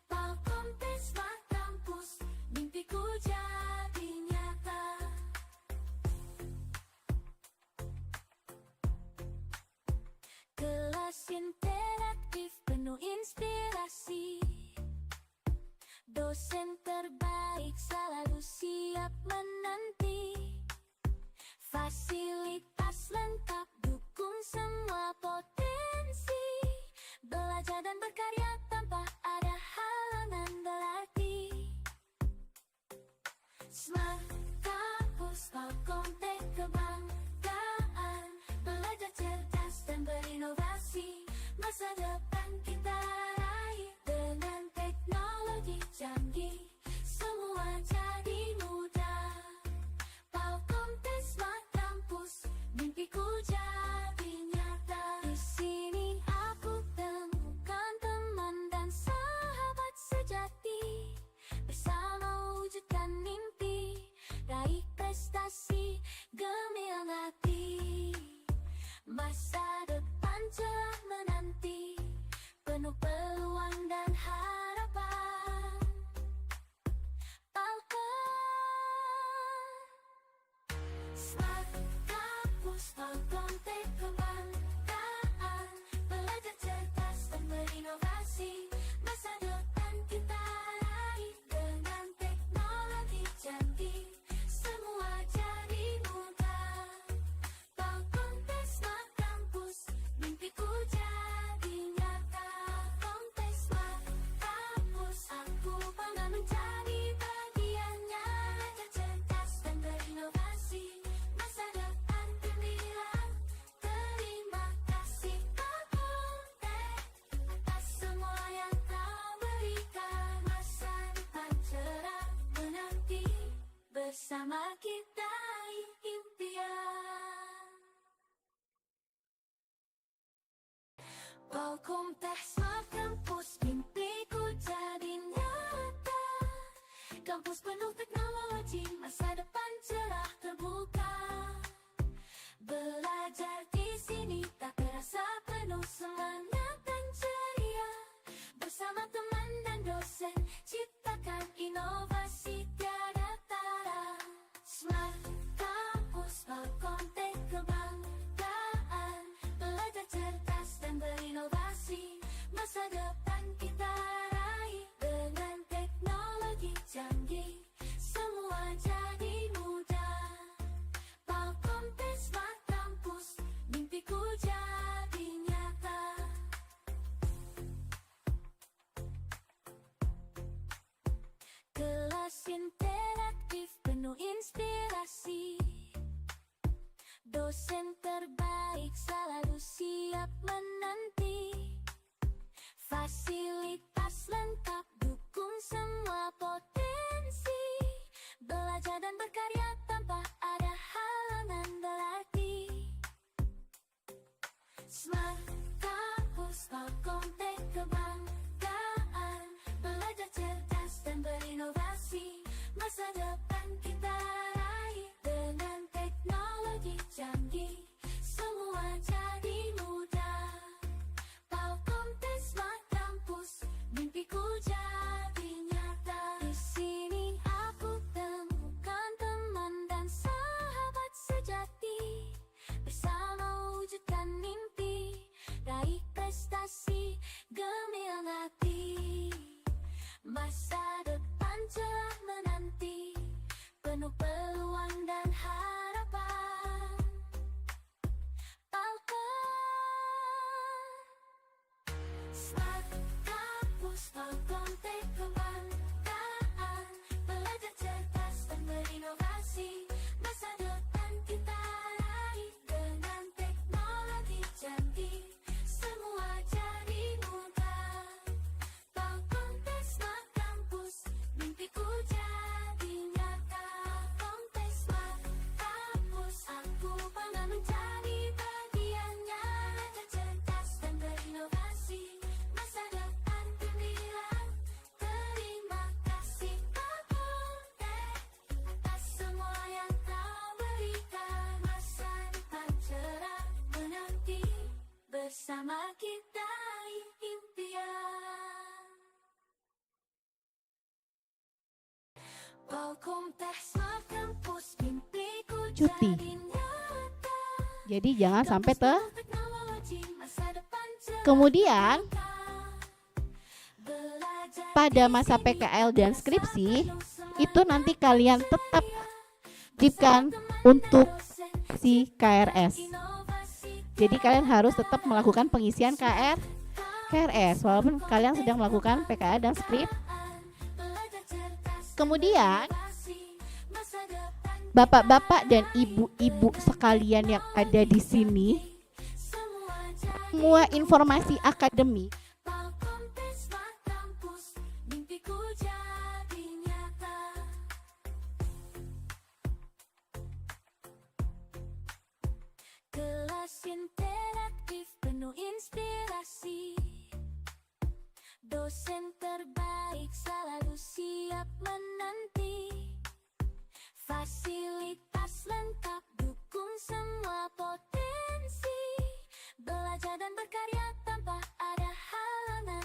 Palkomtek Smart Kampus, mimpiku jadi nyata. Kelas interaktif penuh inspirasi, dosen terbaik selalu siap menanti. Fasilitas lengkap dukung semua potensi, penuh peluang dan harapan. Smart Kampus Palkomtek kebanggaan, belajar cerdas dan berinovasi, masa depan kita raih dengan teknologi canggih, semua jadi mudah. Palkomtek Smart Kampus, mimpiku jadi nyata. Palkomtek Smart Kampus, aku bangga menjadi bagiannya, belajar cerdas dan berinovasi, masa depan gemilang. Terima kasih Palkomtek atas semua yang kau berikan, masa depan cerah menanti, bersama kita impian. Palkomtek Smart Kampus, mimpiku jadi nyata. Kampus penuh teknologi, masa depan cerah terbuka. Belajar di sini tak terasa penuh semangat dan ceria. Bersama teman dan dosen, ciptakan inovasi tiada tara. Smart Kampus Palkomtek kebanggaan, belajar cerdas dan berinovasi, masa depan kita raih dengan teknologi canggih, semua jadi mudah. Palkomtek Smart Kampus, mimpiku jadi nyata. Kelas interaktif penuh inspirasi, dosen terbaik selalu siap menanti. Fasilitas lengkap dukung semua potensi, belajar dan berkarya tanpa ada halangan berarti. Smart Kampus Palkomtek kebanggaan, belajar cerdas dan berinovasi, masa depan kita raih dengan teknologi canggih, semua jadi mudah. Palkomtek Smart Kampus, mimpiku jadi nyata. Di sini aku temukan teman dan sahabat sejati, bersama wujudkan mimpi, raih prestasi gemilang hati. Masa depan cerah menanti, penuh peluang dan harapan. Smart Kampus Palkomtek kebanggaan, belajar cerdas dan berinovasi, masa depan kita raih dengan teknologi canggih, semua jadi mudah. Palkomtek Smart Kampus, mimpiku jadi nyata. Palkomtek Smart Kampus, aku bangga menjadi bagiannya, belajar cerdas dan berinovasi, masa depan gemilang. Terima kasih Palkomtek atas semua yang kau berikan, masa depan cerah menanti, bersama kita impian. Palkomtek Smart Kampus, mimpiku Cuti. jadi nyata. Jadi jangan sampai Teknologi, masa depan cerah Kemudian belajar pada masa PKL dan skripsi itu nanti kalian tetap wajibkan untuk si KRS. Jadi kalian harus tetap melakukan pengisian KRS walaupun kalian sedang melakukan PKL dan skrip. Kemudian bapak-bapak dan ibu-ibu sekalian yang ada di sini, semua informasi akademik Palkomtek Smart Kampus, mimpiku jadi nyata. Kelas interaktif penuh inspirasi, dosen terbaik selalu siap menanti. Fasilitas lengkap dukung semua potensi, belajar dan berkarya tanpa ada halangan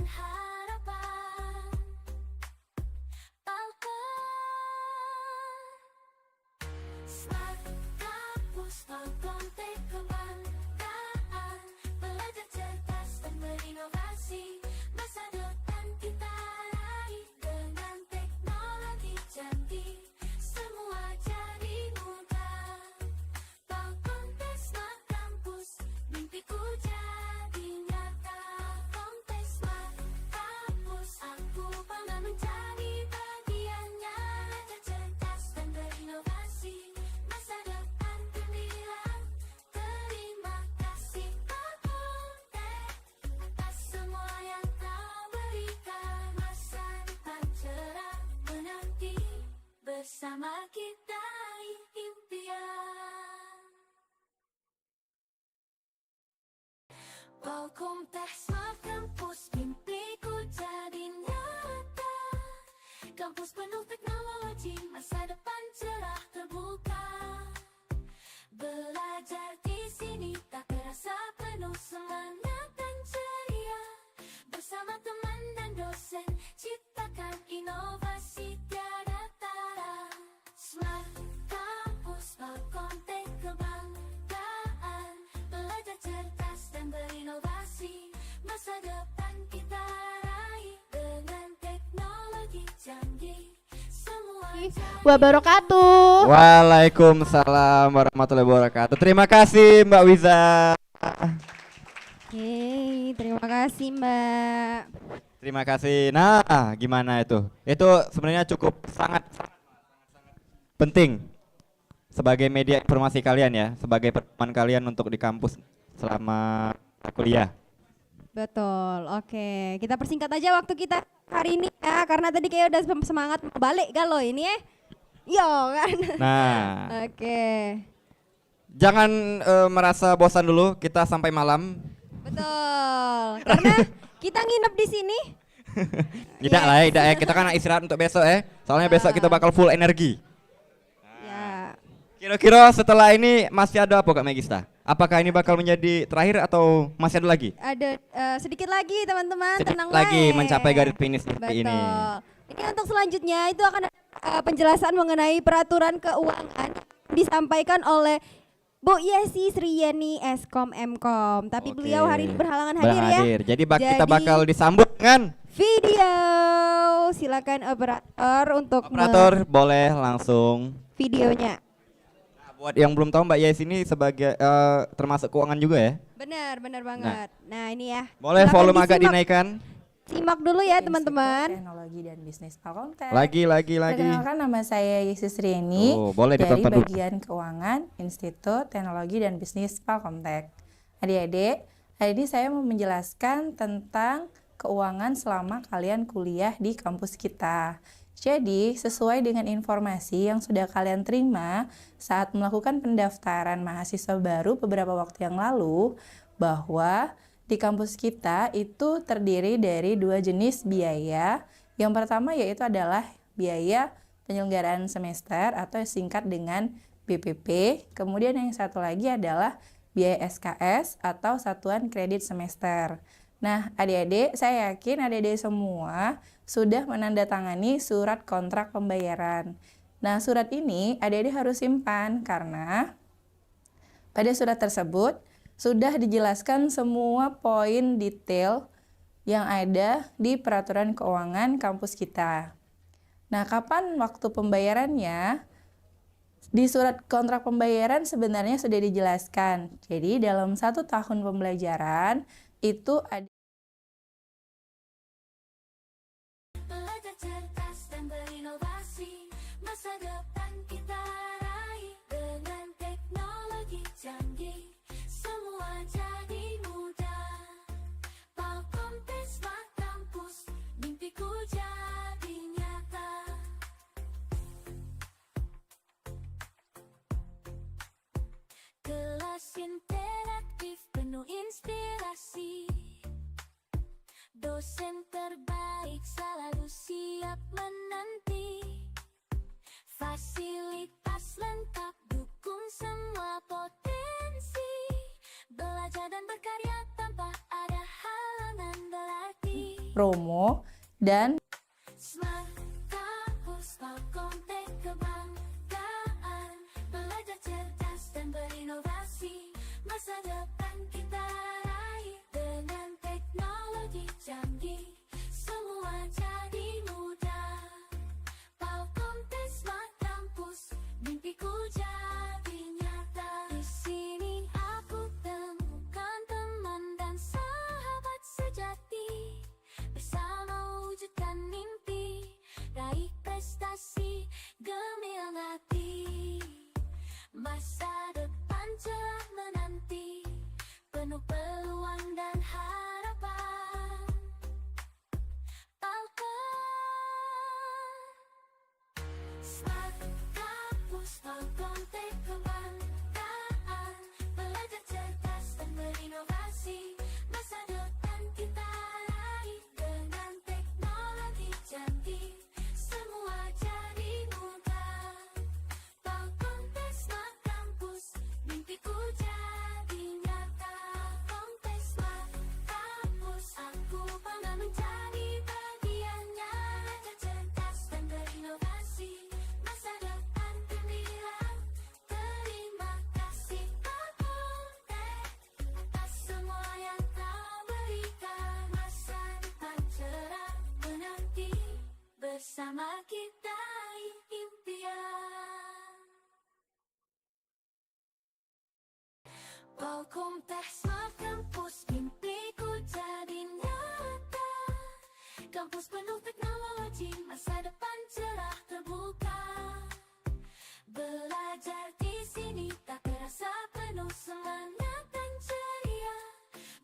harapan. Smart Kampus Palkomtek kebanggaan, belajar cerdas dan berinovasi, masa depan kita raih dengan teknologi canggih, semua jadi mudah. Palkomtek Smart Kampus, mimpiku jadi nyata. Komtek Smart Kampus, aku bangga menjadi bagiannya, belajar cerdas dan berinovasi, masa depan gemilang. Terima kasih Palkomtek atas semua yang kau berikan, masa depan cerah menanti, bersama kita impian. Palkomtek Smart Kampus, mimpiku jadi nyata. Kampus penuh teknologi, masa depan cerah terbuka. Belajar di sini tak terasa penuh semangat dan ceria. Bersama teman dan dosen, ciptakan inovasi tiada tara. Smart Kampus Palkomtek kebanggaan, belajar cerdas dan berinovasi, masa depan kita raih dengan teknologi canggih, semua Wabarakatuh. Waalaikumsalam warahmatullahi wabarakatuh. Terima kasih Mbak Wiza. Oke, terima kasih Mbak. Terima kasih. Nah, gimana itu? Itu sebenarnya cukup sangat penting sebagai media informasi kalian ya, sebagai pedoman kalian untuk di kampus selama kuliah. Betul, oke. Kita persingkat aja waktu kita hari ini ya, karena tadi kayak udah semangat mau balik kalau ini ya. Yo kan. Nah, Oke, jangan merasa bosan dulu, kita sampai malam. betul. Karena kita nginep di sini. Tidak lah ya, tidak ya. Kita kan istirahat untuk besok ya. Soalnya besok kita bakal full energi. Ya. Kira-kira setelah ini masih ada apa Kak Megista? Apakah ini bakal menjadi terakhir atau masih ada lagi? Ada sedikit lagi teman-teman, tenang Lagi wae. mencapai garis finish seperti ini. Betul. Ini untuk selanjutnya itu akan ada penjelasan mengenai peraturan keuangan disampaikan oleh Bu Yesi Sriyeni Eskom Mkom. Tapi beliau hari ini berhalangan hadir ya. Jadi kita bakal disambut dengan video. Silakan operator untuk operator boleh langsung videonya. Nah, buat yang belum tahu Mbak Yes ini sebagai termasuk keuangan juga ya. Benar banget. Nah, ini ya. Boleh Silakan volume agak disimak. dinaikkan. Simak dulu ya teman-teman. Teknologi dan Bisnis Palkomtek. Lagi. Perkenalkan, nama saya Yesus Rieni Boleh dari ditonton dulu. bagian keuangan Institut Teknologi dan Bisnis Palkomtek. Adik-adik, hari ini saya mau menjelaskan tentang keuangan selama kalian kuliah di kampus kita. Jadi, sesuai dengan informasi yang sudah kalian terima saat melakukan pendaftaran mahasiswa baru beberapa waktu yang lalu, bahwa di kampus kita itu terdiri dari 2 jenis biaya. Yang pertama yaitu adalah biaya penyelenggaraan semester atau singkat dengan BPP. Kemudian yang satu lagi adalah biaya SKS atau satuan kredit semester. Nah, adik-adik, saya yakin adik-adik semua sudah menandatangani surat kontrak pembayaran. Nah, surat ini adik-adik harus simpan karena pada surat tersebut sudah dijelaskan semua poin detail yang ada di peraturan keuangan kampus kita. Nah, kapan waktu pembayarannya? Di surat kontrak pembayaran sebenarnya sudah dijelaskan. Jadi dalam 1 tahun pembelajaran itu ada belajar cerdas dan berinovasi, masa depan kita raih dengan teknologi canggih, semua jadi mudah. Palkomtek Smart Kampus, mimpiku jadi nyata. Kelas interaktif penuh inspirasi, dosen terbaik selalu siap menanti. Fasilitas lengkap dukung semua potensi, belajar dan berkarya tanpa ada halangan berarti. promo, dan Smart Kampus Palkomtek kebanggaan, belajar cerdas dan berinovasi, masa depan kita raih dengan teknologi canggih, semua jadi mudah. Palkomtek Smart Kampus, mimpiku jadi nyata. Di sini aku temukan teman dan sahabat sejati, bersama wujudkan mimpi, raih prestasi, gemilang hati. Masa depan cerah menanti, penuh peluang dan harapan. Palkom Smart Kampus, Palkomtek kebanggaan, belajar cerdas dan berinovasi, masa depan kita raih dengan teknologi canggih, semua jadi mudah. Palkomtek Smart Kampus, mimpiku jadi nyata. Palkomtek Smart Kampus, aku bangga menjadi bagiannya. Belajar cerdas dan berinovasi, masa depan gemilang. Terima kasih Palkomtek atas semua yang kau berikan. Masa depan cerah menanti, bersama kita impian. Palkomtek Smart Kampus, mimpiku jadi nyata. Kampus penuh teknologi, masa depan cerah terbuka. Belajar di sini tak terasa penuh semangat dan ceria.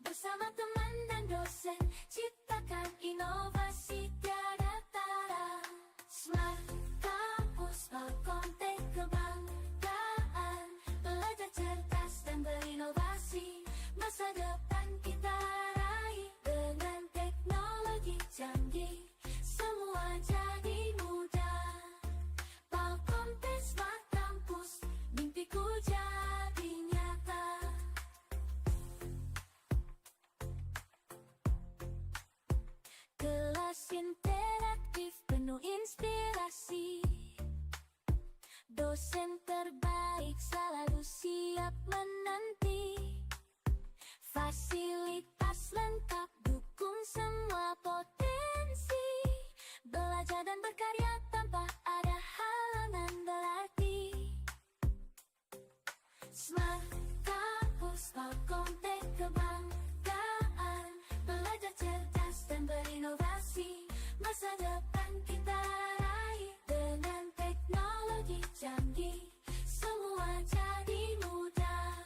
Bersama teman dan dosen, ciptakan inovasi tiada tara. Smart Kampus, Palkomtek kebanggaan, belajar cerdas dan berinovasi, masa depan kita raih dengan teknologi canggih, semua jadi mudah. Palkomtek Smart Kampus, mimpiku jadi nyata. Kelas interaktif penuh inspirasi, dosen terbaik selalu siap menanti. Fasilitas lengkap dukung semua potensi, belajar dan berkarya tanpa ada halangan berarti. Smart Kampus, Palkomtek kebanggaan, belajar cerdas dan berinovasi, masa depan kita raih dengan teknologi canggih, semua jadi mudah.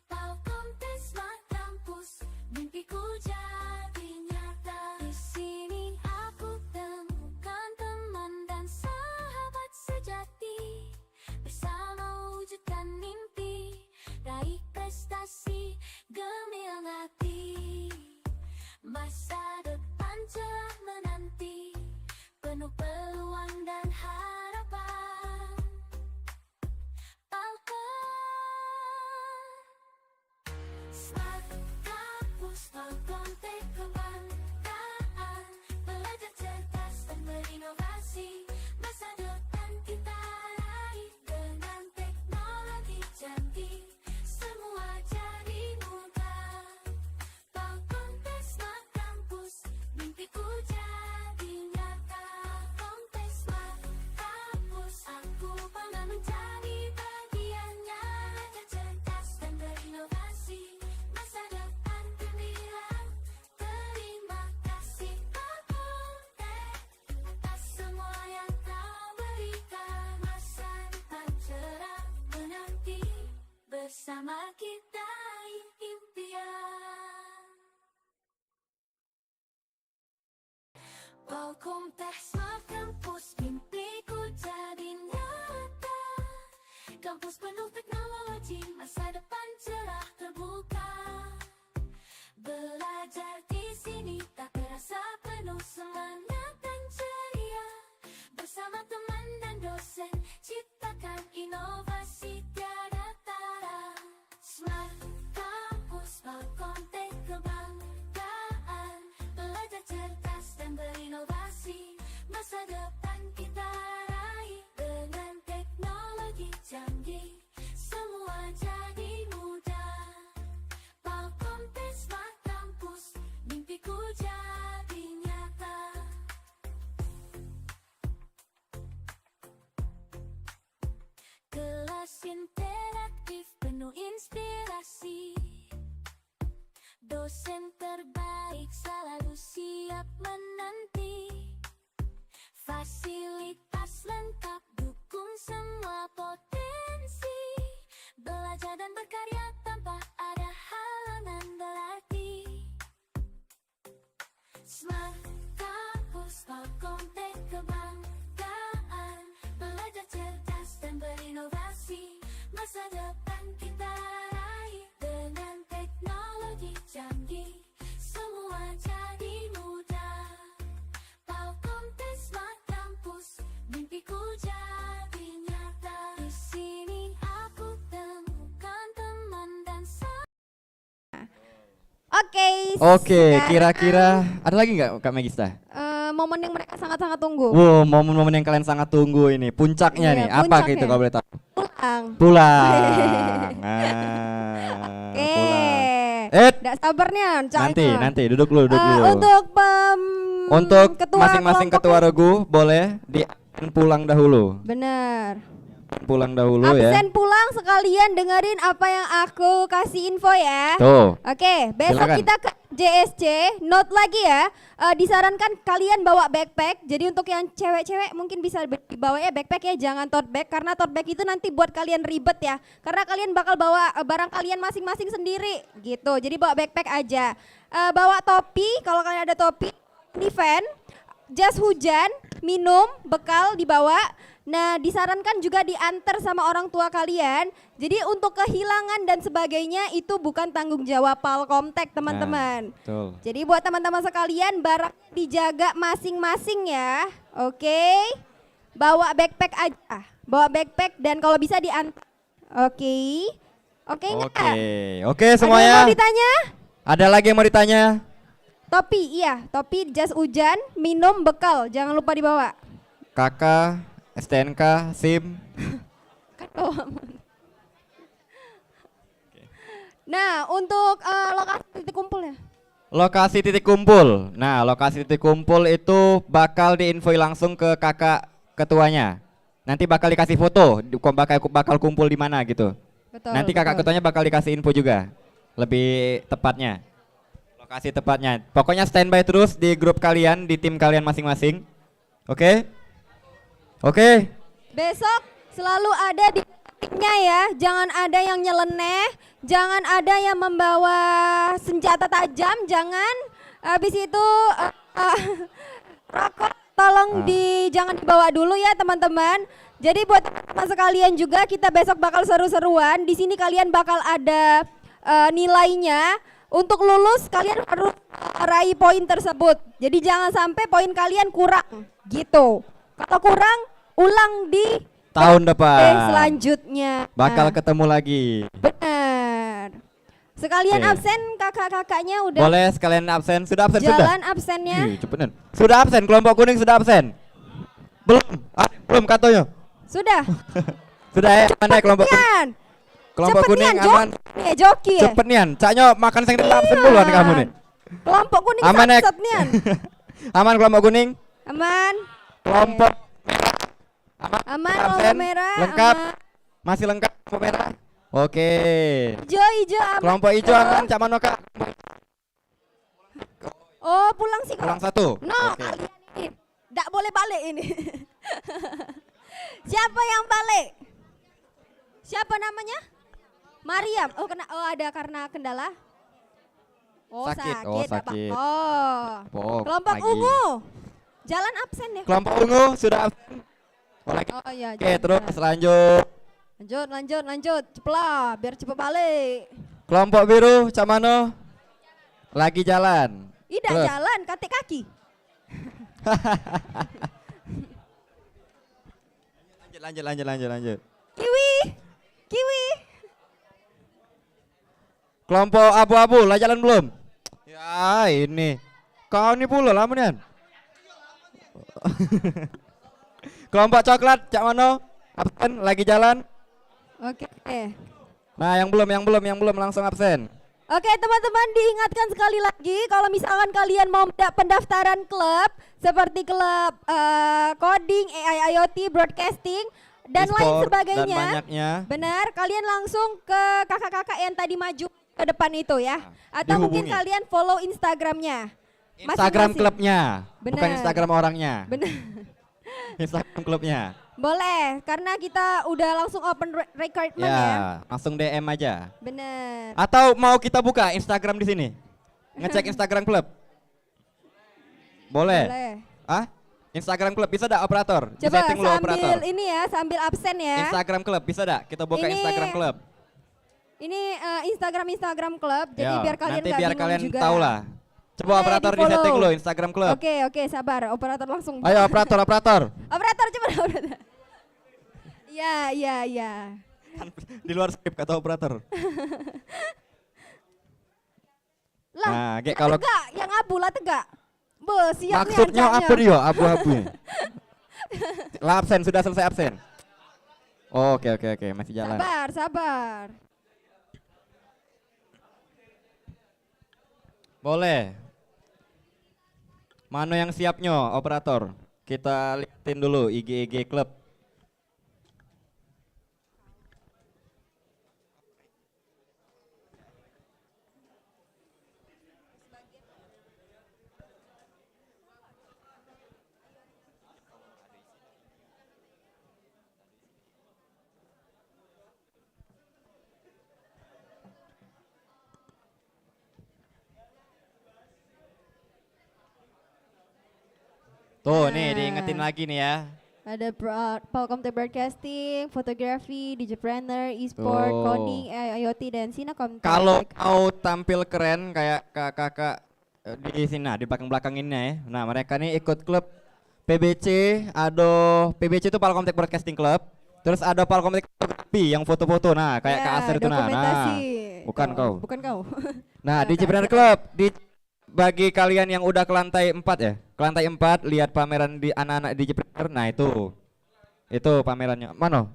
Palkomtek Smart Kampus, mimpiku jadi nyata. Di sini aku temukan teman dan sahabat sejati, bersama wujudkan mimpi, raih prestasi, gemilang hati. Masa depan cerah menanti, penuh peluang dan harapan. Palkom Smart Kampus, Palkomtek kebanggaan, belajar cerdas dan berinovasi, masa depan kita raih dengan teknologi canggih, semua jadi mudah. Palkomtek Smart Kampus, mimpiku jadi nyata. Palkomtek Smart Kampus, aku bangga menjadi bagiannya. Belajar cerdas dan berinovasi, masa depan gemilang. Terima kasih Palkomtek atas semua yang kau berikan. Masa depan cerah menanti, bersama kita impian. Palkomtek Smart Kampus, mimpiku jadi nyata. Kampus penuh teknologi, masa depan cerah terbuka. Belajar di sini tak terasa penuh semangat dan ceria. Bersama teman dan dosen, ciptakan inovasi tiada tara. Smart Kampus, Palkomtek kebanggaan, belajar cerdas dan berinovasi. Masa depan kita raih dengan teknologi canggih. Semua jadi mudah. Palkomtek Smart Campus, mimpiku jadi nyata. Kelas interaktif penuh inspirasi. Dosen terbaik selalu siap menanti. Fasilitas lengkap dukung semua potensi. Belajar dan berkarya tanpa ada halangan berarti. Smart Campus Palkomtek kebanggaan. Belajar cerdas dan berinovasi. Masa depan kita raih dengan teknologi canggih. Semua jadi mudah. Palkomtek Smart Campus, mimpiku jadi nyata. Di sini aku temukan teman dan Oke, kira-kira ada lagi nggak Kak Megista? Momen yang mereka sangat-sangat tunggu. Wow, momen-momen yang kalian sangat tunggu ini, puncaknya Iya, nih, apa puncaknya. gitu kalau boleh tahu? Pulang. Pulang. Oke. Pulang. Nggak sabar nih, Nanti duduk dulu. Untuk ketua masing-masing ketua regu boleh pulang dahulu. Bener. Pulang dahulu ya. Absen pulang sekalian dengerin apa yang aku kasih info ya. Tuh. Oke, besok Silakan. kita ke JSC, note lagi ya. Disarankan kalian bawa backpack. Jadi untuk yang cewek-cewek mungkin bisa dibawa ya backpack ya, jangan tote bag karena tote bag itu nanti buat kalian ribet ya. Karena kalian bakal bawa barang kalian masing-masing sendiri gitu. Jadi bawa backpack aja. Bawa topi kalau kalian ada topi, event, jas hujan, minum, bekal dibawa. Nah, disarankan juga diantar sama orang tua kalian. Jadi untuk kehilangan dan sebagainya itu bukan tanggung jawab Palkomtek, teman-teman. Betul. Jadi buat teman-teman sekalian barang dijaga masing-masing ya. Oke. Bawa backpack aja. Bawa backpack dan kalau bisa diantar. Oke. Oke enggak? Oke Ada yang semuanya. mau ditanya? Ada lagi yang mau ditanya? Topi, iya. Topi, jas hujan, minum, bekal. Jangan lupa dibawa. Kakak, STNK, SIM. Nah, untuk lokasi titik kumpul ya. Lokasi titik kumpul. Nah, lokasi titik kumpul itu bakal diinfoi langsung ke kakak ketuanya. Nanti bakal dikasih foto, bakal kumpul di mana gitu. Betul, Nanti kakak betul. ketuanya bakal dikasih info juga. Lebih tepatnya. Lokasi tepatnya. Pokoknya standby terus di grup kalian, di tim kalian masing-masing. Oke? Oke? Besok selalu ada di timnya ya. Jangan ada yang nyeleneh, jangan ada yang membawa senjata tajam, jangan. Habis itu rokok tolong jangan dibawa dulu ya teman-teman. Jadi buat teman-teman sekalian juga kita besok bakal seru-seruan. Di sini kalian bakal ada nilainya. Untuk lulus kalian harus raih poin tersebut. Jadi jangan sampai poin kalian kurang gitu. Kalau kurang ulang di Tahun depan. selanjutnya. Bakal ketemu lagi. Benar. Sekalian Oke. absen kakak-kakaknya udah Boleh sekalian absen. Sudah absen sudah? jalan absennya. Ih, cepetan. Sudah absen, kelompok kuning sudah absen. Belum, belum katanya. Sudah. Sudah ya, mana ya kelompok kuning? Nian. Kelompok Cepet kuning Nian, aman. joki ya. Cepet Nian, caknya makan sing absen duluan kamu nih. Kelompok kuning Aman ya? sat Nian. Aman kelompok kuning? Aman. Kelompok Aman absen, kelompok merah. lengkap. Aman. Masih lengkap kelompok merah? Oke. Ijo aman. Kelompok hijau aman, Cak Manoka. Oh, pulang sih kok. Pulang satu. No, Oke. kalian ini enggak boleh balik ini. Siapa yang balik? Siapa namanya? Mariam. Oh, ada karena kendala. Oh, Sakit. sakit. Oh, nggak apa- sakit. Oh. Oh, Kelompok lagi. ungu. Jalan absen ya. Kelompok ungu sudah absen. Boleh. Oh iya. Oke, terus lanjut. Lanjut. Ceplah biar cepet balik. Kelompok biru, Cak Mano. Lagi jalan. Tidak Terus. jalan, katik kaki. Lanjut. Kiwi. Kelompok abu-abu, lah jalan belum? Ya ini. Kau ini pula lah Munian. Kelompok coklat, Cak Mono, absen, lagi jalan. Oke. Nah, yang belum langsung absen. Oke teman-teman, diingatkan sekali lagi kalau misalkan kalian mau pendaftaran klub seperti klub coding, AI IoT, broadcasting dan lain E-sport sebagainya. dan banyaknya. Benar, kalian langsung ke kakak-kakak yang tadi maju ke depan itu ya. Atau mungkin dihubungi. kalian follow Instagramnya. Instagram Masing-masing. klubnya, bukan Benar. Instagram orangnya. Benar. Instagram klubnya. Boleh, karena kita udah langsung open recruitment ya. Ya, langsung DM aja. Bener. Atau mau kita buka Instagram di sini? Ngecek Instagram klub? Boleh. Boleh. Ah? Instagram klub bisa dak operator? Coba Disetting lu operator. sambil ini ya, sambil absen ya. Instagram klub bisa dak? Kita buka Ini- Instagram klub. Ini Instagram klub, jadi Yo, biar kalian nanti nggak biar bingung kalian juga. tahu lah. Coba Oke, operator di-follow. disetting lu Instagram klub. Oke, sabar. Operator langsung. Ayo operator. Operator coba operator. Iya. Di luar skrip kata operator. Lah, Nah, kayak kalau tegak, yang abu lah tegak. Bo, siap nih maksudnya ancanya. apa dia? Abu-abu. Lah absen, sudah selesai absen. Oke, masih jalan. Sabar. Boleh. Mana yang siapnya operator? Kita liatin dulu IG klub. Tuh nih diingetin lagi nih ya. Ada Palcomtech Broadcasting, fotografi, Digipreneur, e-sport, Tuh. coding, IoT dan Sinacomtech. Kalau mau tampil keren kayak kakak-kakak di sini, nah, di belakang-belakang ini ya. Nah, mereka nih ikut klub PBC, PBC itu Palcomtech Broadcasting Club. Terus ada Palcomtech Fotografi yang foto-foto. Nah, kayak Ya, Kak Asir itu nah. dokumentasi. Bukan kau. Bukan kau. Nah, di Digipreneur Club bagi kalian yang udah ke lantai 4 ya. Ke lantai 4 lihat pameran di anak-anak Digipreneur. Nah, itu. Itu pamerannya. Mana?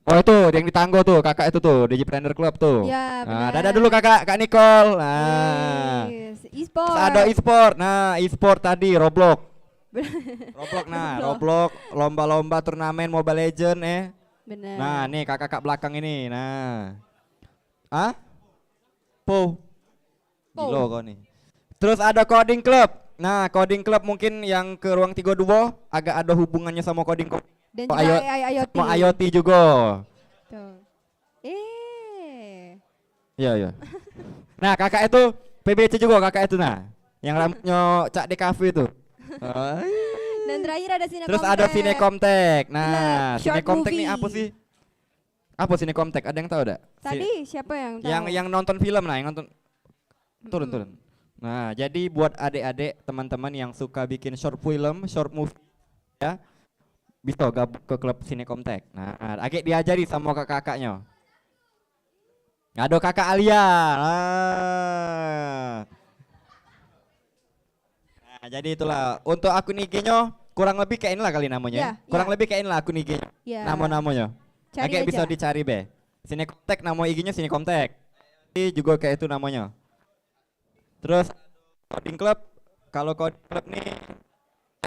Oh, itu yang di Tanggo tuh, kakak itu tuh, Digipreneur Club tuh. Ya, Nah, benar. dadah dulu kakak, Kak Nicole. Nah. Yes, e-sport. Terus ada e-sport. Nah, e-sport tadi Roblox. Nah, Roblox lomba-lomba turnamen Mobile Legend Benar. Nah, nih kakak-kakak belakang ini. Nah. Ah? Gila kau nih. Terus ada Coding Club. Nah, Coding Club mungkin yang ke ruang 32 agak ada hubungannya sama Coding Club. Dan juga IoT. Sama IoT juga. Tuh. Iya. Nah, kakak itu PBC juga kakak itu nah. Yang rambutnya Cak di cafe itu. Dan terakhir ada Sinacomtech. Terus ada Sinacomtech. Nah, Benar, short Sinacomtech nih movie. apa sih? Apa Sinacomtech? Ada yang tahu enggak? Tadi siapa yang tahu? Yang nonton film lah, yang nonton turun. Nah, jadi buat adik-adik, teman-teman yang suka bikin short film, short movie ya, bisa gabung ke klub Sinacomtech. Nah, agak diajari sama kakak-kakaknya. Ada kakak Alia. Nah, jadi itulah untuk akun IG-nya kurang lebih kayak inilah kali namanya. Ya, Kurang ya. lebih kayak inilah akun IG-nya. Ya. Nama-namanya. Cari Agak bisa aja. dicari be. Sinacomtech nama IG-nya Sinacomtech. Ini juga kayak itu namanya. Terus Coding Club, kalau Coding Club nih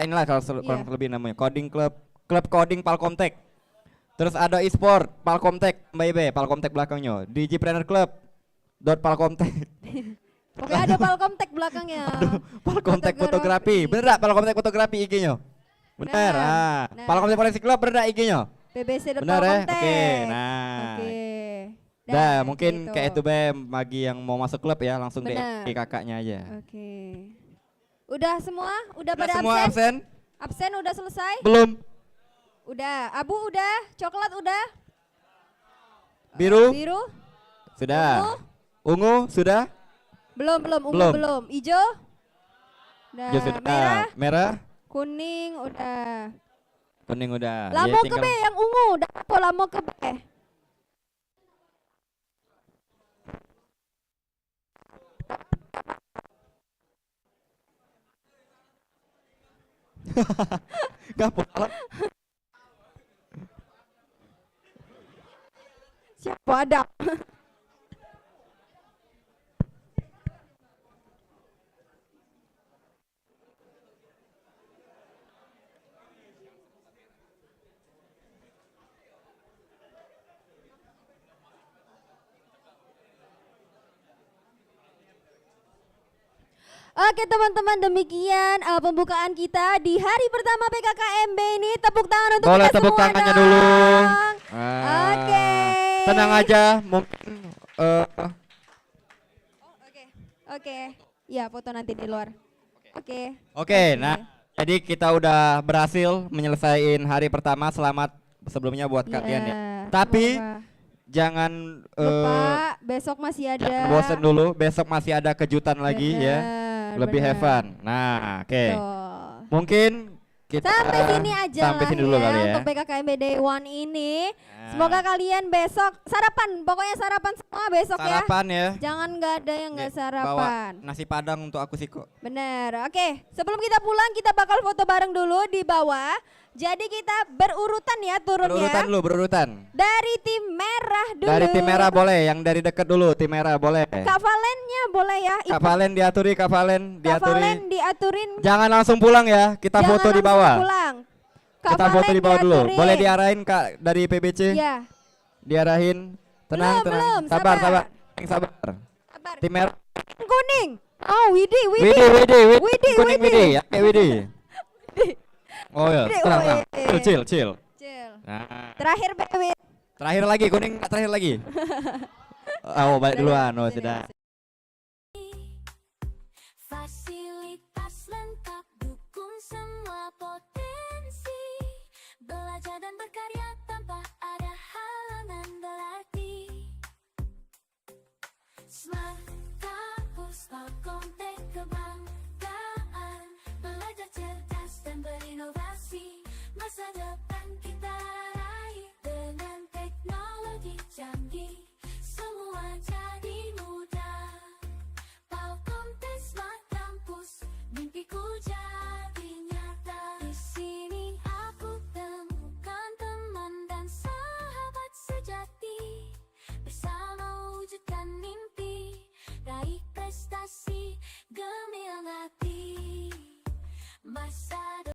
inilah kalau kurang lebih namanya Coding Club, Klub Coding Palcomtech. Terus ada e-sport Palcomtech, Palcomtech belakangnya. Digipreneur Club Palcomtech. Pokoknya ada Palcomtech belakangnya. Palcomtech fotografi. Bener gak Palcomtech fotografi IG-nya? Bener. Nah. Palcomtech Forensic Club bener gak IG-nya? Bener ya? Oke. Nah. Dah, mungkin kayak itu be bagi yang mau masuk klub ya langsung Benar. DM kakaknya aja. Oke. Udah semua? Udah pada semua absen? Absen udah selesai? Belum. Udah. Abu udah? Coklat udah? Biru? Biru? Sudah. Ungu sudah? Belum. Ungu Belum. belum. Ijo? Udah. Ya sudah. Merah? Merah? Kuning udah. Kuning udah. Lamo Ya, ke B yang ungu. Udah apa lamo ke B? Gak apa. Siapa ada? Oke teman-teman, demikian pembukaan kita di hari pertama PKKMB ini. Tepuk tangan untuk Boleh kita tepuk semua tangannya dong. dulu. Oke. Tenang aja, mungkin Oke. Ya, foto nanti di luar. Oke. Oke, nah jadi kita udah berhasil menyelesaikan hari pertama. Selamat sebelumnya buat kalian ya. Tapi jangan lupa besok masih ada. jangan bosen dulu, besok masih ada kejutan lagi ya. Lebih have fun. Nah, oke. Mungkin kita Sampai sini aja sampai lah sini dulu ya, kali ya. untuk PKKMB Day 1 ini. Semoga kalian besok sarapan, pokoknya sarapan semua besok Sarapan ya. Jangan nggak ada yang nggak Bawa sarapan. nasi padang untuk aku sih kok. Bener, oke. Sebelum kita pulang kita bakal foto bareng dulu di bawah. Jadi kita berurutan ya turunnya. Berurutan dulu, berurutan. Dari tim merah dulu. Dari tim merah boleh, yang dari deket dulu, tim merah boleh. Kak Valennya boleh ya. Kak Valen diaturi, Kak Valen Kak diaturi. Valen diaturin. Jangan langsung pulang ya, kita Jangan foto di langsung bawah. pulang. Kak Kita foto Valen di bawah dulu. diaturin. Boleh diarahin Kak dari PBC? Iya. Diarahin. Tenang, Belum, tenang. belum, Sabar, sabar. sabar. Tim merah. Kuning. Oh, Widi. Kuning Widi. Ya, Widi. Oh ya, Widi, tenang, oh, tenang. Chill. Chill. Nah. Terakhir Bewi. Terakhir lagi, kuning terakhir lagi. Oh, balik duluan. Oh, sudah. Fasih